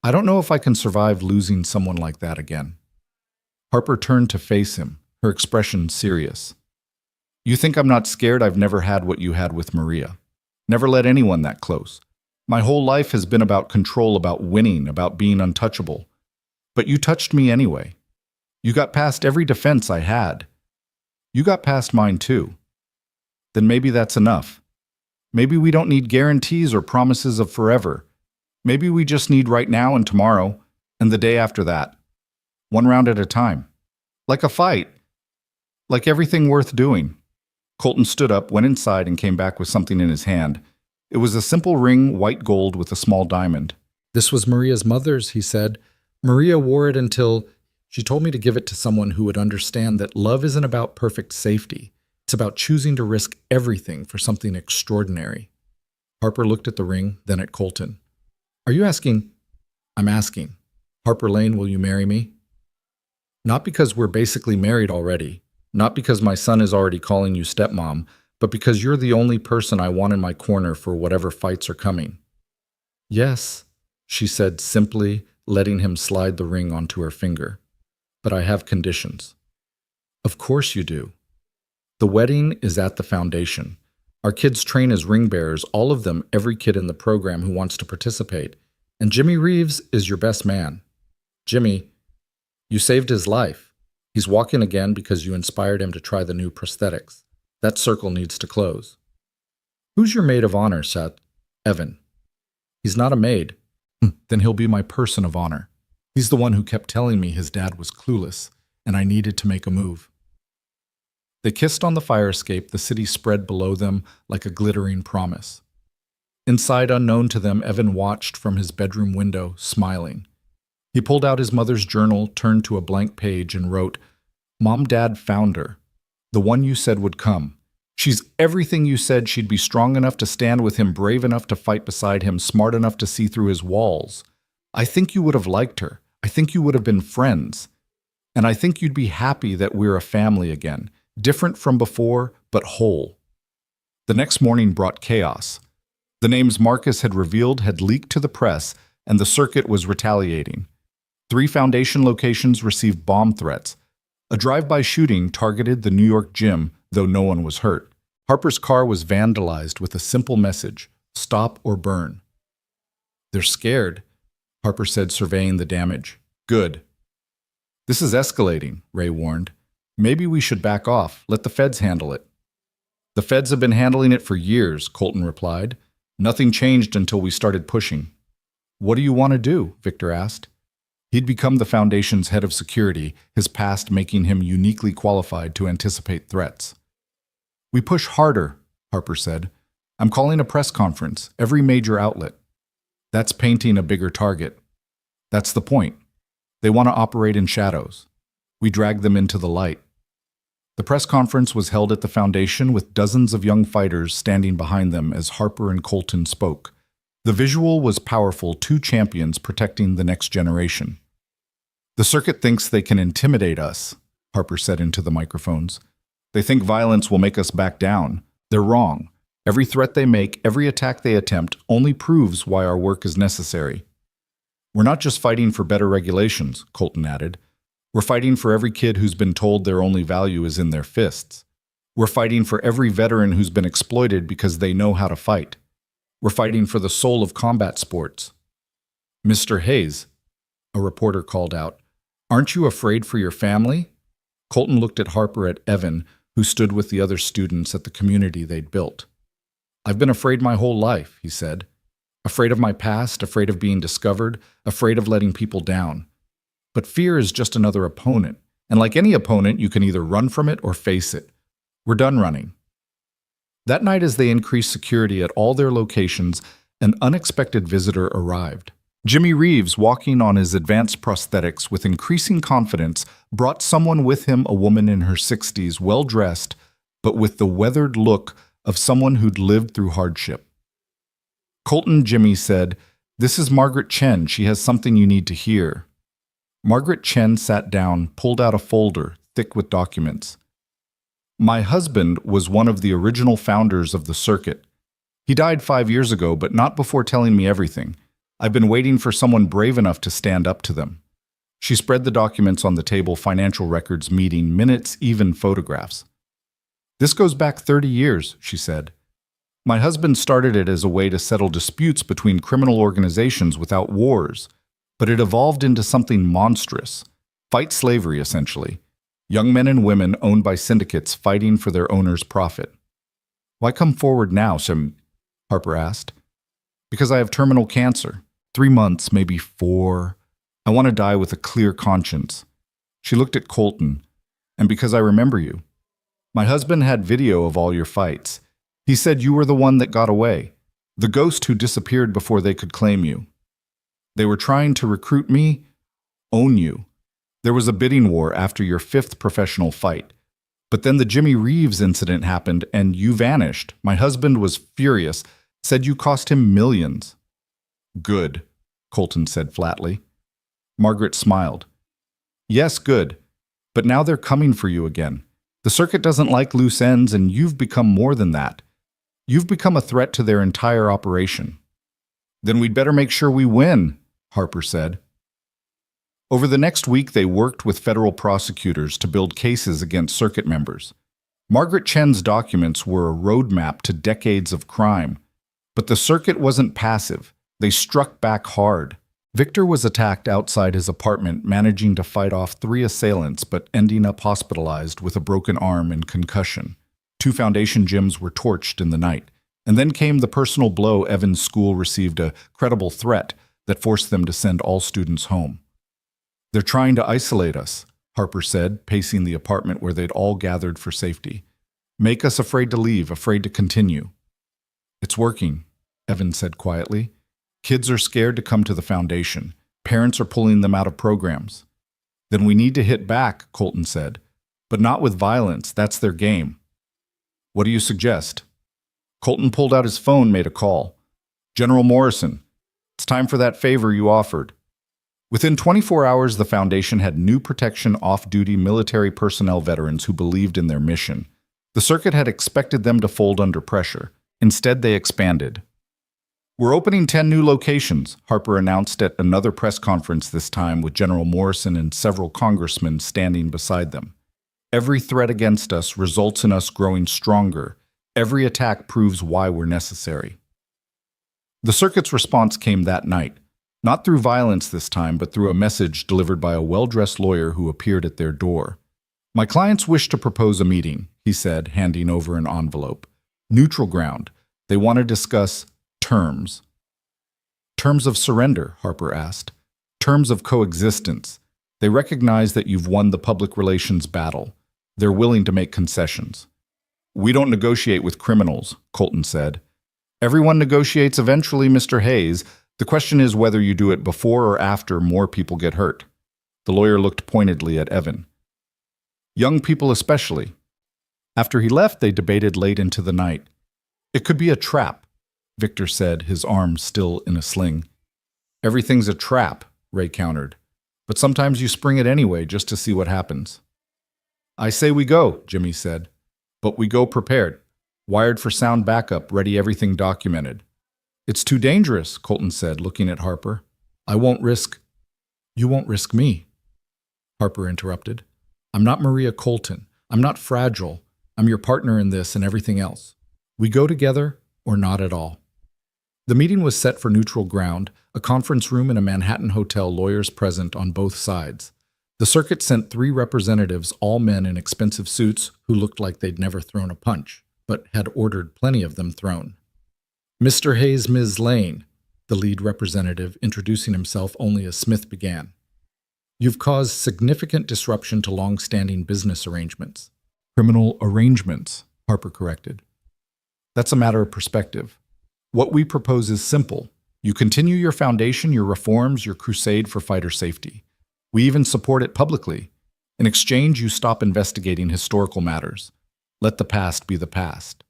A: I don't know if I can survive losing someone like that again. Harper turned to face him, her expression serious. You think I'm not scared? I've never had what you had with Maria. Never let anyone that close. My whole life has been about control, about winning, about being untouchable. But you touched me anyway. You got past every defense I had. You got past mine too. Then maybe that's enough. Maybe we don't need guarantees or promises of forever. Maybe we just need right now and tomorrow, and the day after that. One round at a time. Like a fight. Like everything worth doing. Colton stood up, went inside, and came back with something in his hand. It was a simple ring, white gold with a small diamond. This was Maria's mother's, he said. Maria wore it until she told me to give it to someone who would understand that love isn't about perfect safety. It's about choosing to risk everything for something extraordinary. Harper looked at the ring, then at Colton. Are you asking? I'm asking. Harper Lane, will you marry me? Not because we're basically married already. Not because my son is already calling you stepmom, but because you're the only person I want in my corner for whatever fights are coming. Yes, she said simply, letting him slide the ring onto her finger. But I have conditions. Of course you do. The wedding is at the foundation. Our kids train as ring bearers, all of them, every kid in the program who wants to participate. And Jimmy Reeves is your best man. Jimmy, you saved his life. He's walking again because you inspired him to try the new prosthetics. That circle needs to close. Who's your maid of honor, Seth? Evan. He's not a maid. Then he'll be my person of honor. He's the one who kept telling me his dad was clueless, and I needed to make a move. They kissed on the fire escape, the city spread below them like a glittering promise. Inside, unknown to them, Evan watched from his bedroom window, smiling. He pulled out his mother's journal, turned to a blank page, and wrote, Mom, Dad found her. The one you said would come. She's everything you said. She'd be strong enough to stand with him, brave enough to fight beside him, smart enough to see through his walls. I think you would have liked her. I think you would have been friends. And I think you'd be happy that we're a family again, different from before, but whole. The next morning brought chaos. The names Marcus had revealed had leaked to the press, and the circuit was retaliating. 3 foundation locations received bomb threats. A drive-by shooting targeted the New York gym, though no one was hurt. Harper's car was vandalized with a simple message, stop or burn. They're scared, Harper said, surveying the damage. Good. This is escalating, Ray warned. Maybe we should back off, let the feds handle it. The feds have been handling it for years, Colton replied. Nothing changed until we started pushing. What do you want to do? Victor asked. He'd become the Foundation's head of security, his past making him uniquely qualified to anticipate threats. We push harder, Harper said. I'm calling a press conference, every major outlet. That's painting a bigger target. That's the point. They want to operate in shadows. We drag them into the light. The press conference was held at the Foundation with dozens of young fighters standing behind them as Harper and Colton spoke. The visual was powerful, 2 champions protecting the next generation. The circuit thinks they can intimidate us, Harper said into the microphones. They think violence will make us back down. They're wrong. Every threat they make, every attack they attempt, only proves why our work is necessary. We're not just fighting for better regulations, Colton added. We're fighting for every kid who's been told their only value is in their fists. We're fighting for every veteran who's been exploited because they know how to fight. We're fighting for the soul of combat sports. Mr. Hayes, a reporter called out, aren't you afraid for your family? Colton looked at Harper at Evan, who stood with the other students at the community they'd built. I've been afraid my whole life, he said. Afraid of my past, afraid of being discovered, afraid of letting people down. But fear is just another opponent, and like any opponent, you can either run from it or face it. We're done running. That night, as they increased security at all their locations, an unexpected visitor arrived. Jimmy Reeves, walking on his advanced prosthetics with increasing confidence, brought someone with him, a woman in her 60s, well-dressed, but with the weathered look of someone who'd lived through hardship. Colton, Jimmy said, "This is Margaret Chen. She has something you need to hear." Margaret Chen sat down, pulled out a folder, thick with documents. "My husband was one of the original founders of the circuit. He died 5 years ago, but not before telling me everything. I've been waiting for someone brave enough to stand up to them." She spread the documents on the table, financial records, meeting minutes, even photographs. "This goes back 30 years, she said. "My husband started it as a way to settle disputes between criminal organizations without wars, but it evolved into something monstrous. Fight slavery, essentially. Young men and women owned by syndicates fighting for their owners' profit." "Why come forward now, Harper asked. "Because I have terminal cancer. 3 months, maybe 4. I want to die with a clear conscience." She looked at Colton. "And because I remember you. My husband had video of all your fights. He said you were the one that got away, the ghost who disappeared before they could claim you. They were trying to recruit me, own you. There was a bidding war after your 5th professional fight. But then the Jimmy Reeves incident happened and you vanished. My husband was furious, said you cost him millions." "Good," Colton said flatly. Margaret smiled. "Yes, good. But now they're coming for you again. The circuit doesn't like loose ends, and you've become more than that. You've become a threat to their entire operation." "Then we'd better make sure we win," Harper said. Over the next week, they worked with federal prosecutors to build cases against circuit members. Margaret Chen's documents were a roadmap to decades of crime. But the circuit wasn't passive. They struck back hard. Victor was attacked outside his apartment, managing to fight off 3 assailants, but ending up hospitalized with a broken arm and concussion. 2 foundation gyms were torched in the night. And then came the personal blow. Evan's school received a credible threat that forced them to send all students home. "They're trying to isolate us," Harper said, pacing the apartment where they'd all gathered for safety. "Make us afraid to leave, afraid to continue." "It's working," Evan said quietly. "Kids are scared to come to the foundation. Parents are pulling them out of programs." "Then we need to hit back," Colton said. "But not with violence. That's their game." "What do you suggest?" Colton pulled out his phone, made a call. "General Morrison, it's time for that favor you offered." Within 24 hours, the Foundation had new protection off-duty military personnel veterans who believed in their mission. The circuit had expected them to fold under pressure. Instead, they expanded. "We're opening 10 new locations," Harper announced at another press conference, this time with General Morrison and several congressmen standing beside them. "Every threat against us results in us growing stronger. Every attack proves why we're necessary." The circuit's response came that night. Not through violence this time, but through a message delivered by a well-dressed lawyer who appeared at their door. "My clients wish to propose a meeting," he said, handing over an envelope. "Neutral ground. They want to discuss terms." "Terms of surrender?" Harper asked. "Terms of coexistence. They recognize that you've won the public relations battle. They're willing to make concessions." "We don't negotiate with criminals," Colton said. "Everyone negotiates eventually, Mr. Hayes. The question is whether you do it before or after more people get hurt." The lawyer looked pointedly at Evan. "Young people especially." After he left, they debated late into the night. "It could be a trap," Victor said, his arm still in a sling. "Everything's a trap," Ray countered. "But sometimes you spring it anyway just to see what happens." "I say we go," Jimmy said. "But we go prepared. Wired for sound backup, ready, everything documented." "It's too dangerous," Colton said, looking at Harper. "I won't risk—" "You won't risk me," Harper interrupted. "I'm not Maria Colton. I'm not fragile. I'm your partner in this and everything else. We go together or not at all." The meeting was set for neutral ground, a conference room in a Manhattan hotel, lawyers present on both sides. The circuit sent 3 representatives, all men in expensive suits who looked like they'd never thrown a punch, but had ordered plenty of them thrown. "Mr. Hayes, Ms. Lane," the lead representative, introducing himself only as Smith, began. "You've caused significant disruption to long-standing business arrangements." "Criminal arrangements," Harper corrected. "That's a matter of perspective. What we propose is simple. You continue your foundation, your reforms, your crusade for fighter safety. We even support it publicly. In exchange, you stop investigating historical matters. Let the past be the past."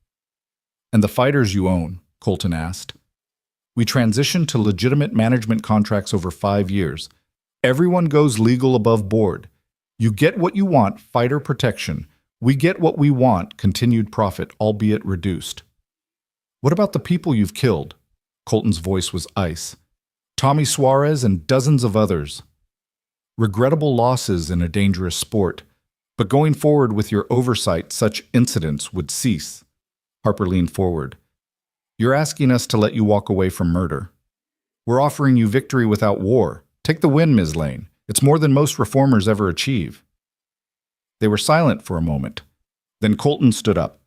A: "And the fighters you own?" Colton asked. "We transitioned to legitimate management contracts over 5 years. Everyone goes legal above board. You get what you want, fighter protection. We get what we want, continued profit, albeit reduced." "What about the people you've killed?" Colton's voice was ice. "Tommy Suarez and dozens of others. Regrettable losses in a dangerous sport. But going forward with your oversight, such incidents would cease." Harper leaned forward. "You're asking us to let you walk away from murder. We're offering you victory without war. Take the win, Ms. Lane. It's more than most reformers ever achieve." They were silent for a moment. Then Colton stood up.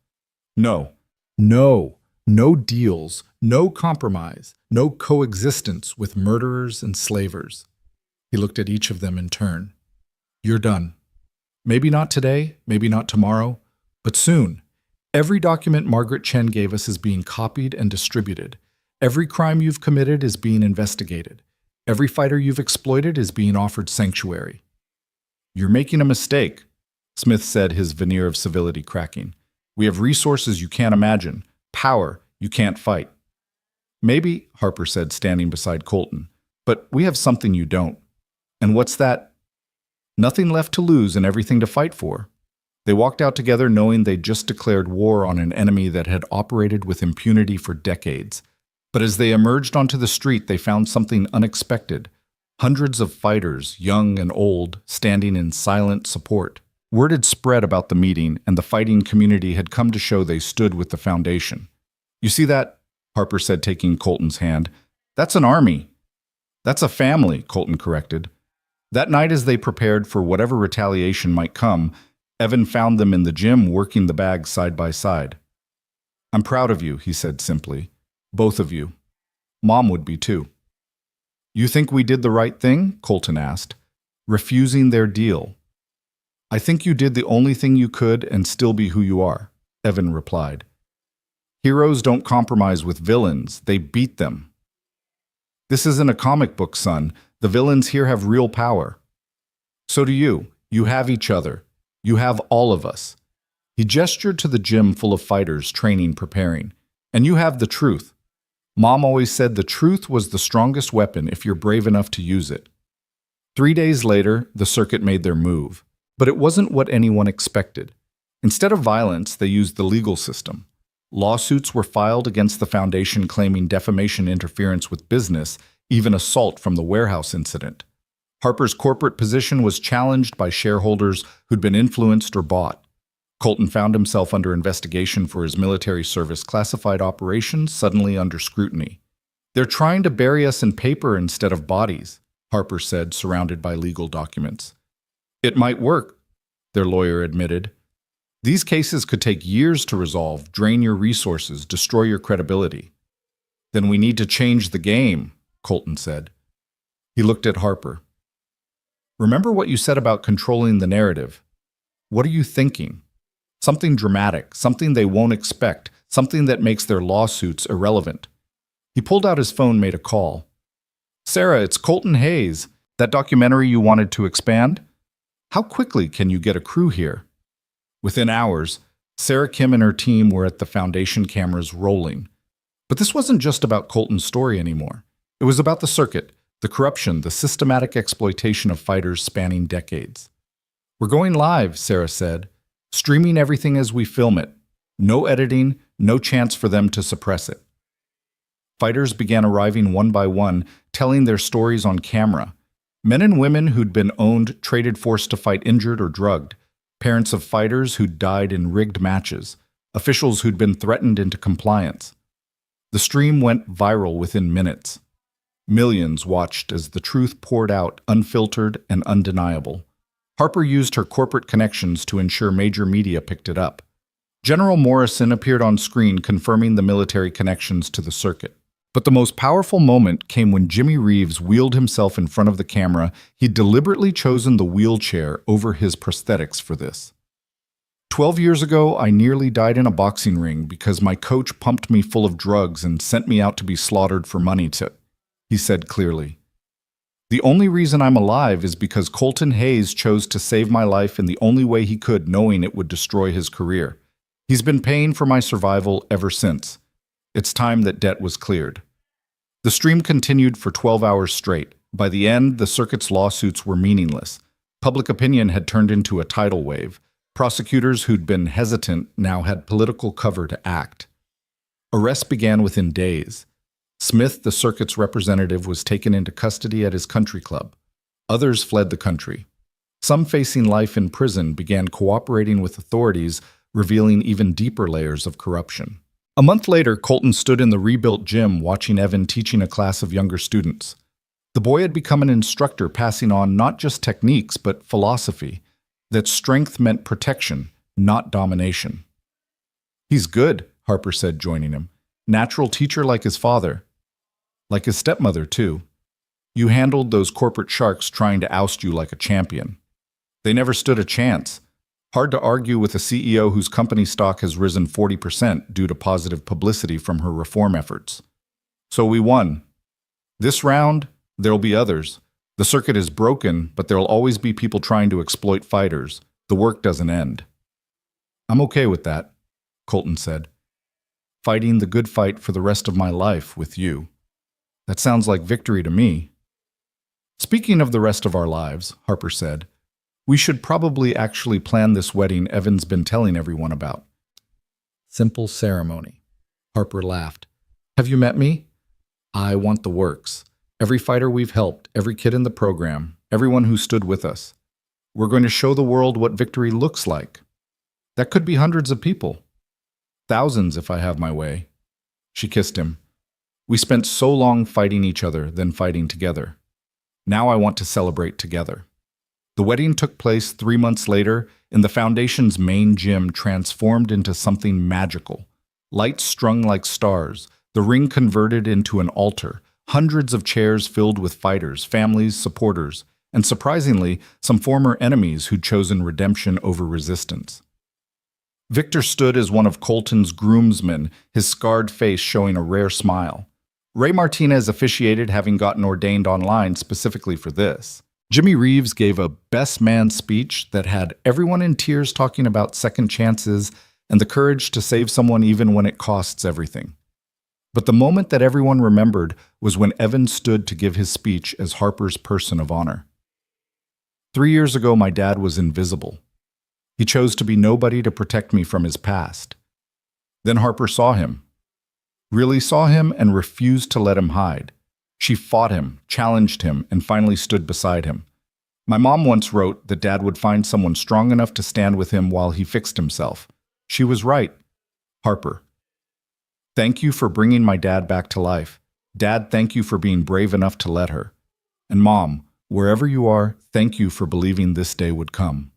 A: "No. No deals, no compromise, no coexistence with murderers and slavers." He looked at each of them in turn. "You're done. Maybe not today, maybe not tomorrow, but soon. Every document Margaret Chen gave us is being copied and distributed. Every crime you've committed is being investigated. Every fighter you've exploited is being offered sanctuary." "You're making a mistake," Smith said, his veneer of civility cracking. "We have resources you can't imagine, power you can't fight." "Maybe," Harper said, standing beside Colton, "but we have something you don't." "And what's that?" "Nothing left to lose and everything to fight for." They walked out together knowing they'd just declared war on an enemy that had operated with impunity for decades. But as they emerged onto the street, they found something unexpected. Hundreds of fighters, young and old, standing in silent support. Word had spread about the meeting, and the fighting community had come to show they stood with the Foundation. "You see that?" Harper said, taking Colton's hand. "That's an army." "That's a family," Colton corrected. That night, as they prepared for whatever retaliation might come, Evan found them in the gym working the bags side by side. "I'm proud of you," he said simply. "Both of you. Mom would be too." "You think we did the right thing?" Colton asked. "Refusing their deal." "I think you did the only thing you could and still be who you are," Evan replied. "Heroes don't compromise with villains, they beat them." "This isn't a comic book, son. The villains here have real power." "So do you. You have each other. You have all of us." He gestured to the gym full of fighters training, preparing. "And you have the truth. Mom always said the truth was the strongest weapon if you're brave enough to use it." 3 days later, the circuit made their move. But it wasn't what anyone expected. Instead of violence, they used the legal system. Lawsuits were filed against the Foundation claiming defamation, interference with business, even assault from the warehouse incident. Harper's corporate position was challenged by shareholders who'd been influenced or bought. Colton found himself under investigation for his military service classified operations, suddenly under scrutiny. "They're trying to bury us in paper instead of bodies," Harper said, surrounded by legal documents. "It might work," their lawyer admitted. "These cases could take years to resolve, drain your resources, destroy your credibility." "Then we need to change the game," Colton said. He looked at Harper. "Remember what you said about controlling the narrative. What are you thinking? Something dramatic, something they won't expect, something that makes their lawsuits irrelevant." He pulled out his phone, made a call. "Sarah, it's Colton Hayes. That documentary you wanted to expand? How quickly can you get a crew here?" Within hours, Sarah Kim and her team were at the Foundation cameras rolling. But this wasn't just about Colton's story anymore. It was about the circuit, the corruption, the systematic exploitation of fighters spanning decades. "We're going live," Sarah said, "streaming everything as we film it. No editing, no chance for them to suppress it." Fighters began arriving one by one, telling their stories on camera. Men and women who'd been owned, traded, forced to fight injured or drugged. Parents of fighters who'd died in rigged matches. Officials who'd been threatened into compliance. The stream went viral within minutes. Millions watched as the truth poured out, unfiltered and undeniable. Harper used her corporate connections to ensure major media picked it up. General Morrison appeared on screen confirming the military connections to the circuit. But the most powerful moment came when Jimmy Reeves wheeled himself in front of the camera. He'd deliberately chosen the wheelchair over his prosthetics for this. 12 years ago, I nearly died in a boxing ring because my coach pumped me full of drugs and sent me out to be slaughtered for money he said clearly. The only reason I'm alive is because Colton Hayes chose to save my life in the only way he could, knowing it would destroy his career. He's been paying for my survival ever since. It's time that debt was cleared. The stream continued for 12 hours straight. By the end, the circuit's lawsuits were meaningless. Public opinion had turned into a tidal wave. Prosecutors who'd been hesitant now had political cover to act. Arrests began within days. Smith, the circuit's representative, was taken into custody at his country club. Others fled the country. Some facing life in prison began cooperating with authorities, revealing even deeper layers of corruption. A month later, Colton stood in the rebuilt gym watching Evan teaching a class of younger students. The boy had become an instructor, passing on not just techniques but philosophy, that strength meant protection, not domination. "He's good," Harper said, joining him. "Natural teacher like his father. Like his stepmother, too. You handled those corporate sharks trying to oust you like a champion. They never stood a chance. Hard to argue with a CEO whose company stock has risen 40% due to positive publicity from her reform efforts. So we won. This round, there'll be others. The circuit is broken, but there'll always be people trying to exploit fighters. The work doesn't end." "I'm okay with that," Colton said. "Fighting the good fight for the rest of my life with you. That sounds like victory to me." "Speaking of the rest of our lives," Harper said, "we should probably actually plan this wedding Evan's been telling everyone about." "Simple ceremony." Harper laughed. "Have you met me? I want the works. Every fighter we've helped, every kid in the program, everyone who stood with us. We're going to show the world what victory looks like. That could be hundreds of people. Thousands if I have my way." She kissed him. "We spent so long fighting each other, then fighting together. Now I want to celebrate together." The wedding took place 3 months later in the Foundation's main gym, transformed into something magical. Lights strung like stars, the ring converted into an altar, hundreds of chairs filled with fighters, families, supporters, and surprisingly, some former enemies who'd chosen redemption over resistance. Victor stood as one of Colton's groomsmen, his scarred face showing a rare smile. Ray Martinez officiated, having gotten ordained online specifically for this. Jimmy Reeves gave a best man speech that had everyone in tears talking about second chances and the courage to save someone even when it costs everything. But the moment that everyone remembered was when Evan stood to give his speech as Harper's person of honor. 3 years ago, my dad was invisible. He chose to be nobody to protect me from his past. Then Harper saw him. Really saw him and refused to let him hide. She fought him, challenged him, and finally stood beside him. My mom once wrote that Dad would find someone strong enough to stand with him while he fixed himself. She was right. Harper. Thank you for bringing my dad back to life. Dad, thank you for being brave enough to let her. And Mom, wherever you are, thank you for believing this day would come.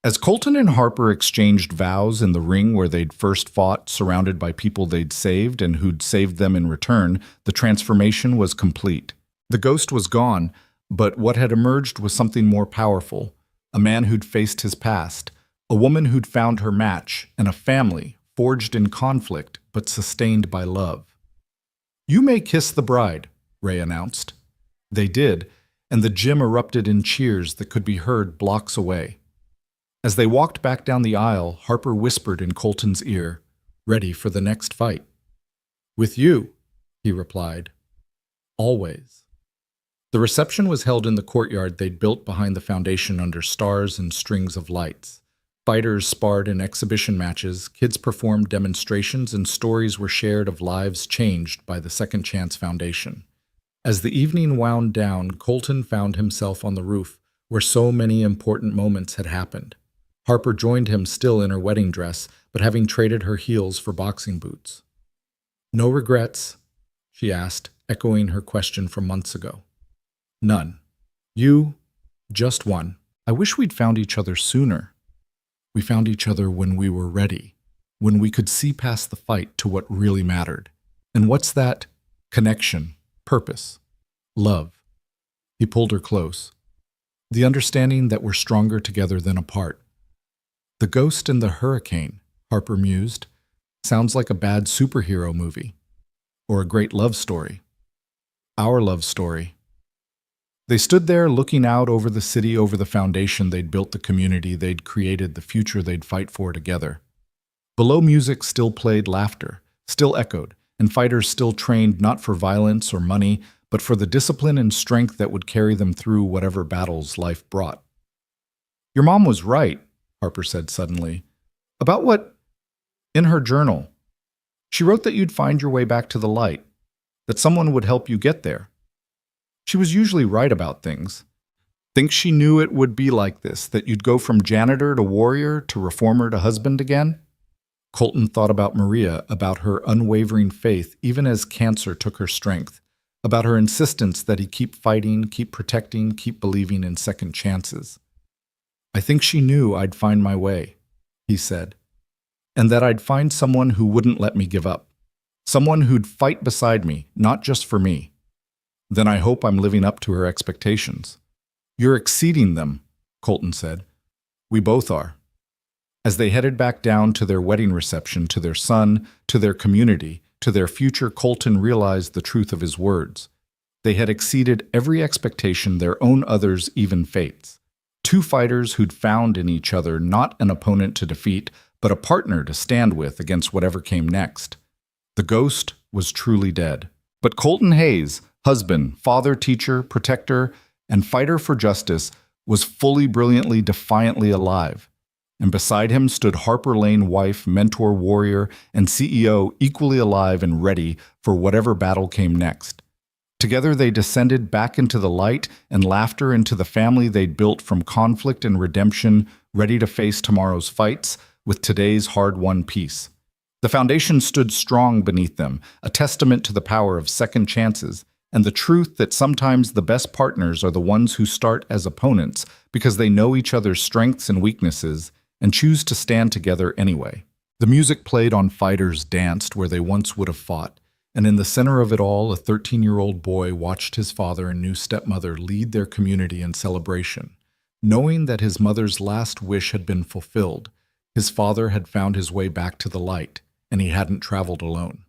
A: As Colton and Harper exchanged vows in the ring where they'd first fought, surrounded by people they'd saved and who'd saved them in return, the transformation was complete. The ghost was gone, but what had emerged was something more powerful. A man who'd faced his past, a woman who'd found her match, and a family forged in conflict but sustained by love. "You may kiss the bride," Ray announced. They did, and the gym erupted in cheers that could be heard blocks away. As they walked back down the aisle, Harper whispered in Colton's ear, "Ready for the next fight." "With you," he replied. "Always." The reception was held in the courtyard they'd built behind the Foundation under stars and strings of lights. Fighters sparred in exhibition matches, kids performed demonstrations, and stories were shared of lives changed by the Second Chance Foundation. As the evening wound down, Colton found himself on the roof, where so many important moments had happened. Harper joined him, still in her wedding dress, but having traded her heels for boxing boots. "No regrets?" she asked, echoing her question from months ago. "None. You? Just one. I wish we'd found each other sooner. We found each other when we were ready, when we could see past the fight to what really mattered. And what's that? Connection, purpose, love." He pulled her close. "The understanding that we're stronger together than apart." "The Ghost and the Hurricane," Harper mused. "Sounds like a bad superhero movie. Or a great love story. Our love story." They stood there looking out over the city, over the foundation they'd built, the community they'd created, the future they'd fight for together. Below, music still played, laughter still echoed, and fighters still trained not for violence or money, but for the discipline and strength that would carry them through whatever battles life brought. "Your mom was right," Harper said suddenly. "About what?" "In her journal. She wrote that you'd find your way back to the light, that someone would help you get there. She was usually right about things. Think she knew it would be like this, that you'd go from janitor to warrior to reformer to husband again?" Colton thought about Maria, about her unwavering faith even as cancer took her strength, about her insistence that he keep fighting, keep protecting, keep believing in second chances. "I think she knew I'd find my way," he said, "and that I'd find someone who wouldn't let me give up, someone who'd fight beside me, not just for me. Then I hope I'm living up to her expectations." "You're exceeding them," Colton said. "We both are." As they headed back down to their wedding reception, to their son, to their community, to their future, Colton realized the truth of his words. They had exceeded every expectation, their own, others, even fates. Two fighters who'd found in each other not an opponent to defeat, but a partner to stand with against whatever came next. The ghost was truly dead. But Colton Hayes, husband, father, teacher, protector, and fighter for justice, was fully, brilliantly, defiantly alive. And beside him stood Harper Lane, wife, mentor, warrior, and CEO, equally alive and ready for whatever battle came next. Together they descended back into the light and laughter, into the family they'd built from conflict and redemption, ready to face tomorrow's fights with today's hard-won peace. The foundation stood strong beneath them, a testament to the power of second chances, and the truth that sometimes the best partners are the ones who start as opponents because they know each other's strengths and weaknesses and choose to stand together anyway. The music played on, fighters danced where they once would have fought, and in the center of it all, a 13-year-old boy watched his father and new stepmother lead their community in celebration. Knowing that his mother's last wish had been fulfilled, his father had found his way back to the light, and he hadn't traveled alone.